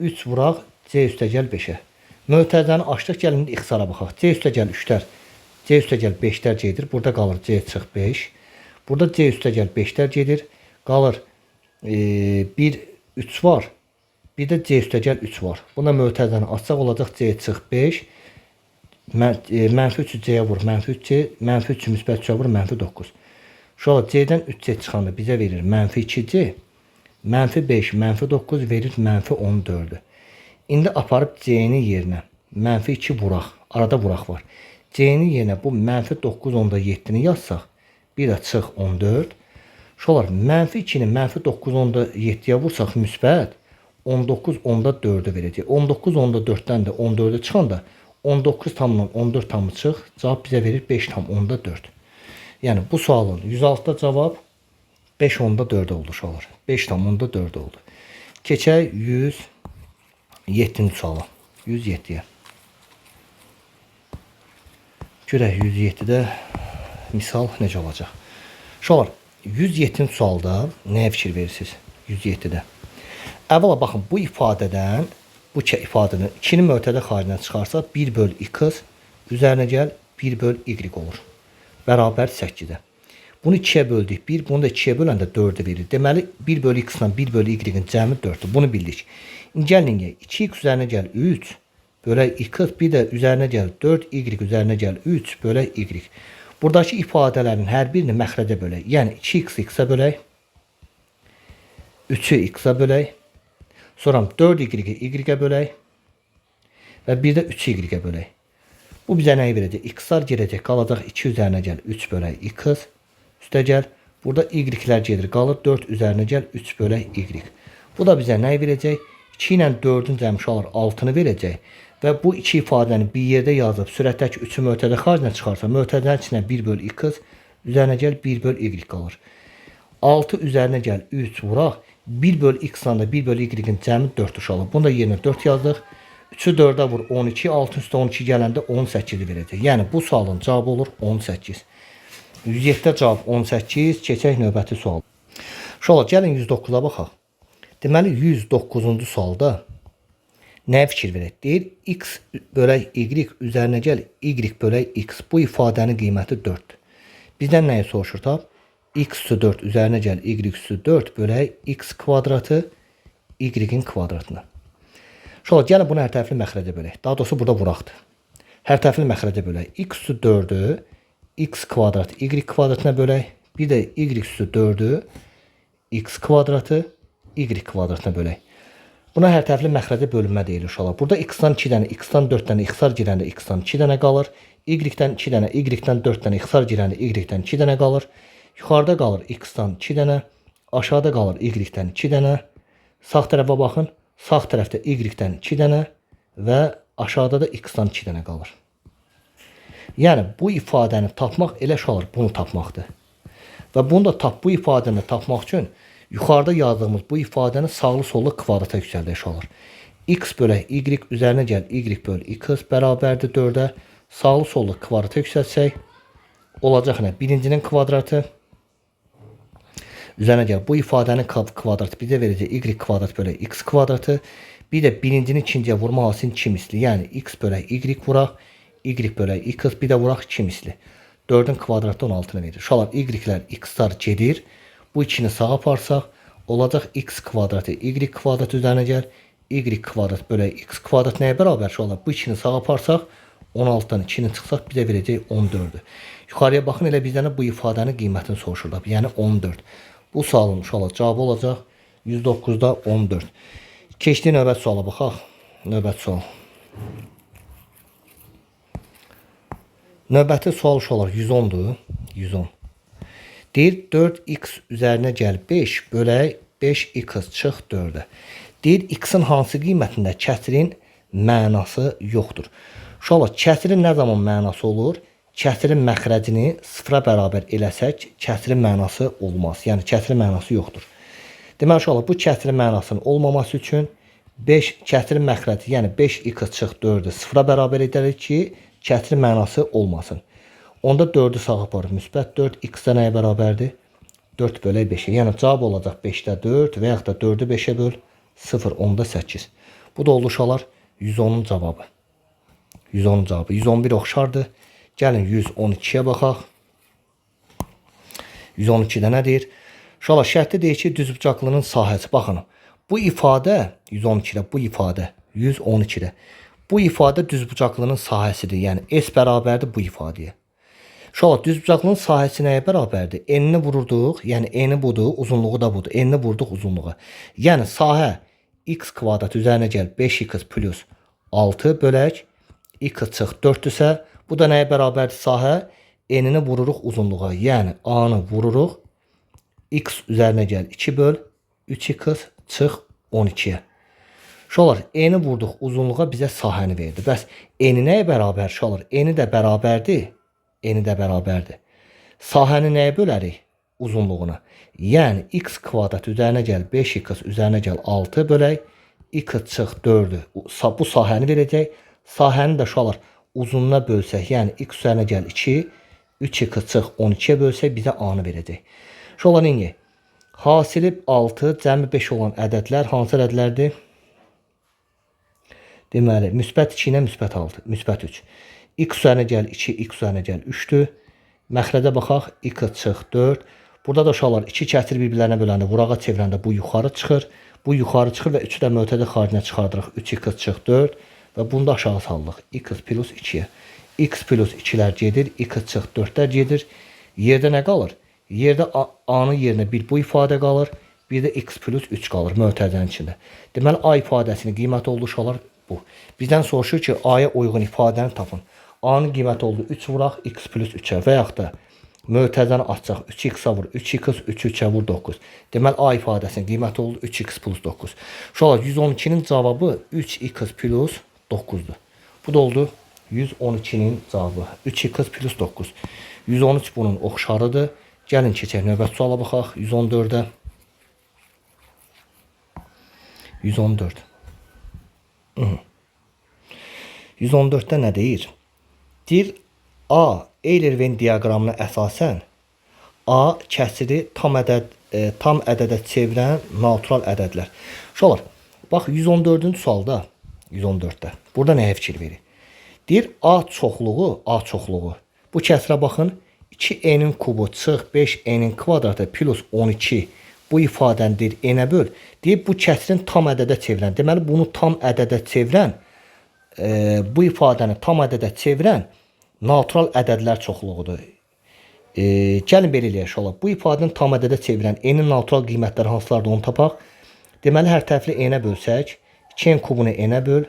3 vuraq, C üstəgəl 5-ə. Mötədəni açdıq, gəlin ixtisara baxaq. C üstəgəl 3-lər, C üstəgəl 5-lər gedir. Burada qalır C çıx 5. Burada C üstəgəl 5-lər gedir. Qalır 1, 3 var. Bir də C üstəgəl 3 var. Buna mötədəni açsaq olacaq C çıx 5. Mənfi 3-ü C-yə vur, mənfi 3C, mənfi 3-ü müsbət 3-ə vur, mənfi 9. Şöyle C-dən 3C çıxanda bizə verir mənfi 2C, mənfi 5, mənfi 9 verir mənfi 14-dür. İndi aparıb C-ni yerinə mənfi 2 vuraq, arada vuraq var. C-ni yerinə bu mənfi 9,7-ni yazsaq, bir də çıx 14. Şöyle mənfi 2-ni mənfi 9,7-yə vursaq müsbət 19,4-ü verəcək. 19,4-dən də 14-ü çıxanda 19 tamla 14 tamı çıx, cavab bizə verir 5,4. Yəni bu sualın 106-da cavab 5,4 oldu uşaqlar. 5,4 oldu. Keçək 107-ci suala. 107-yə. Görək 107-də misal necə olacaq? Uşaqlar, 107-ci sualda nəyə fikir verirsiniz? 107-də. Əvvəla baxın, bu ifadədən bu ifadəni 2-ni mötədə xaricdən çıxarsa 1 böl x üzərinə gəl 1 böl y olur. Bərabər 8-də. Bunu 2-yə böldük 1, bunu da 2-yə böləndə 4-ü verir. Deməli 1 böl x ilə 1 böl y-in cəmi 4-dür. Bunu bildik. İndi gəlin 2x üzərinə gəl 3 bölək x, bir də üzərinə gəl 4, y üzərinə gəl 3 bölək y. Buradakı ifadələrin hər birini məxrəcə bölək. Yəni 2x x-ə bölək, 3-ü x-ə bölək. Sonra 4y-i y-ə bölək və bir də 3y-ə bölək. Bu bizə nəyi verəcək? X-lar gedəcək, qalacaq 2 üzərinə gəl 3 bölək x üstə gəl. Burada y-lər gedir, qalır 4 üzərinə gəl 3 bölək y. Bu da bizə nəyi verəcək? 2 ilə 4-ün cəmi alır 6-nı verəcək. Və bu iki ifadəni bir yerdə yazıb sürətdəki 3-ü mötədə xaricdən çıxarsa, mötədən içinə 1 böl x üzərinə gəl 1 böl y qalır. 6 üzərinə gəl 3 vuraq. 1 böl x-dan da 1 böl y-in cəmi 4 uşaqlar. Bunu da yerinə 4 yazdıq. 3-ü 4-ə vur 12, 6 üstə 12 gələndə 18-i verəcək. Yəni bu sualın cavabı olur 18. 107-də cavab 18. Keçək növbəti sual. Uşaqlar, gəlin 109-a baxaq. Deməli 109-cu sualda nəyə fikir verək? Deyir x bölək y üzərinə gəl y bölək x. Bu ifadənin qiyməti 4-dür. Bizdən nəyi soruşur tab? X üstü 4 üzərinə gəl y üstü 4 bölək x kvadratı y-in kvadratına. Şöyle gəlin bunu hər tərəfli məxrəcə bölək. Daha doğrusu burada vuraqdır. Hər tərəfli məxrəcə bölək. X üstü 4-ü x kvadratı y kvadratına bölək. Bir də y üstü 4-ü x kvadratı y kvadratına bölək. Buna hər tərəfli məxrəcə bölünmə deyilir uşaqlar. Burada x-dan 2 dənə, x-dan 4 dənə x-lar girəndə x-dan 2 dənə qalır. Y-dən 2 dənə, y-dən 4 dənə x-lar girəndə y-dən 2 dənə qalır. Yuxarıda qalır x-dan 2 dənə, aşağıda qalır y-dən 2 dənə. Sağ tərəfə baxın, sağ tərəfdə y-dən 2 dənə və aşağıda da x-dan 2 dənə qalır. Yəni bu ifadəni tapmaq elə uşaqlar bunu tapmaqdır. Və bunu da bu ifadəni tapmaq üçün yuxarıda yazdığımız bu ifadəni sağlı sollu kvadrata yüksəldək uşaqlar. X bölək y üzərinə gəl y böl x bərabərdir 4-ə. Sağlı sollu kvadrata yüksəlsək olacaq nə? Birincinin kvadratı üzərinə gəl. Bu ifadənin kvadratı bizə verəcək y kvadrat bölək x kvadratı. Bir də birincini ikinciyə vurma hasilin 2 misli. Yəni x bölək y vuraq. y bölək x, bir də vuraq 2 misli. 4-ün kvadratı 16-nı verir. Uşaqlar y-lər, x-lar gedir. Bu ikini sağa aparsaq, olacaq x kvadratı y kvadrat üzərinə gəl. Y kvadrat bölək x kvadrat nəyə bərabər? Uşaqlar bu ikini sağa aparsaq, 16-dan 2-ni çıxsaq bizə verəcək 14-dür. Yuxarıya baxın, elə bizdən bu ifadənin qiymətini soruşurlar. Yəni 14. Bu sualın uşaqlar cavabı olacaq 109-da 14. Keçdi növbət suala baxaq. Növbət sual. Növbəti sual uşaqlar 110-dur. 110. Deyir 4x üzərinə gəl 5 bölək 5x çıx 4-ə. Deyir x-in hansı qiymətində kəsirin mənası yoxdur. Uşaqlar kəsirin nə zaman mənası olur? Kəsirin məxrəcini sıfıra bərabər eləsək, kəsirin mənası olmaz. Yəni kəsirin mənası yoxdur. Deməli uşaqlar bu kəsirin mənasının olmaması üçün 5 kəsirin məxrəci, yəni 5x çıx 4-ü sıfıra bərabər edərik ki, kəsirin mənası olmasın. Onda 4-ü sağa aparıb müsbət 4 x-də nəyə bərabərdir? 4 bölək 5-ə. Yəni cavab olacaq 5-də 4 və yaxud da 4-ü 5-ə böl 0, 10-da 8. Bu da oldu uşaqlar 110-un cavabı. 110-un cavabı. 111 oxşardır. Gəlin 112-yə baxaq. 112-də nə deyir? Uşaqlar şərtdə deyir ki, düzbucaqlının sahəsi. Baxın, bu ifadə 112-də, bu ifadə 112-də. Bu ifadə düzbucaqlının sahəsidir. Yəni S bərabərdir bu ifadəyə. Uşaqlar düzbucaqlının sahəsi nəyə bərabərdir? N-ni vururduq, yəni N-i budur, uzunluğu da budur. N-ni vurduq uzunluğa. Yəni sahə x kvadrat üzərinə gəl 5x plus 6 bölək x çıx 4-dürsə, bu da nəyə bərabərdir sahə? N-ni vururuq uzunluğa. Yəni A-nı vururuq. X üzərinə gəl 2 böl 3x çıx 12-yə. Uşaqlar N-i vurduq uzunluğa bizə sahəni verdi. Bəs N nəyə bərabər uşaqlar? N də bərabərdir. N də bərabərdir. Sahəni nəyə bölərik? Uzunluğuna. Yəni x kvadrat üzərinə gəl 5x üzərinə gəl 6 bölək x çıx 4-ü. Bu sahəni verəcək. Sahəni də uşaqlar uzunluğuna bölsək, yəni x üzərinə gəl 2, 3x çıx 12-yə bölsək bizə A-nı verəcək. Uşaqlar indi hasili 6, cəmi 5 olan ədədlər hansı ədədlərdir? Deməli, müsbət 2 ilə müsbət 6, müsbət 3. X üzərinə gəl 2, x üzərinə gəl 3-dür. Məxrəcə baxaq, x çıx 4. Burada da uşaqlar 2 kəsir bir-birlərinə böləndə, vurağa çevirəndə bu yuxarı çıxır. Bu yuxarı çıxır və 3-ü də mötədə xaricinə çıxardırıq. 3x çıx 4 və bunu da aşağı sallıq. X plus 2-yə. X plus 2-lər gedir, x çıx 4-lər gedir. Yerdə nə qalır? Yerdə A-nın yerinə bir bu ifadə qalır, bir də x plus 3 qalır mötəzənin içində. Deməli, A ifadəsinin qiyməti oldu uşaqlar bu. Bizdən soruşur ki, A-ya uyğun ifadəni tapın. A-nın qiyməti oldu 3 vuraq x plus 3-ə və yaxud da mötəzəni açacaq 3x-a vur 3x, 3-3-ə vur 9. Deməli, A ifadəsinin qiyməti oldu 3x plus 9. Uşaqlar 112-nin cavabı 3x plus 9-dur. Bu da oldu 112-nin cavabı 3x plus 9. 113 bunun oxşarıdır. Gəlin keçək növbət suala baxaq. 114-də 114. 114-də nə deyir? Deyir A Euler-Venn diaqramına əsasən A kəsiri tam ədədə çevirən natural ədədlər. Uşaqlar, bax 114-cü sualda 114-də. Burada nəyə fikir verir? Deyir A çoxluğu. Bu kəsirə baxın. 2n'in kubu çıx 5n'in kvadratı plus 12 bu ifadəndir n'ə böl. Deyib bu kəsirin tam ədədə çevirən. Deməli bunu tam ədədə çevirən bu ifadəni tam ədədə çevirən natural ədədlər çoxluğudur. Gəlin belə eləyək uşaqlar. Bu ifadəni tam ədədə çevirən n'in natural qiymətləri hansılardır onu tapaq. Deməli hər tərəfli n'ə bölsək 2n kubunu n'ə böl,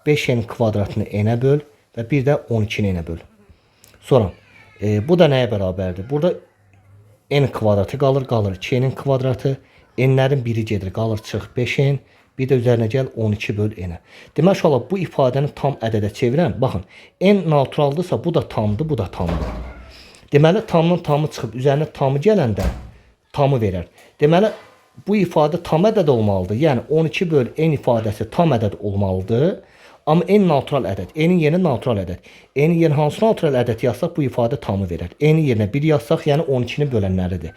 5n kvadratını n'ə böl və bir də 12-ni n'ə böl. Sonra bu da nəyə bərabərdir? Burada n kvadratı qalır 2n'in kvadratı. N'lərin biri gedir, qalır çıx 5n. Bir də üzərinə gəl 12 böl n'ə. Demək uşaqlar bu ifadəni tam ədədə çevirən, baxın, n naturaldırsa bu da tamdır, bu da tamdır. Deməli tamın tamı çıxıb üzərinə tamı gələndə tamı verər. Deməli bu ifadə tam ədəd olmalıdır. Yəni 12 böl n ifadəsi tam ədəd olmalıdır. Amma n natural ədəd. N'in yerinə natural ədəd. N'in yerinə hansı natural ədəd yazsaq bu ifadə tamı verər. N'in yerinə 1 yazsaq, yəni 12-ni bölənləridir.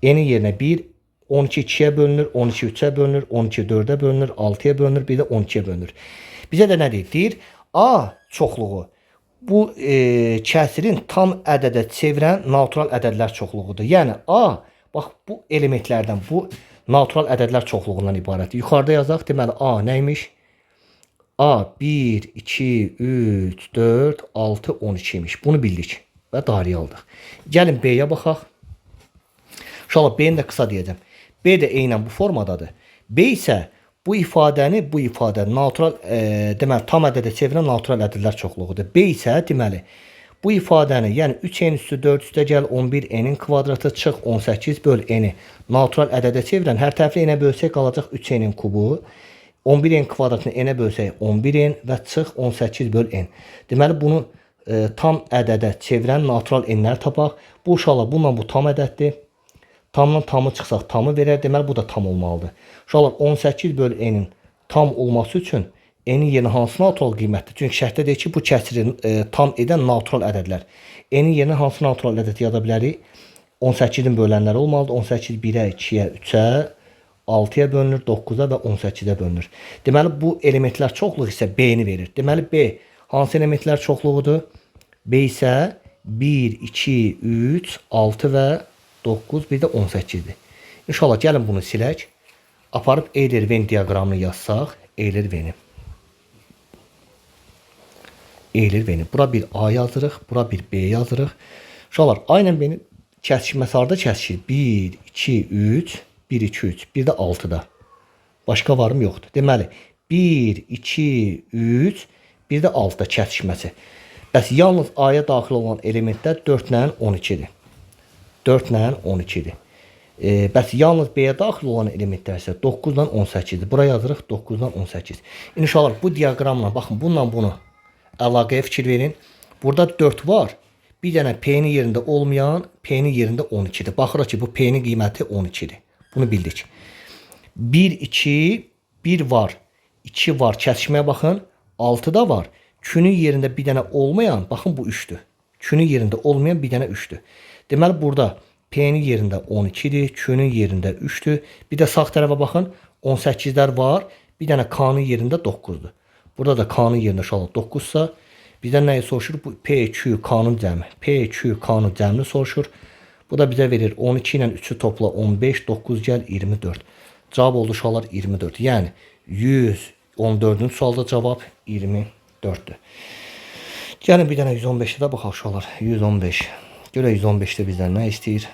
N'in yerinə 1, 12 2-yə bölünür, 12 3-ə bölünür, 12 4-ə bölünür, 6-ya bölünür, bir də 12-yə bölünür. Bizə də nə deyir? Deyir A çoxluğu bu kəsirin tam ədədə çevirən natural ədədlər çoxluğudur. Yəni A, bax bu elementlərdən bu natural ədədlər çoxluğundan ibarətdir. Yuxarıda yazaq, deməli A nəymiş? A 1, 2, 3, 4, 6, 12 imiş. Bunu bildik və dairəyə aldıq. Gəlin B-yə baxaq. İnşallah B-ni də qısa deyəcəm. B də eynən bu formadadır. B isə bu ifadəni natural deməli tam ədədə çevirən natural ədədlər çoxluğudur. B isə deməli bu ifadəni, yəni 3n üstü 4 üstə gəl 11n-in kvadratı çıx 18 böl n-i natural ədədə çevirən hər tərəfli n-ə bölsək qalacaq 3n-in kubu. 11n kvadratını n-ə bölsək 11n və çıx 18 böl n. Deməli bunu tam ədədə çevirən natural n-lər tapaq. Bu uşaqlar bununla bu tam ədəddir. Tamdan tamı çıxsaq tamı verər. Deməli bu da tam olmalıdır. Uşaqlar 18 böl n-in tam olması üçün n-in yerinə hansı natural qiymətdir? Çünki şərtdə deyir ki, bu kəsiri tam edən natural ədədlər. N-in yerinə hansı natural ədəd yaza bilərik? 18-in bölənləri olmalıdır. 18 1-ə, 2-yə, 3-ə, 6-ya bölünür, 9-a və 18-ə bölünür. Deməli bu elementlər çoxluğu isə B-ni verir. Deməli B hansı elementlər çoxluğudur? B isə 1, 2, 3, 6 və 9, bir də 18-dir. İnşallah gəlin bunu silək. Aparıb Euler-Venn diaqramını yazsaq, Euler-Venn. Euler-Venn. Bura bir A yazırıq, bura bir B yazırıq. İnşallah A ilə B-nin kəsişməsi harda kəsişir? 1, 2, 3, 1, 2, 3, bir də 6-da. Başqa var mı? Yoxdur. Deməli, 1, 2, 3, bir də 6-da kəsişməsi. Bəs yalnız A-ya daxil olan elementlər 4 ilə 12-dir. 4 ilə 12-dir. Bəs yalnız B-yə daxil olan elementlər isə 9 ilə 18-dir. Buraya yazırıq 9 ilə 18. İnşallah bu diaqramla, baxın, bununla bunu əlaqəyə fikir verin. Burada 4 var. Bir dənə P-nin yerində olmayan, P-nin yerində 12-dir. Baxırıq ki, bu P-nin qiyməti 12-dir. Bunu bildik. 1, 2, 1 var, 2 var. Kəsişməyə baxın. 6 da var. Q-nün yerində bir dənə olmayan, baxın bu 3-dür. Q-nün yerində olmayan bir dənə 3-dür. Deməli burada P-nin yerində 12-dir, Q-nün yerində 3-dür. Bir də sağ tərəfə baxın. 18-lər var. Bir dənə K-nın yerində 9-dur. Burada da K-nın yerində inşallah 9-sa, bizdən nəyi soruşur? Bu P, Q, K-nın cəmi. P, Q, K-nın cəmini soruşur. Bu da bizə verir 12 ilə 3-ü topla 15, 9 gəl 24. Cavab oldu uşaqlar 24. Yəni 114-cü sualda cavab 24-dür. Gəlin bir dənə 115-də də baxaq uşaqlar. 115. Görə 115-də bizdən nə istəyir?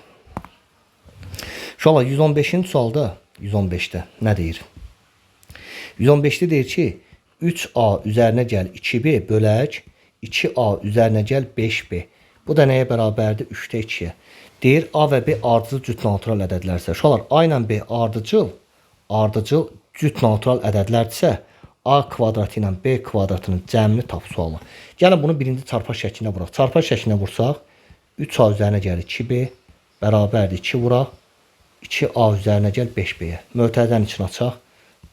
Uşaqlar 115-ci sualda 115-də nə deyir? 115-də deyir ki, 3A üzərinə gəl 2B bölək 2A üzərinə gəl 5B. Bu da nəyə bərabərdir? 3-də 2-yə. Deyir A və B ardıcıl cüt natural ədədlərsə. Uşaqlar A ilə B ardıcıl cüt natural ədədlərdirsə, A kvadratı ilə B kvadratının cəmini tap sualı. Gəlin bunu birinci çarpaz şəklinə vuraq. Çarpaz şəklinə vursaq 3A üzərinə gəl 2B bərabərdir 2 vuraq. 2A üzərinə gəl 5B-yə. Mötərizənin içini açaq.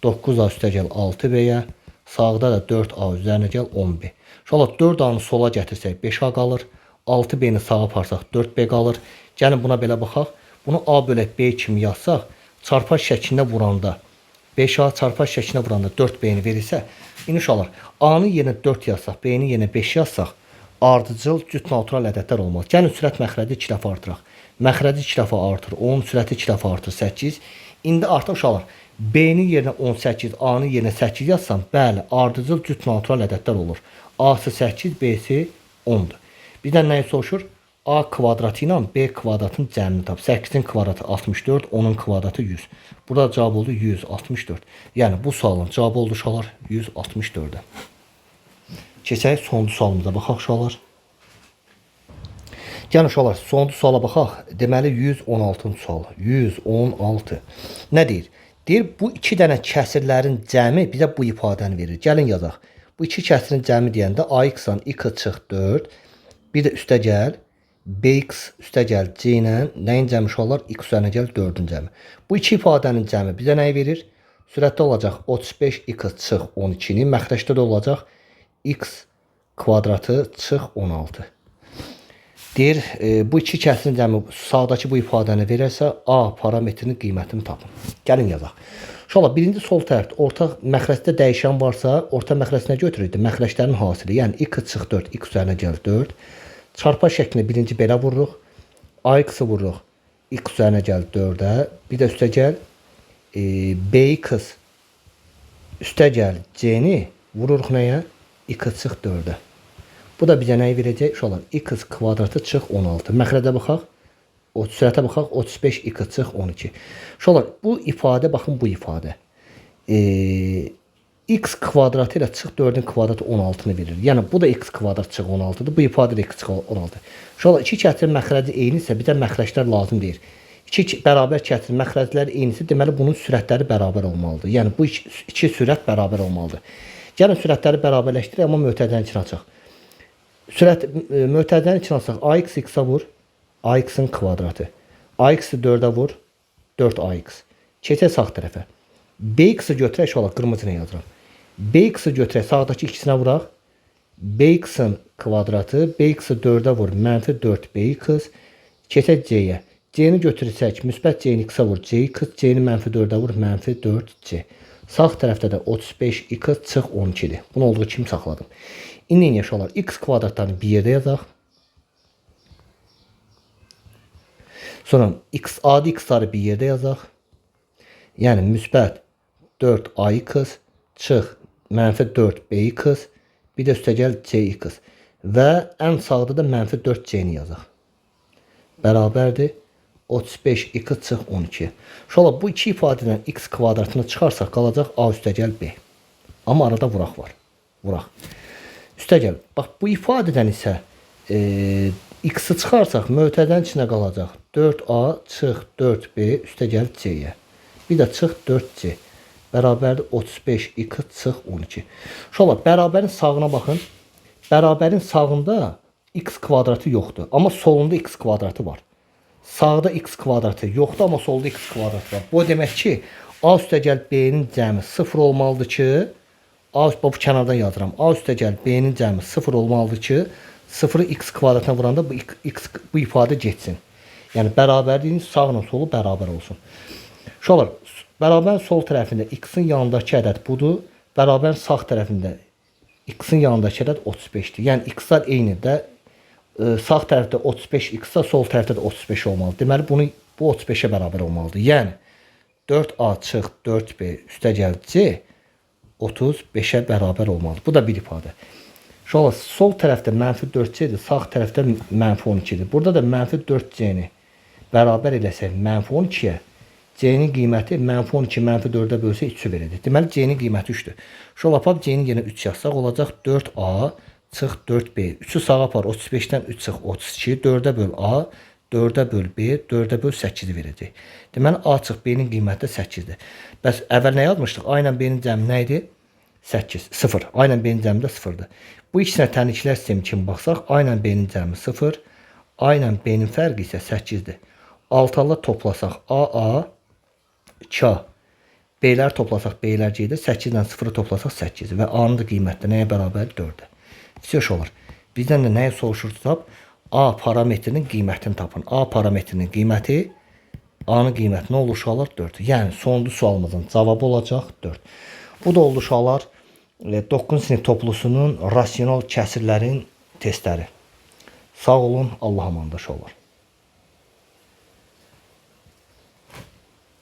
9A üstə gəl 6B-yə. Sağda da 4A üzərinə gəl 10B. Uşaqlar 4A-nı sola gətirsək 5A qalır. 6B-ni sağa aparsaq 4B qalır. Gəlin buna belə baxaq. Bunu A bölək B kimi yazsaq, çarpaz şəklində vuranda 5A çarpaz şəklinə vuranda 4B-ni verirsə, inşallah A-nın yerinə 4 yazsaq, B-nin yerinə 5 yazsaq, ardıcıl cüt natural ədədlər olmaz. Gəlin sürət məxrəci 2 dəfə artıraq. Məxrəci 2 dəfə artır 10, sürəti 2 dəfə artır 8. İndi artıq uşaqlar B-nin yerinə 18, A-nın yerinə 8 yazsam, bəli, ardıcıl cüt natural ədədlər olur. A-sı 8, B-si 10-dur. Bizdən nəyi soruşur? A kvadratı ilə B kvadratın cəmini tap. 8-in kvadratı 64, 10-un kvadratı 100. Burada cavab oldu 164. Yəni bu sualın cavabı oldu uşaqlar 164-də. Keçək sonuncu sualımıza baxaq uşaqlar. Yəni uşaqlar sonuncu suala baxaq. Deməli 116-cı sual. 116. Nə deyir? Deyir bu iki dənə kəsirlərin cəmi bizə bu ifadəni verir. Gəlin yazaq. Bu iki kəsirin cəmi deyəndə AX-dan X çıx 4. Bir də üstə gəl BX üstə gəl C ilə nəyin cəmi uşaqlar? X üzərinə gəl 4-ün cəmi. Bu iki ifadənin cəmi bizə nəyi verir? Sürətdə olacaq 35x çıx 12-nin, məxrəcdə də olacaq x kvadratı çıx 16. Deyir, bu iki kəsirin cəmi sağdakı bu ifadəni verərsə, A parametrinin qiymətini tapın. Gəlin yazaq. İnşallah birinci sol tərəfdə orta məxrəcdə dəyişən varsa, orta məxrəcinə götürürdü. Məxrəclərin hasili, yəni x çıx 4, x üzərinə gəlir 4. Çarpma şəklində birinci belə vururuq. Ax-ı vururuq. X üzərinə gəlir 4-ə. Bir də üstə gəl bx üstə gəl c-ni vururuq nəyə? X çıx 4-ə. Bu da bizə nəyi verəcək? Uşaqlar, x kvadratı çıx 16. Məxrəcə baxaq. Sürətə baxaq. 35 x çıx 12. Uşaqlar, bu ifadə, baxın bu ifadə. X kvadratı ilə çıx 4-ün kvadratı 16-nı verir. Yəni, bu da x kvadrat çıx 16-dır. Bu ifadə də x çıx 16. Uşaqlar, iki kəsirin məxrəci eynisə, bizə məxrəclər lazım deyir. İki bərabər kəsirin məxrəcləri eynisə, deməli, bunun sürətləri bərabər olmalıdır. Yəni, bu iki sürət bərabər olmalıdır. Gəlin, sürətləri bərabərləşdirək, amma mötərizənin içinə açaq. Sürət mötərizənin içinə alsaq, ax x-a vur, ax-ın kvadratı. Ax-ı 4-ə vur, 4ax. Keçək sağ tərəfə. Bx-ı götürək, şöyle qırmızı ilə yazıram. Bx-ı götürək, sağdakı ikisinə vuraq. Bx-ın kvadratı, Bx-ı 4-ə vur, mənfi 4bx. Keçək c-yə. C-ni götürürsək, müsbət c-ni x-a vur, cx, c-ni mənfi 4-ə vur, mənfi 4c. Sağ tərəfdə də 35x çıx 12-dir. Bunu olduğu kimi saxladım. İndi yaşalar x kvadratlarını bir yerdə yazaq. Sonra adi x'ları bir yerdə yazaq. Yəni müsbət 4ax çıx mənfi 4bx bir də üstə gəl cx və ən sağda da mənfi 4c-ni yazaq. Bərabərdir 35x çıx 12. Şola bu iki ifadədən x kvadratını çıxarsaq qalacaq a üstə gəl b. Amma arada vuraq var. Vuraq. Üstə gəl. Bax bu ifadədən isə x-i çıxarsaq mötərizənin içinə qalacaq. 4a çıx 4b üstə gəl c-yə. Bir də çıx 4c. Bərabərdir 35x çıx 12. Şola bərabərin sağına baxın. Bərabərin sağında x kvadratı yoxdur. Amma solunda x kvadratı var. Sağda x kvadratı yoxdur, amma solda x kvadratı var. Bu demək ki, a üstə gəl b-nin cəmi 0 olmalıdır ki, bu kənardan yazıram. A üstə gəl b-nin cəmi 0 olmalıdır ki, 0-ı x kvadratına vuranda bu ifadə getsin. Yəni bərabərliyin sağla solu bərabər olsun. Şolar, bərabərin sol tərəfində x-in yanındakı ədəd budur. Bərabərin sağ tərəfində x-in yanındakı ədəd 35-dir. Yəni x-lar eynidir. Sağ tərəfdə 35x-sa, sol tərəfdə də 35 olmalıdır. Deməli, bu 35-ə bərabər olmalıdır. Yəni, 4a çıx 4b üstə gəl c 35-ə bərabər olmalıdır. Bu da bir ifadə. Şola, sol tərəfdə mənfi 4c-dir, sağ tərəfdə mənfi 12-dir. Burada da mənfi 4c-ni bərabər eləsək mənfi 12-yə, c-nin qiyməti mənfi 12 mənfi 4-ə bölsə 3-ü verəcək. Deməli, c-nin qiyməti 3-dür. Şola, apab c-ni yenə 3 yazsaq olacaq 4a çıx 4b. 3-ü sağa apar, 35-dən 3 çıx 32. 4-ə böl a, 4-ə böl b, 4-ə böl 8-i verəcək. Deməli, a çıx b-nin qiyməti də 8-dir. Bəs əvvəl nə yazmışdıq? A ilə b-nin cəmi nə idi? 8, 0. A ilə b-nin cəmi də 0-dır. Bu ikisinə tənliklər sistemi kimi baxsaq, A ilə B-nin cəmi 0, A ilə B-nin fərqi isə 8-dir. Altalar toplasaq AA, 2A. B-lər toplasaq B-lər gedir, 8 ilə 0-ı toplasaq 8 və A-nın da qiyməti nəyə bərabər? 4-də. Fiş olur. Bizdən də nəyə soruşursa, A parametrinin qiymətini tapın. A parametrinin qiyməti, A-nın qiyməti nə olur uşaqlar? 4. Yəni, sonuncu sualımızın cavabı olacaq 4. Bu da oldu uşaqlar 9-cu sinif toplusunun rasional kəsirlərin testləri. Sağ olun, Allah amandaş olur.